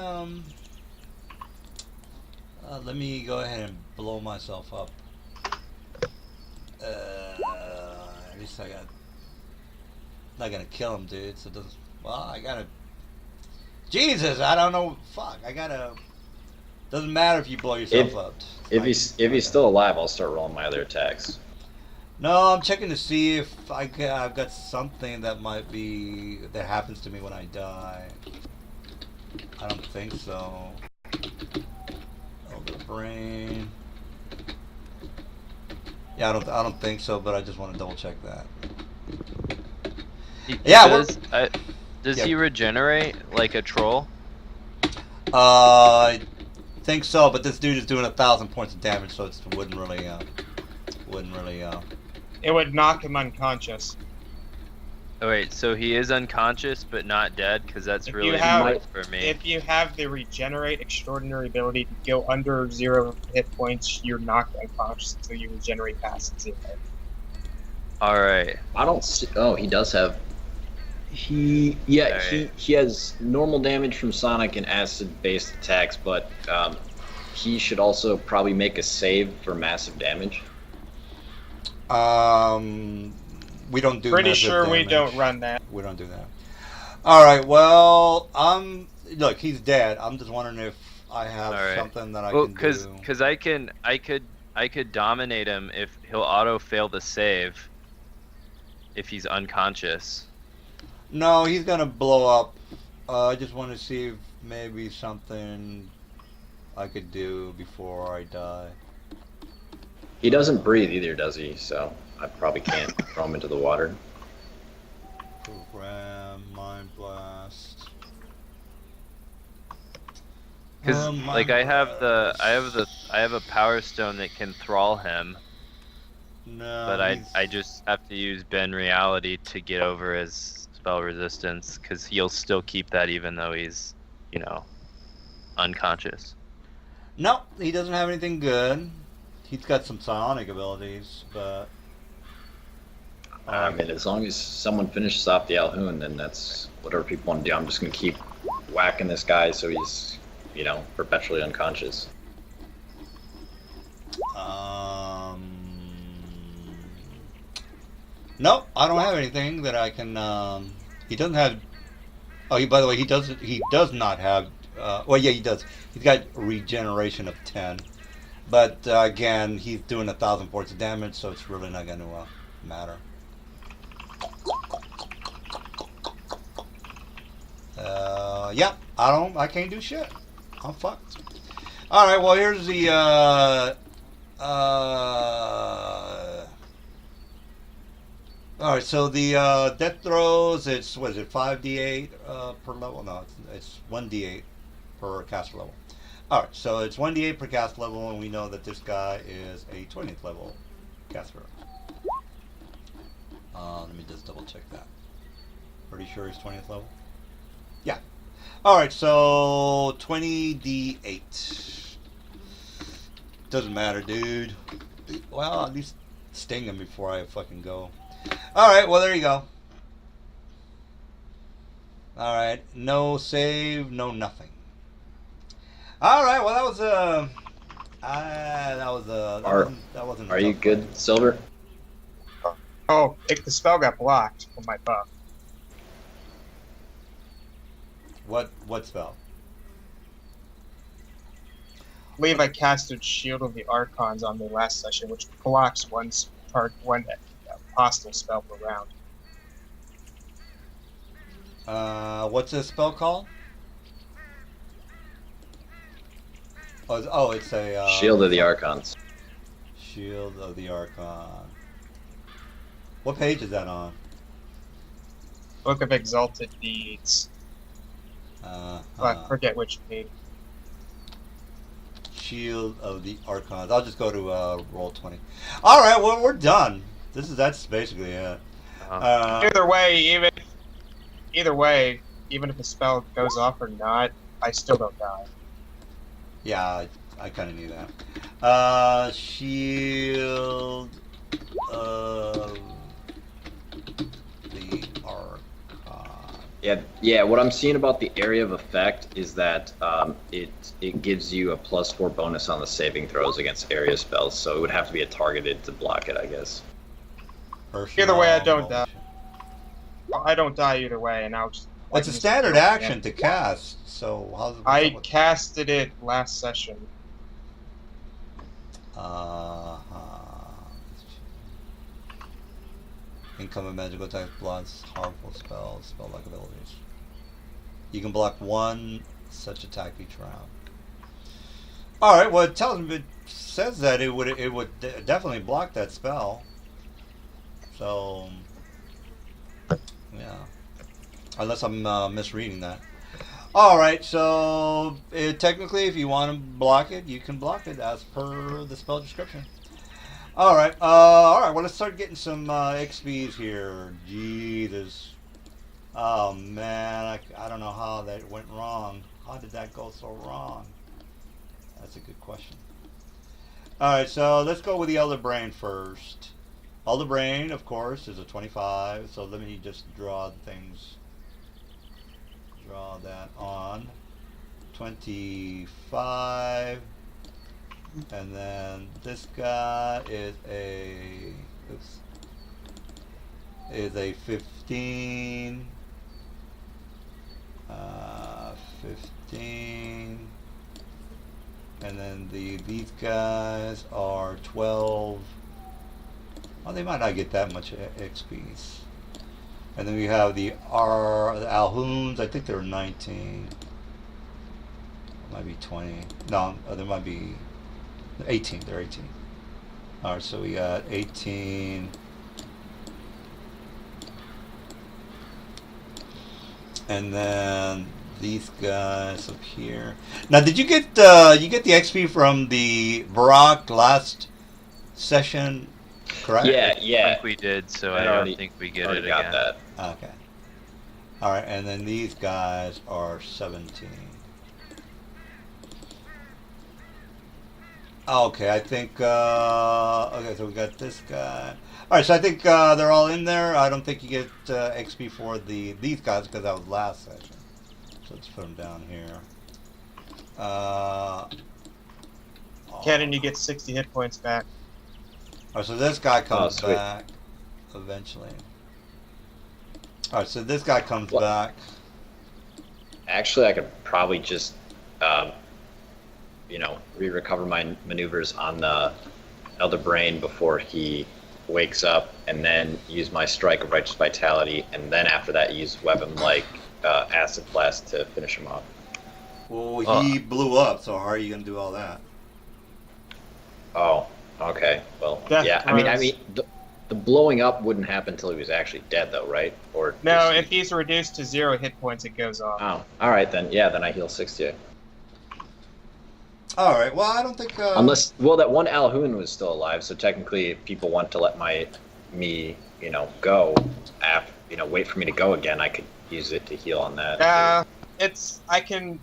Let me go ahead and blow myself up. At least I got. Not gonna kill him, dude. So it doesn't. Well, I gotta. Jesus, I don't know. Fuck, I gotta. Doesn't matter if you blow yourself up. If he's still alive, I'll start rolling my other attacks. No, I'm checking to see if I've got something that happens to me when I die. I don't think so. Over brain. Yeah, I don't think so, but I just want to double check that. Does he regenerate like a troll? I think so, but this dude is doing 1,000 points of damage, so it wouldn't really. It would knock him unconscious. Oh wait, so he is unconscious but not dead, because that's really important for me. If you have the regenerate extraordinary ability to go under 0 hit points, you're knocked unconscious until you regenerate past 0. All right. I don't see. Oh, he does have. He has normal damage from Sonic and acid-based attacks, but he should also probably make a save for massive damage? We don't do Pretty massive sure we damage. don't run that. We don't do that. All right. Well, look, he's dead. I'm just wondering if I have All right. something that I Well, can do. because I could dominate him if he'll auto fail the save if he's unconscious. No, he's gonna blow up. I just want to see if maybe something I could do before I die. He doesn't breathe either, does he? So I probably can't throw him into the water. Program Mind Blast. Because like I have a Power Stone that can thrall him, No, but I just have to use Ben Reality to get over his spell resistance, because he'll still keep that even though he's, unconscious. No, he doesn't have anything good. He's got some psionic abilities, but I mean, as long as someone finishes off the Alhoun, then that's whatever people want to do. I'm just going to keep whacking this guy so he's, perpetually unconscious. Nope, I don't have anything that I can. He doesn't have. Oh, by the way, he does not have. Well, yeah, he does. He's got regeneration of 10, but again, he's doing 1,000 points of damage, so it's really not going to matter. Yeah, I can't do shit. I'm fucked. All right, well, here's the all right, so the death throws, it's, what is it, 5d8 per level? No, it's 1d8 per caster level. All right, so it's 1d8 per caster level, and we know that this guy is a 20th level caster. Let me just double check that. Pretty sure he's 20th level. Yeah. All right, so 20d8. Doesn't matter, dude. Well, at least sting him before I fucking go. All right, well, there you go. All right, no save, no nothing. All right, well, that wasn't. Are you good, Silver? Oh, the spell got blocked from my buff. What spell? I believe I casted Shield of the Archons on the last session, which blocks one hostile spell per round. What's this spell called? Oh, it's a Shield of the Archons. Shield of the Archon. What page is that on? Book of Exalted Deeds. I forget which page. Shield of the Archons. I'll just go to Roll20. All right, well, we're done. That's basically it. Either way, even if the spell goes off or not, I still don't die. Yeah, I kind of knew that. Shield of the Archon. Yeah. What I'm seeing about the area of effect is that it gives you a +4 bonus on the saving throws against area spells, so it would have to be a targeted to block it, I guess. Either way, I don't die. I don't die either way, and I'll just. It's a standard action to cast, so how's I casted it last session. Incoming magical attack blocks harmful spells, spell-like abilities. You can block one such attack each round. All right, well, it says that it would definitely block that spell. So, yeah. Unless I'm misreading that. All right, so technically, if you want to block it, you can block it as per the spell description. All right. Well, let's start getting some XPs here. Jesus. Oh man, I don't know how that went wrong. How did that go so wrong? That's a good question. All right, so let's go with the Elder Brain first. Elder Brain, of course, is a 25. So let me just draw things. Draw that on. 25. And then this guy is a 15. 15. And then these guys are 12. Well, they might not get that much XPs. And then we have the Alhoons. I think they're 19. Might be 20. No, there might be 18. They're 18. All right, so we got 18. And then these guys up here. Now, did you get the XP from the Barak last session? Correct. Yeah, I yeah. think we did, so I I don't already- think we get it Already got again. that. Okay. All right, and then these guys are 17. Okay, I think. Okay, so we got this guy. All right, so I think they're all in there. I don't think you get XP for these guys because that was last session. So let's put them down here. Cannon, you get 60 hit points back. All right, so this guy comes sweet. back eventually. All right, so this guy comes What? back. Actually, I could probably just, re-recover my maneuvers on the Elder Brain before he wakes up, and then use my Strike of Righteous Vitality, and then after that use weapon like Acid Blast to finish him off. Well, he blew up, so how are you gonna do all that? Oh, okay. Well, Death yeah. throes. I mean, the blowing up wouldn't happen until he was actually dead, though, right? Or No, just- if he's reduced to 0 hit points, it goes off. Oh, all right then. Yeah, then I heal 60. All right. Well, I don't think. Unless, well, that one Alhoon was still alive, so technically, if people want to let me, go, wait for me to go again, I could use it to heal on that. If I can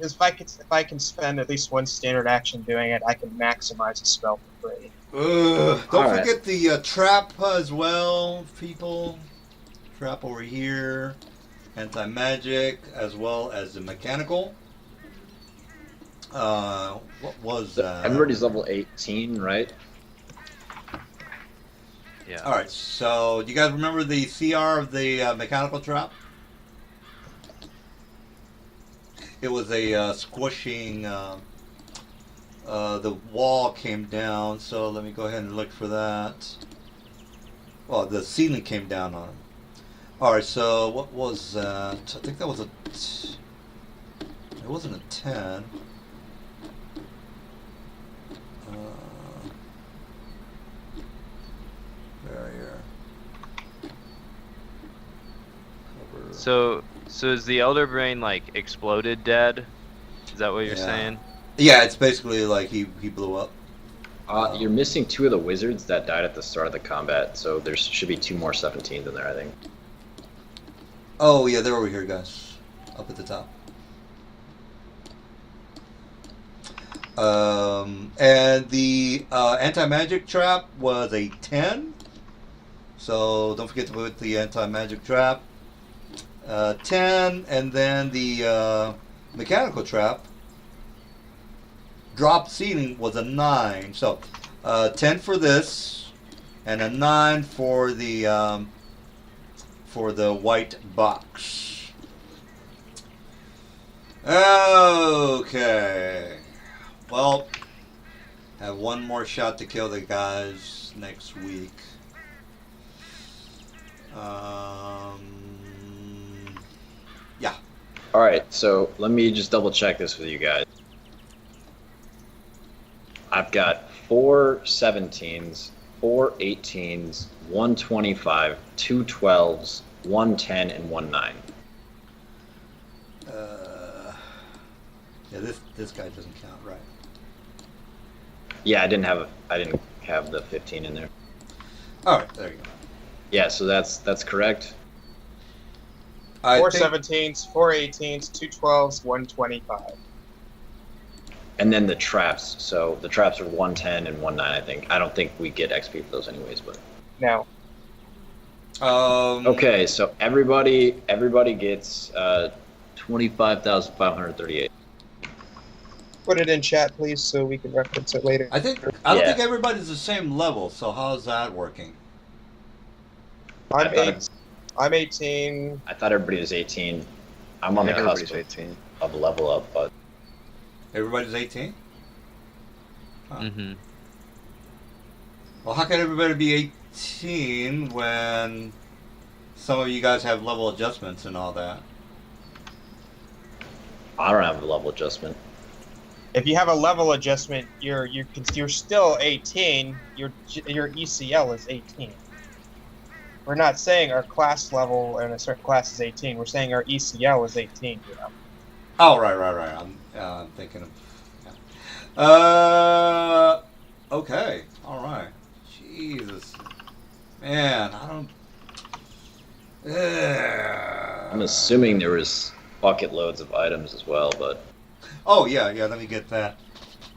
spend at least one standard action doing it, I can maximize a spell for free. Don't All right. forget the trap as well, people. Trap over here, anti-magic, as well as the mechanical. What was that? Everybody's level 18, right? Yeah. All right. So, do you guys remember the CR of the mechanical trap? It was a squishing. The wall came down, so let me go ahead and look for that. Well, the ceiling came down on it. All right. So, what was that? I think that was it wasn't a 10. Barrier. Cover. So is the Elder Brain like exploded dead? Is that what you're Yeah. saying? Yeah, it's basically like he blew up. You're missing 2 of the wizards that died at the start of the combat, so there should be 2 more 17s in there, I think. Oh yeah, they're over here, guys, up at the top. And the anti-magic trap was a 10. So don't forget to put the anti-magic trap. 10, and then the mechanical trap drop ceiling was a 9. So 10 for this, and a 9 for the white box. Okay. Well, have one more shot to kill the guys next week. Yeah. Alright, so let me just double check this with you guys. I've got 4 17s, 4 18s, 125, 2 12s, 1 10, and 1 9. Yeah, this guy doesn't count, right? Yeah, I didn't have the 15 in there. All right, there you go. Yeah, so that's correct. 4 think- 17s, 4 18s, 2 12s, 125. And then the traps. So the traps are 110 and 19, I think. I don't think we get XP for those anyways, but No. okay. So everybody gets 25,538. put it in chat, please, so we can reference it later. I don't Yeah. think everybody's the same level. So how's that working? I thought I'm 18. I thought everybody was 18. I'm on the cusp Everybody's 18. of level up, but Everybody's 18. Huh. Mm-hmm. Well, how can everybody be 18 when some of you guys have level adjustments and all that? I don't have a level adjustment. If you have a level adjustment, you're still 18. Your ECL is 18. We're not saying our class level in a certain class is 18. We're saying our ECL is 18. You know. Oh, right. I'm thinking of. Okay. All right. Jesus. Man, I don't. I'm assuming there was bucket loads of items as well, but Oh, yeah. Let me get that.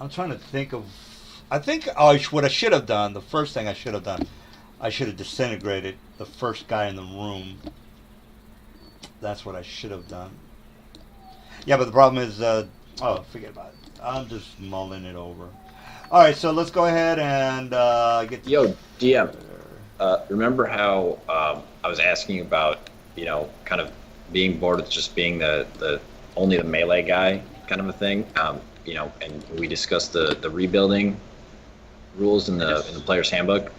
I'm trying to think of. I think what I should have done. The first thing I should have done. I should have disintegrated the first guy in the room. That's what I should have done. Yeah, but the problem is, forget about it. I'm just mulling it over. All right, so let's go ahead and get. DM. Remember how I was asking you about, kind of being bored with just being the only the melee guy kind of a thing, and we discussed the rebuilding rules in the player's handbook.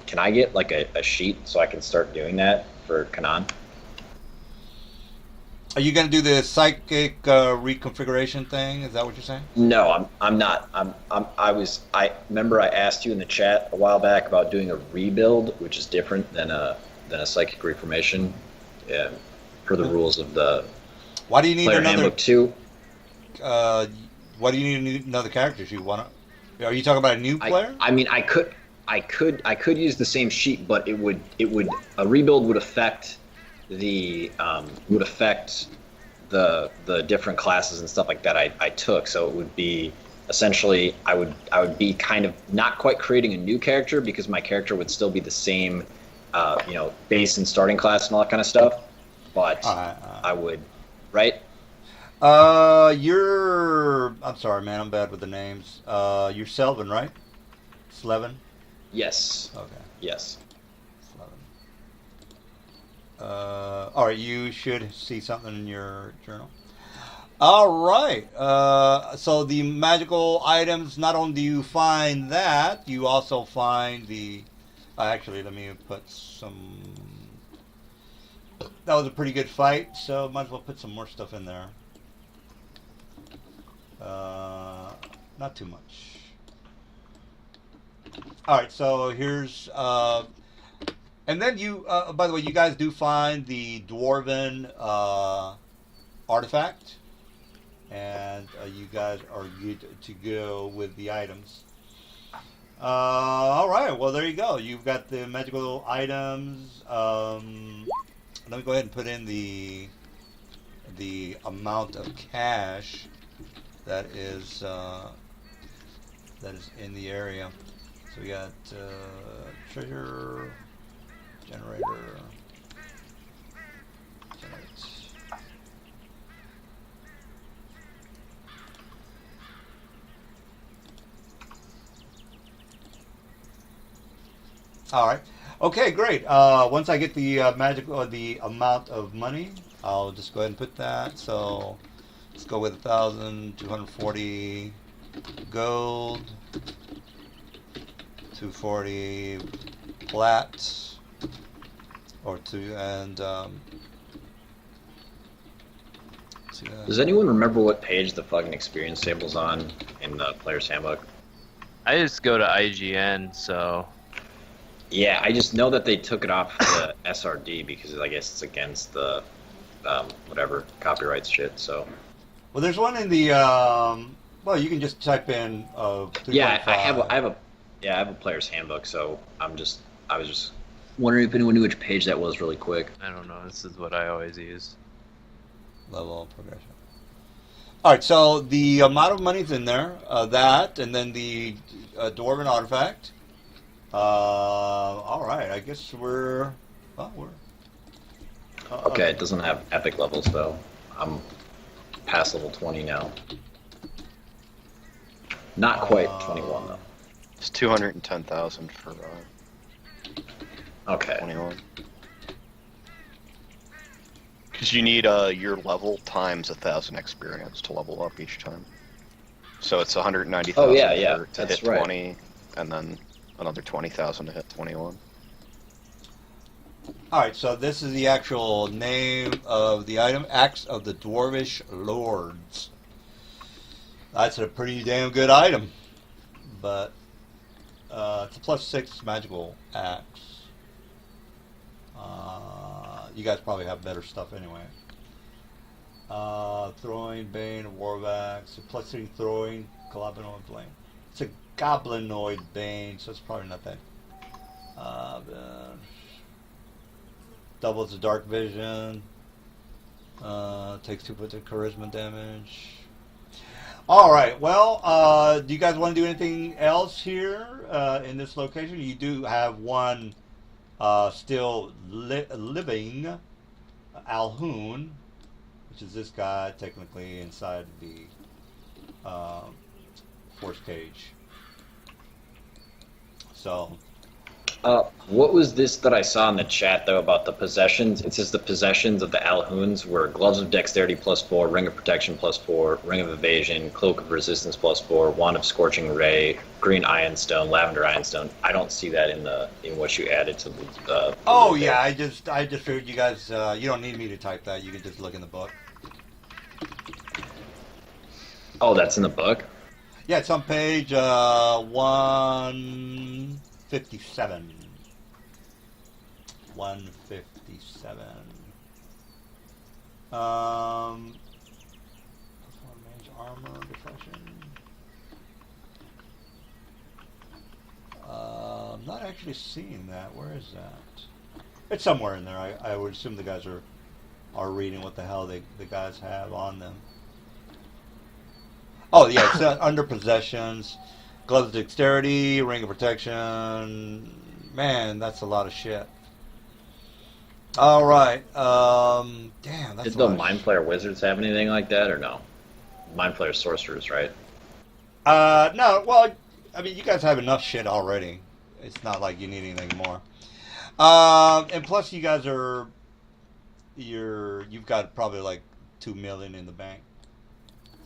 Can I get like a sheet so I can start doing that for Kanan? Are you going to do the psychic reconfiguration thing? Is that what you're saying? No, I'm not. I remember I asked you in the chat a while back about doing a rebuild, which is different than a psychic reformation, per the rules of the Why do you need player another? handbook 2. Why do you need another character? You want to? Are you talking about a new player? I mean, I could use the same sheet, but it would a rebuild would affect the different classes and stuff like that I took. So it would be essentially I would be kind of not quite creating a new character because my character would still be the same, base and starting class and all that kind of stuff. But I would, right? I'm sorry, man. I'm bad with the names. You're Selvin, right? Slevin. Yes. Okay. Yes. All right, you should see something in your journal. All right. So the magical items, not only do you find that, you also find the. Actually, let me put some. That was a pretty good fight, so might as well put some more stuff in there. Not too much. All right, so here's. And then you, by the way, you guys do find the dwarven artifact, and you guys are good to go with the items. All right, well, there you go. You've got the magical items. Let me go ahead and put in the amount of cash that is in the area. So we got treasure. Generator. Generate. All right. Okay, great. Once I get the the amount of money, I'll just go ahead and put that. So let's go with 1,240 gold, 240 plat. Or two, and Does anyone remember what page the fucking experience table's on in the player's handbook? I just go to IGN, so. Yeah, I just know that they took it off the SRD because I guess it's against the whatever copyrights shit. So. Well, there's one in the. Well, you can just type in. Yeah, I have a player's handbook, so I was just wondering if anyone knew which page that was really quick. I don't know. This is what I always use. Level progression. All right, so the amount of money's in there. That, and then the dwarven artifact. All right, I guess we're. Okay, it doesn't have epic levels though. I'm past level 20 now. Not quite 21 though. It's 210,000 for Okay. 21. Because you need your level times 1,000 experience to level up each time. So it's 190,000 Oh, yeah, to that's hit right. 20, and then another 20,000 to hit 21. Alright, so this is the actual name of the item, Axe of the Dwarvish Lords. That's a pretty damn good item. But it's a +6 magical axe. You guys probably have better stuff anyway. Throwing, Bane, Warvax, +3 throwing, Goblinoid Bane. It's a Goblinoid Bane, so it's probably not that. Doubles the dark vision. Takes 2 points of charisma damage. Alright, well, do you guys want to do anything else here in this location? You do have one still living Alhoon, which is this guy technically inside the force cage. So What was this that I saw in the chat though about the possessions? It says the possessions of the Alhoons were gloves of dexterity +4, ring of protection +4, ring of evasion, cloak of resistance +4, wand of scorching ray, green ironstone, lavender ironstone. I don't see that in what you added to the. oh yeah, I just figured you guys you don't need me to type that. You can just look in the book. Oh, that's in the book. Yeah, it's on page 157. 157. Mage armor deflection. I'm not actually seeing that. Where is that? It's somewhere in there. I would assume the guys are reading what the hell the guys have on them. Oh yeah, it's under possessions, gloves of dexterity, ring of protection. Man, that's a lot of shit. All right, damn, that's Did a the lot of Mind Flayer Wizards have anything like that or no? Mind Flayer Sorcerers, right? No, well, I mean, you guys have enough shit already. It's not like you need anything more. And plus, you guys you've got probably like 2 million in the bank.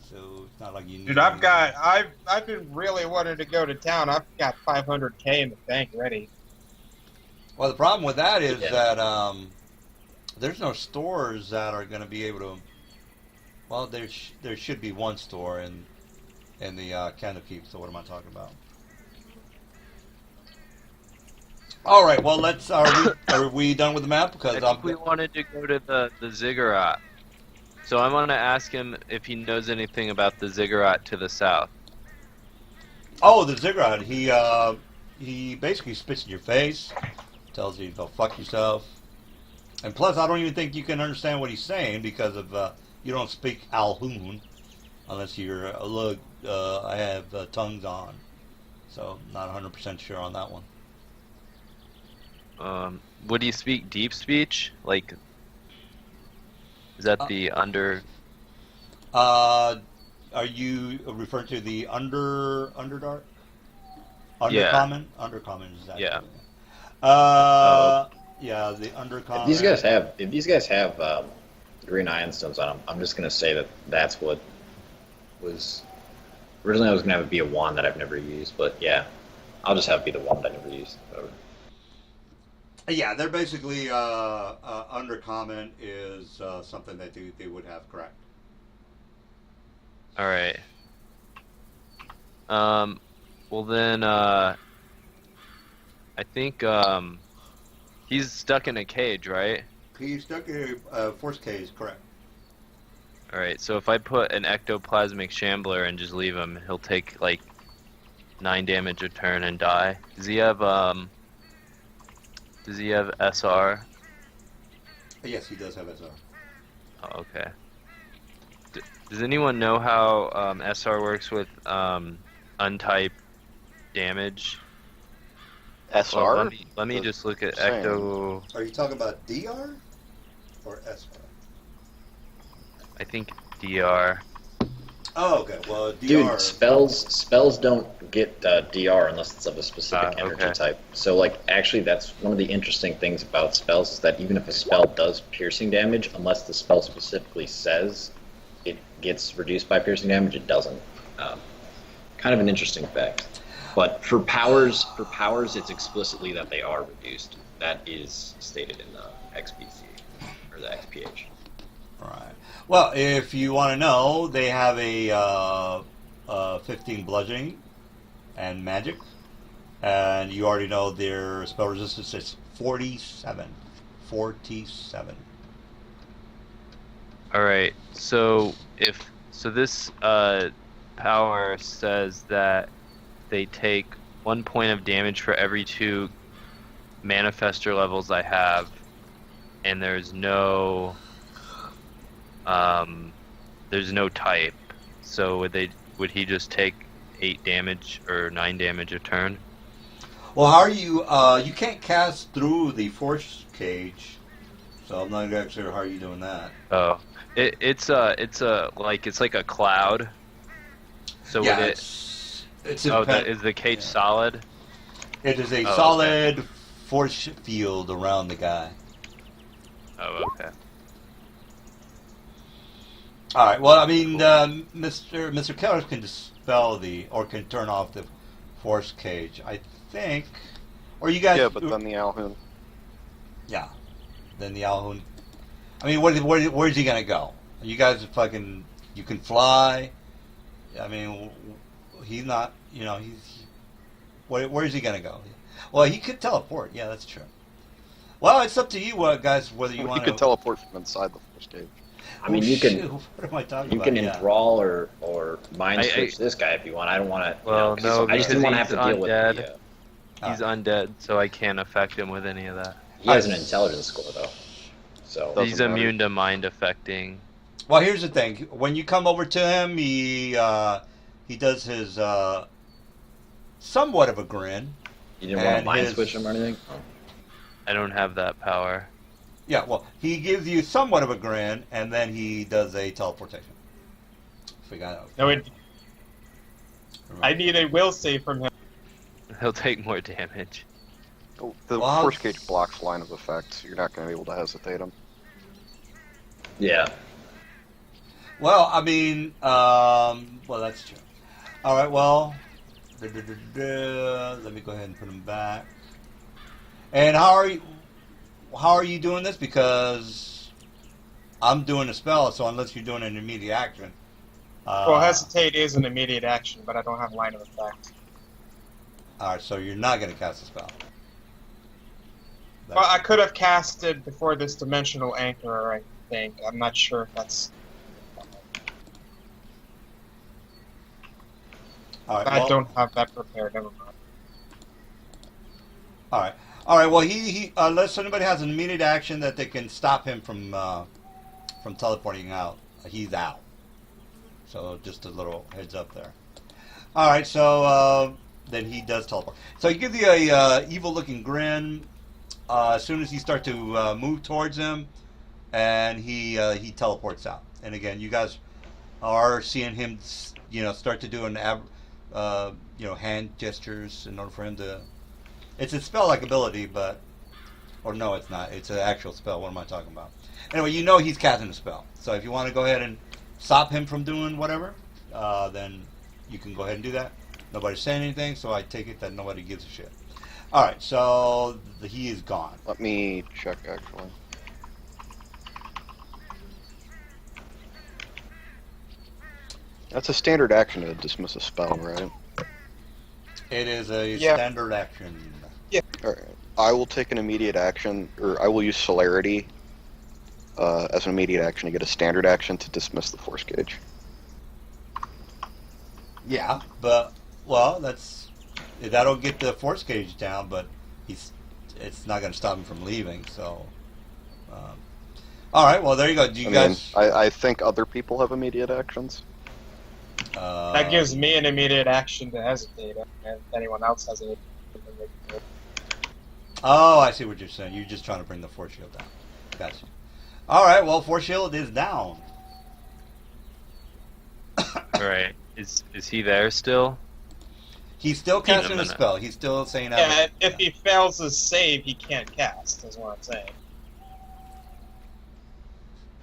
So it's not like you need. Dude, I've been really wanting to go to town. I've got 500K in the bank ready. Well, the problem with that is Yeah. that there's no stores that are going to be able to. Well, there should be one store in the Candlekeep. So what am I talking about? All right. Well, are we done with the map? Because I think we wanted to go to the ziggurat. So I'm gonna ask him if he knows anything about the ziggurat to the south. Oh, the ziggurat. He basically spits in your face, tells you to go fuck yourself, and plus I don't even think you can understand what he's saying because of you don't speak Alhoon unless you're look. I have tongues on, so not 100% sure on that one. Would you speak deep speech? Like, is that the under? Are you referring to the Underdark? Yeah. Undercommon? Undercommon is that? Yeah. Yeah, the Undercommon. If these guys have green ironstones on them, I'm just gonna say that that's what was originally. I was gonna have it be a wand that I've never used, but yeah, I'll just have it be the wand I never used. Whatever. Yeah, they're basically Undercommon is something that they would have, correct? All right. Well then, I think he's stuck in a cage, right? He's stuck in a force cage, correct? All right. So if I put an ectoplasmic shambler and just leave him, he'll take like 9 damage a turn and die. Does he have SR? Yes, he does have SR. Oh, okay. Does anyone know how SR works with untyped damage? SR? Well, let me just look at Same. Ecto. Are you talking about DR or SR? I think DR. Oh, okay. Well, DR. Dude, spells don't get DR unless it's of a specific energy okay. type. So, like, actually, that's one of the interesting things about spells is that even if a spell does piercing damage, unless the spell specifically says it gets reduced by piercing damage, it doesn't. Kind of an interesting fact. But for powers, it's explicitly that they are reduced. That is stated in the XPC or the XPH. Right. Well, if you want to know, they have a 15 bludgeoning and magic, and you already know their spell resistance is 47. 47. All right. So this power says that they take 1 point of damage for every 2 manifester levels I have, and there's no type. So would he just take 8 damage or 9 damage a turn? Well, how are you? You can't cast through the force cage, so I'm not exactly sure how are you doing that. Oh, it's like a cloud. So Yeah, would it's is the cage solid? It is a Oh, solid force field around the guy. Oh, okay. All right. Well, I mean, Mr. Keller can dispel or can turn off the force cage, I think. Or you guys? Yeah, but then the Alhoun. Yeah. Then the Alhoun. I mean, where's he gonna go? You guys are fucking. You can fly. I mean, he's not. You know, where's he gonna go? Well, he could teleport. Yeah, that's true. Well, it's up to you, guys, whether you want to. You can teleport from inside the force cage. I mean, you can. What am I talking You about? can Yeah. enthrall or mind switch this guy if you want. I don't want to. Well, no, I just didn't want to have to because deal he's with undead. the. He's undead, so I can't affect him with any of that. He has an intelligence score though, so Doesn't He's matter. immune to mind affecting. Well, here's the thing. When you come over to him, he does his somewhat of a grin. you didn't want to and mind his- switch him or anything. Oh. I don't have that power. Yeah, well, he gives you somewhat of a grin, and then he does a teleportation. Forgot out. No, I need a will save from him. He'll take more damage. The Well, force cage blocks line of effect, so you're not going to be able to hesitate him. Yeah. Well, I mean, well, that's true. All right, well, let me go ahead and put him back. And how are you doing this? Because I'm doing a spell, so unless you're doing an immediate action. Well, hesitate is an immediate action, but I don't have line of effect. All right, so you're not going to cast a spell. Well, I could have casted before this dimensional anchor, I think. I'm not sure if that's. All right, I well, don't have that prepared. Never mind. All right. Well, he unless anybody has an immediate action that they can stop him from teleporting out, he's out. So just a little heads up there. All right. So then he does teleport. So he gives you a evil-looking grin as soon as you start to move towards him, and he teleports out. And again, you guys are seeing him, start to do hand gestures in order for him to. It's a spell-like ability, or no, it's not. It's an actual spell. What am I talking about? Anyway, you know he's casting a spell. So if you want to go ahead and stop him from doing whatever, then you can go ahead and do that. Nobody's saying anything, so I take it that nobody gives a shit. All right, so he is gone. Let me check, actually. That's a standard action to dismiss a spell, right? It is a Yeah. standard action. Alright. I will take an immediate action, or I will use Celerity as an immediate action to get a standard action to dismiss the force gauge. Yeah, but that'll get the force cage down, but it's not going to stop him from leaving. So, all right. Well, there you go. Do you guys? I think other people have immediate actions. That gives me an immediate action to hesitate, and if anyone else has any. Oh, I see what you're saying. You're just trying to bring the force shield down. Gotcha. All right. Well, force shield is down. Right. Is he there still? He's still In a casting a minute. spell. He's still saying Yeah, if he fails his save, he can't cast, is what I'm saying.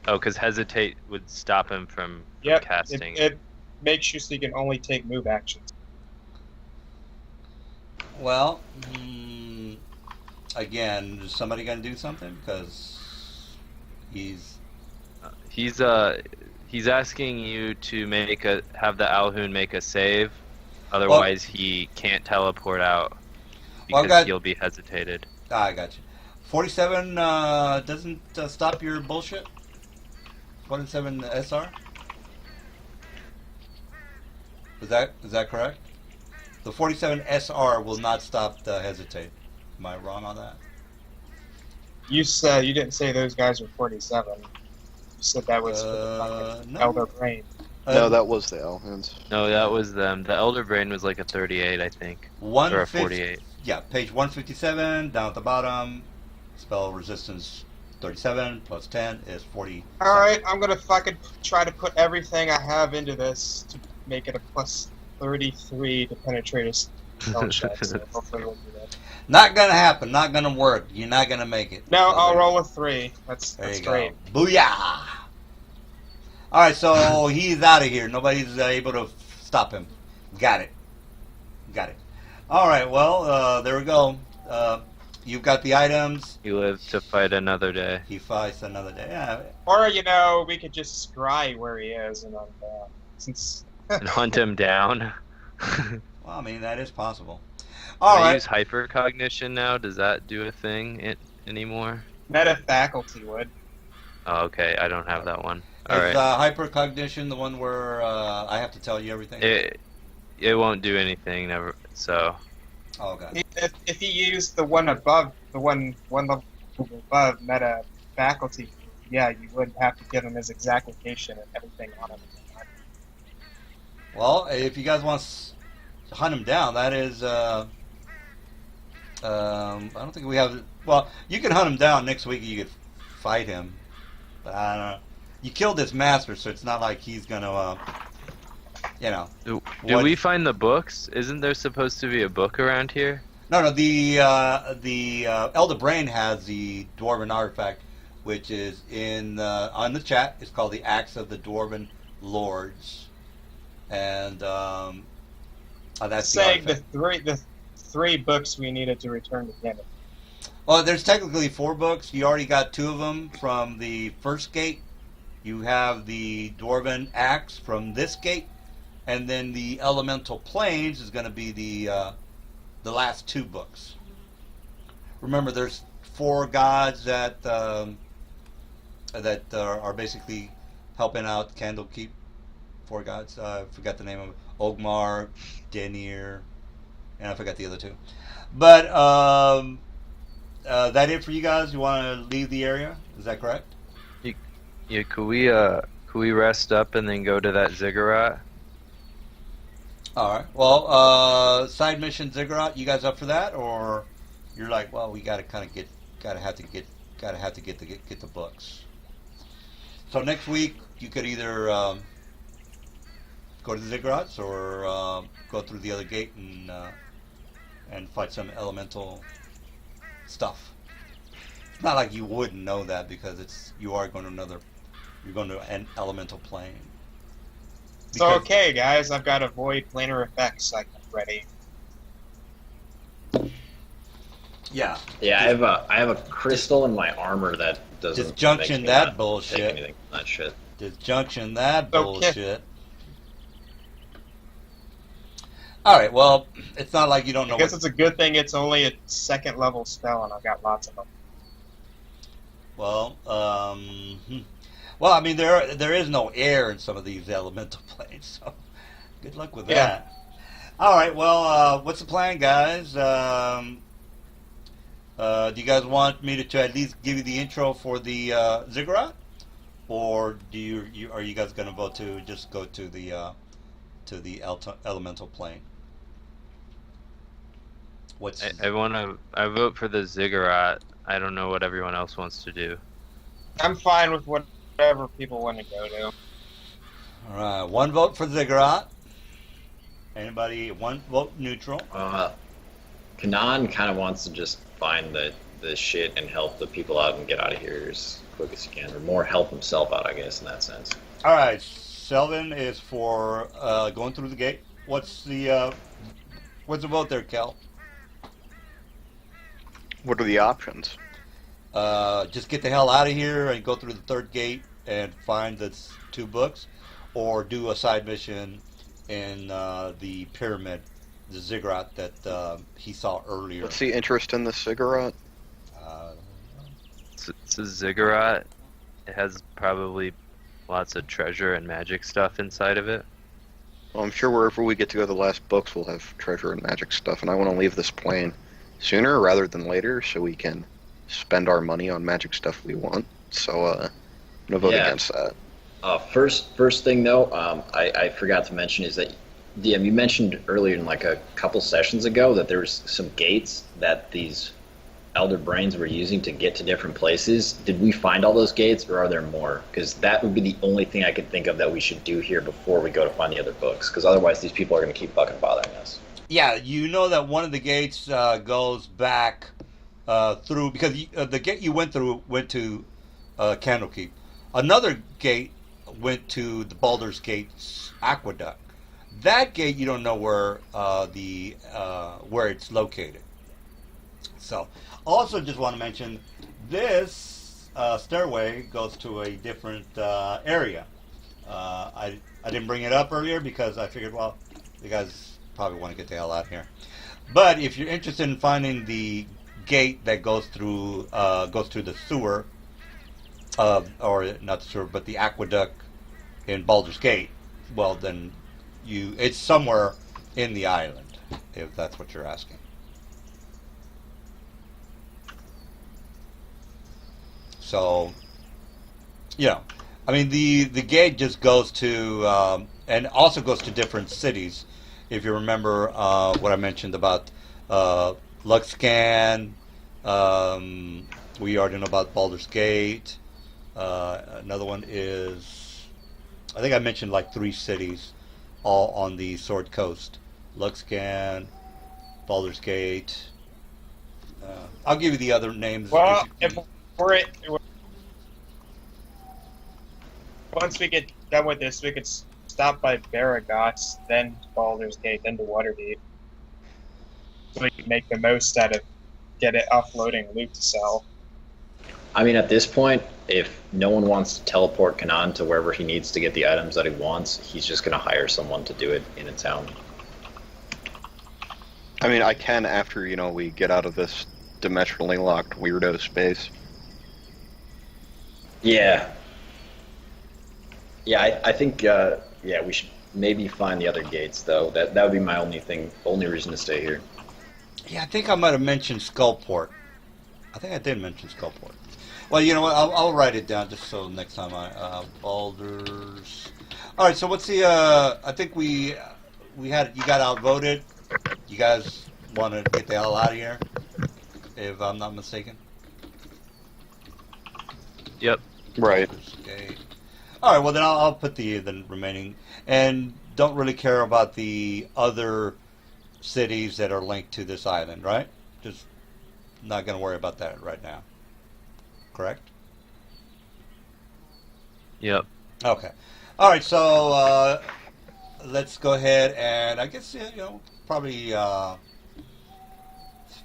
Oh, because hesitate would stop him from Yep, casting. it makes you so you can only take move actions. Well, again, is somebody going to do something? Because he's... He's asking you to have the Alhoun make a save, otherwise he can't teleport out Well, because he'll be hesitated. I got you. 47 doesn't stop your bullshit? 47 SR? Is that correct? The 47 SR will not stop the hesitate. Am I wrong on that? You said you didn't say those guys were 47. You said that was for the fucking no. Elder Brain. No, that was the Alhounds. No, that was them. The Elder Brain was like a 38, I think. Or a 48. Yeah, page 157, down at the bottom. Spell resistance 37 plus 10 is 40. Alright, I'm gonna fucking try to put everything I have into this to make it a plus 33 to penetrate a spell check, so hopefully we'll do that. Not gonna happen. Not gonna work. You're not gonna make it. No, So I'll there- roll a 3. That's There you great. go. Booyah! All right, so he's out of here. Nobody's able to stop him. Got it. All right, well, there we go. You've got the items. He lived to fight another day. He fights another day. Yeah. Or, we could just scry where he is and since And hunt him down. Well, I mean, that is possible. All Can I right. use hypercognition now? Does that do a thing anymore? meta faculty would. Oh, okay. I don't have that one. All Is right. hypercognition the one where I have to tell you everything? It won't do anything. Never. So. Oh, God. If he used the one above, the one level above meta faculty, yeah, you would have to give him his exact location and everything on him. Well, if you guys want to hunt him down, that is... I don't think we have... Well, you can hunt him down next week. You could fight him. But I don't know. You killed his master, so it's not like he's going to... Do What- we find the books? Isn't there supposed to be a book around here? No, the Elder Brain has the Dwarven artifact, which is on the chat. It's called the Axe of the Dwarven Lords, and that's Saying the artifact. the three books we needed to return to Canada. Well, there's technically 4 books. You already got 2 of them from the first gate. You have the Dwarven Axe from this gate, and then the Elemental Planes is going to be the last 2 books. Remember, there's 4 gods that are basically helping out Candlekeep. 4 gods. I forgot the name of it. Ogmar, Denir, and I forgot the other 2. But that it for you guys? You want to leave the area? Is that correct? Yeah. Could we rest up and then go to that ziggurat? All right. Well, side mission Ziggurat. You guys up for that, or you're like, well, we gotta have to get the books. So next week you could either go to the Ziggurats or go through the other gate and fight some elemental stuff. It's not like you wouldn't know that because you're going to an elemental plane. So Because- okay, guys, I've got a void planar effects ready. Yeah. Yeah, I have a crystal in my armor that doesn't Disjunction makes me that not bullshit. take anything from that shit. Disjunction that Okay. bullshit. All right. Well, it's not like you don't know. I guess it's a good thing it's only a 2nd level spell, and I've got lots of them. Well, well, I mean, there is no air in some of these elemental planes, so good luck with Yeah. that. All right. Well, what's the plan, guys? Do you guys want me to at least give you the intro for the Ziggurat, or are you guys going to vote to just go to the elemental plane? What's I vote for the ziggurat. I don't know what everyone else wants to do. I'm fine with whatever people want to go to. All right, one vote for Ziggurat. Anybody? One vote neutral. Kanan kind of wants to just find the shit and help the people out and get out of here as quick as he can, or more help himself out, I guess, in that sense. All right, Selvin is for going through the gate. What's the vote there, Kel? What are the options? Just get the hell out of here and go through the third gate and find the 2 books, or do a side mission in the pyramid, the ziggurat that he saw earlier. What's the interest in the cigarette? It's a ziggurat. It has probably lots of treasure and magic stuff inside of it. Well, I'm sure wherever we get to go the last books will have treasure and magic stuff, and I want to leave this plane sooner rather than later so we can spend our money on magic stuff we want. So, I'm going to vote against that. First thing, though, I forgot to mention is that, DM, you mentioned earlier in like a couple sessions ago that there was some gates that these Elder Brains were using to get to different places. Did we find all those gates, or are there more? Because that would be the only thing I could think of that we should do here before we go to find the other books, because otherwise these people are going to keep fucking bothering us. Yeah, you know that one of the gates goes back through, because the gate you went through went to Candlekeep. Another gate went to the Baldur's Gate Aqueduct. That gate you don't know where where it's located. So, also just want to mention this stairway goes to a different area. I didn't bring it up earlier because I figured, well, you guys probably want to get the hell out of here. But if you're interested in finding the gate that goes through the sewer, or not the sewer, but the aqueduct in Baldur's Gate, well then it's somewhere in the island, if that's what you're asking. So, I mean the gate just goes to and also goes to different cities. If you remember what I mentioned about Luxcan, we already know about Baldur's Gate. Another one is, I think I mentioned like 3 cities, all on the Sword Coast. Luxcan, Baldur's Gate. I'll give you the other names. Well, once we get done with this, we could stop by Baragot's, then Baldur's Gate, then to Waterdeep. So we can make the most out of offloading loot to sell. I mean, at this point, if no one wants to teleport Kanan to wherever he needs to get the items that he wants, he's just going to hire someone to do it in a town. I mean, I can after, we get out of this dimensionally locked weirdo space. Yeah. Yeah, I think, we should maybe find the other gates, though. That would be my only reason to stay here. Yeah, I think I might have mentioned Skullport. I think I did mention Skullport. Well, you know what? I'll write it down just so next time Baldur's. All right. So what's the? I think you got outvoted. You guys want to get the hell out of here, if I'm not mistaken. Yep. Right. Okay. All right. Well, then I'll put the remaining, and don't really care about the other cities that are linked to this island, right? Just not going to worry about that right now. Correct? Yep. Okay. All right. So let's go ahead and I guess probably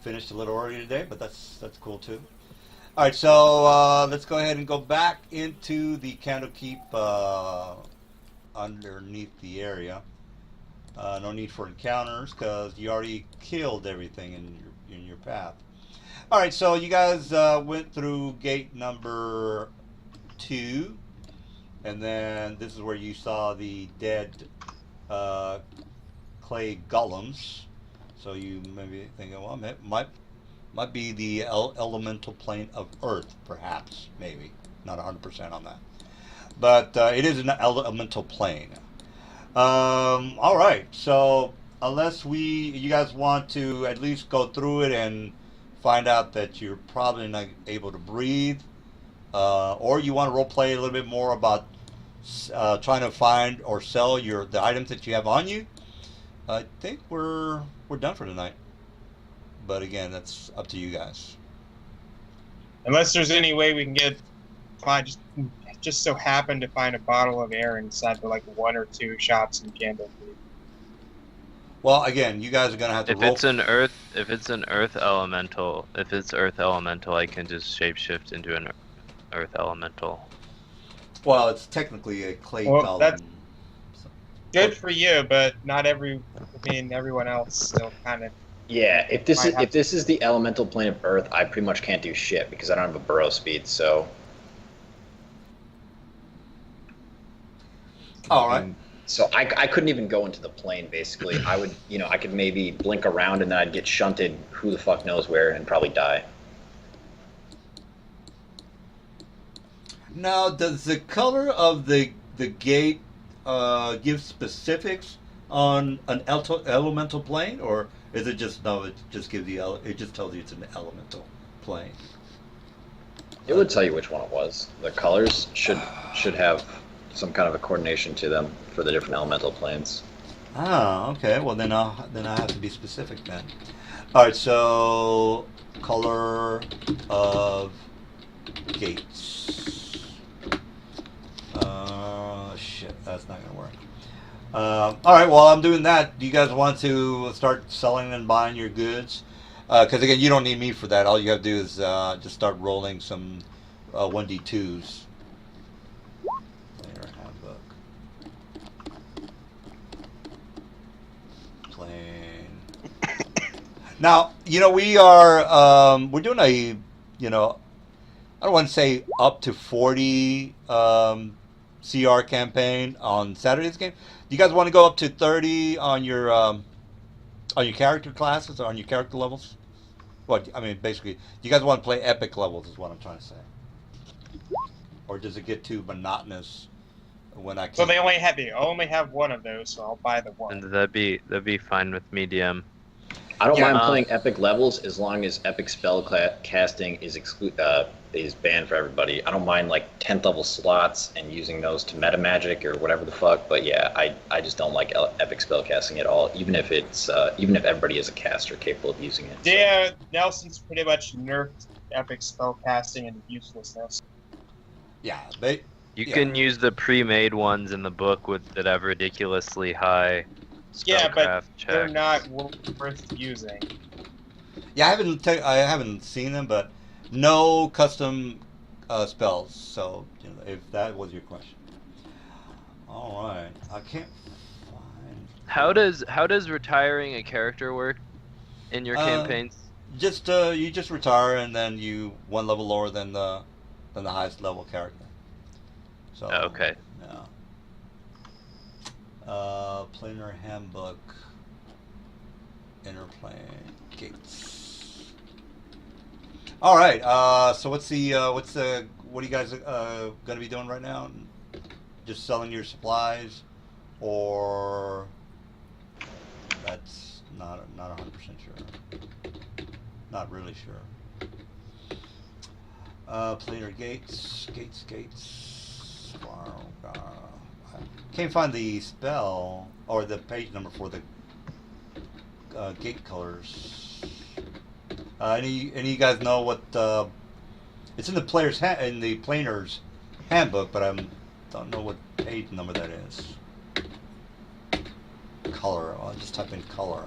finished a little early today, but that's cool too. All right. So let's go ahead and go back into the Candlekeep underneath the area. No need for encounters because you already killed everything in your path. All right, so you guys went through gate number 2, and then this is where you saw the dead clay golems. So you maybe thinking, well, it might be the elemental plane of Earth, perhaps, maybe. Not 100% on that, but it is an elemental plane. All right, so unless you guys want to at least go through it and find out that you're probably not able to breathe, or you want to role play a little bit more about trying to find or sell the items that you have on you, I think we're done for tonight. But again, that's up to you guys. Unless there's any way we can just so happen to find a bottle of air inside the like 1 or 2 shops in Candlekeep. Well, again, you guys are gonna have to If roll. it's an earth elemental, I can just shapeshift into an earth elemental. Well, it's technically a clay Well, golem. that's- Good for you, but not everyone else still kind of. Yeah, if this Might is have if this is the elemental plane of Earth, I pretty much can't do shit because I don't have a burrow speed. So, All right. so I couldn't even go into the plane. Basically, I would, I could maybe blink around and then I'd get shunted who the fuck knows where and probably die. Now, does the color of the gate give specifics on an elemental plane, or is it just no? It just gives you it just tells you it's an elemental plane. It would tell you which one it was. The colors should have some kind of a coordination to them for the different elemental planes. Ah, okay. Well, then I have to be specific then. All right. So, color of gates. Shit, that's not gonna work. All right. While I'm doing that, do you guys want to start selling and buying your goods? Because again, you don't need me for that. All you have to do is just start rolling some 1d2s. Player handbook. Plane. Now, we are we're doing a, I don't want to say up to 40 CR campaign on Saturday's game. Do you guys want to go up to 30 on your character classes or on your character levels? What I mean, basically, do you guys want to play epic levels? Is what I'm trying to say. Or does it get too monotonous when I? So they only have one of those, so I'll buy the one. And that'd be fine with me, DM. I don't Yeah. mind playing epic levels as long as epic spell casting is banned for everybody. I don't mind like 10th level slots and using those to meta magic or whatever the fuck. But yeah, I just don't like epic spell casting at all. Even if everybody is a caster capable of using it. Yeah, Nelson's pretty much nerfed epic spell casting and uselessness. Yeah, You Yeah. can use the pre-made ones in the book that have ridiculously high Yeah, but spellcraft they're check. not worth using. Yeah, I haven't seen them, but no custom spells. So if that was your question. All right, I can't find. How does retiring a character work in your campaigns? Just you just retire and then you one level lower than the highest level character. So Okay. Yeah. Planar handbook. Interplane gates. All right. So what are you guys going to be doing right now? Just selling your supplies, or that's not 100% sure. Not really sure. Planar gates. Can't find the spell or the page number for the gate colors. Any of you guys know what? It's in the in the planner's handbook, but I don't know what page number that is. Color. I'll just type in color.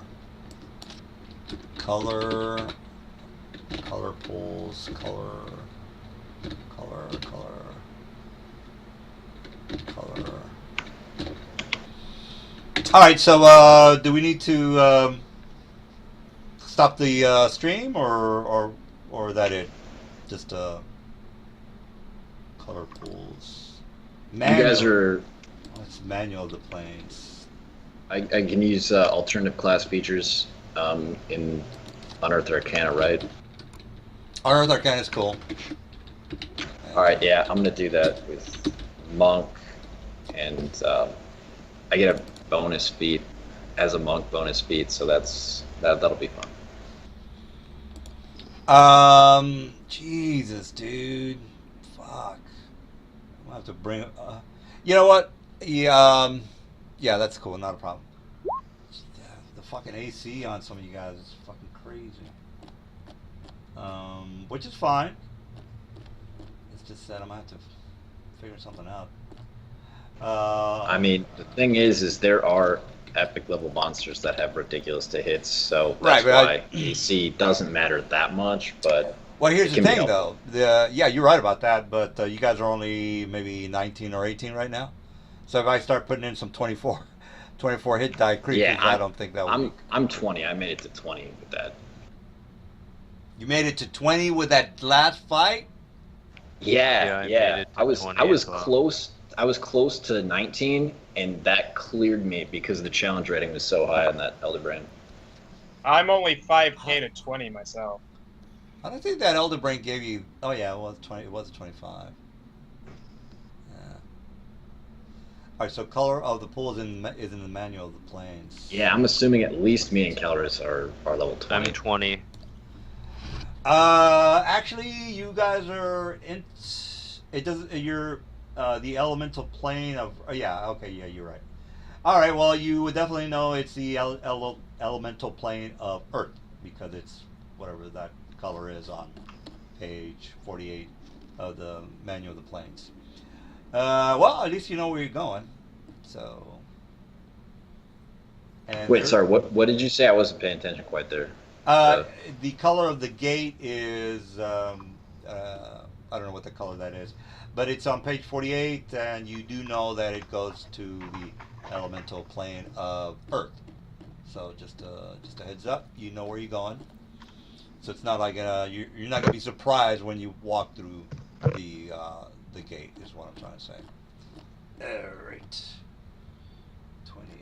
Color pools. Color. All right. So, do we need to stop the stream, or that it? Just color pools. Manual. You guys are. Oh, it's manual of the planes. I can use alternative class features in Unearthed Arcana, right? Unearthed Arcana is cool. All right, yeah, I'm gonna do that with Monk, and I get a bonus feat as a Monk bonus feat, so that'll be fun. Jesus, dude. Fuck. I'll have to bring. You know what? Yeah, yeah, that's cool. Not a problem. Yeah, the fucking AC on some of you guys is fucking crazy. Which is fine. It's just that I'm gonna have to figure something out. I mean, the thing is there are epic level monsters that have ridiculous to hits, so Right, that's but why AC doesn't matter that much. But well, here's it the can be thing, helpful. though. Yeah, you're right about that. But you guys are only maybe 19 or 18 right now. So if I start putting in some 24 hit die creatures, Yeah, I don't think that would be. I'm 20. I made it to 20 with that. You made it to 20 with that last fight. Yeah, I made it to I was 20 I was as well. close. I was close to 19, and that cleared me because the challenge rating was so high on that Elder Brain. I'm only 5k to 20 myself. I don't think that Elder Brain gave you. Oh yeah, it was 20. It was 25. Yeah. All right. So color of the pool is in the manual of the planes. Yeah, I'm assuming at least me and Caloris are level 20. I'm 20. Actually, you guys are in. It doesn't. You're the elemental plane of. Oh, yeah. Okay. Yeah, you're right. All right. Well, you would definitely know it's the elemental plane of Earth because it's whatever that color is on page 48 of the manual of the planes. Well, at least you know where you're going. So. And Wait, sorry. What did you say? I wasn't paying attention quite there. The color of the gate is I don't know what the color that is, but it's on page 48, and you do know that it goes to the elemental plane of Earth. So just a heads up, you know where you're going. So it's not like you're not gonna be surprised when you walk through the gate. Is what I'm trying to say. All right. 28.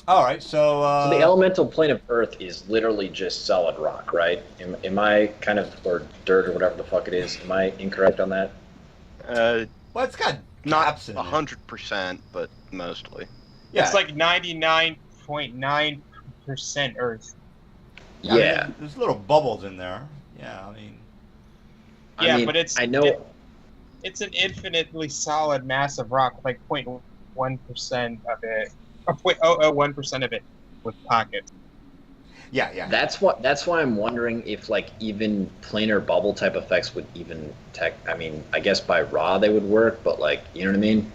All right, So the elemental plane of Earth is literally just solid rock, right? Am I kind of, or dirt or whatever the fuck it is? Am I incorrect on that? well, it's got Not gaps in it. 100%, but mostly. Yeah, It's like 99.9% Earth. I mean, Yeah. there's little bubbles in there. Yeah, I mean, Yeah, I mean, but I know. it's an infinitely solid mass of rock, like 0.1% of it, or 0.001% of it with pockets. yeah. That's why I'm wondering if like even planar bubble type effects would even I mean, I guess by raw they would work, but like, you know what I mean? They're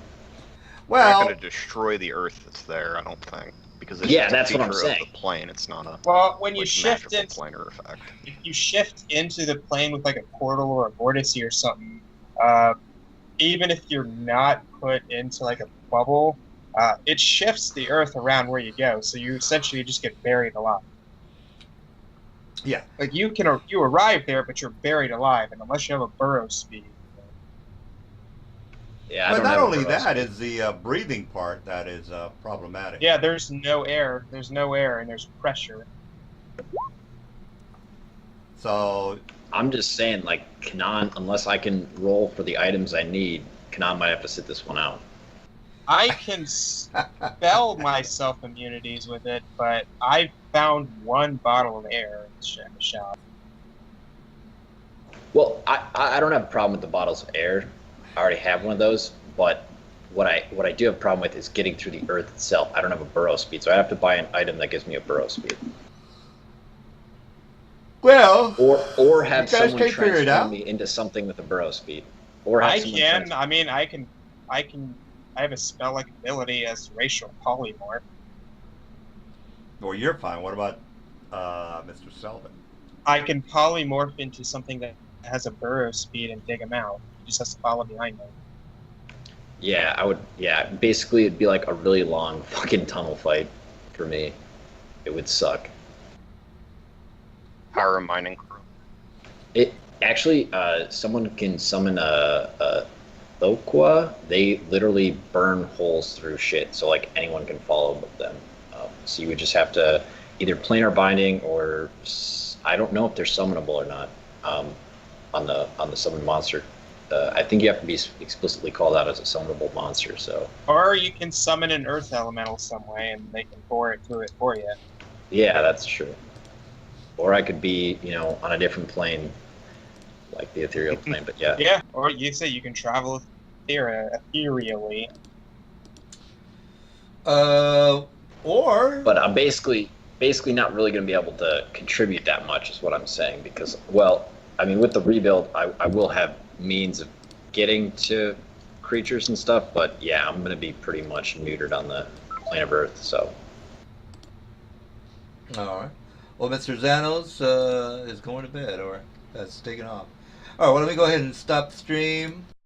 not Well, going to destroy the Earth that's there, I don't think. Because it's Yeah, just a that's what I'm feature saying. of the plane, it's not a Well, when you like, shift magical into planar effect. if you shift into the plane with like a portal or a vortice or something, even if you're not put into like a bubble, it shifts the Earth around where you go, so you essentially just get buried alive. yeah. Like you arrive there, but you're buried alive, and unless you have a burrow speed. Yeah, I But don't not have a only burrow that speed. is the breathing part that is problematic. Yeah, there's no air. There's no air, and there's pressure. So I'm just saying, like, Kanan, unless I can roll for the items I need, Kanan might have to sit this one out. I can spell myself immunities with it, but I found one bottle of air in the shop. Well, I don't have a problem with the bottles of air. I already have one of those, but what I do have a problem with is getting through the Earth itself. I don't have a burrow speed, so I have to buy an item that gives me a burrow speed. well, Or have You guys someone can't figure it transform out? me into something with a burrow speed. Or have I someone can. transform- I mean, I can. I have a spell-like ability as racial polymorph. well, you're fine. What about Mr. Selvin? I can polymorph into something that has a burrow speed and dig him out. He just has to follow behind me. Yeah, I would. Yeah, basically, it'd be like a really long fucking tunnel fight for me. It would suck. Power mining crew. It actually, someone can summon a Thokwa. They literally burn holes through shit, so like anyone can follow them. So you would just have to either planar binding or I don't know if they're summonable or not. On the summon monster, I think you have to be explicitly called out as a summonable monster. So Or you can summon an earth elemental some way, and they can pour it through it for you. yeah, that's true. Or I could be, on a different plane, like the ethereal plane. But yeah, Yeah. Or you say you can travel ethereally. Or But I'm basically not really going to be able to contribute that much, is what I'm saying. Because, well, I mean, with the rebuild, I will have means of getting to creatures and stuff. But yeah, I'm going to be pretty much neutered on the plane of Earth. So all right. Well, Mr. Zanos is going to bed, or that's taken off. All right. Well, let me go ahead and stop the stream.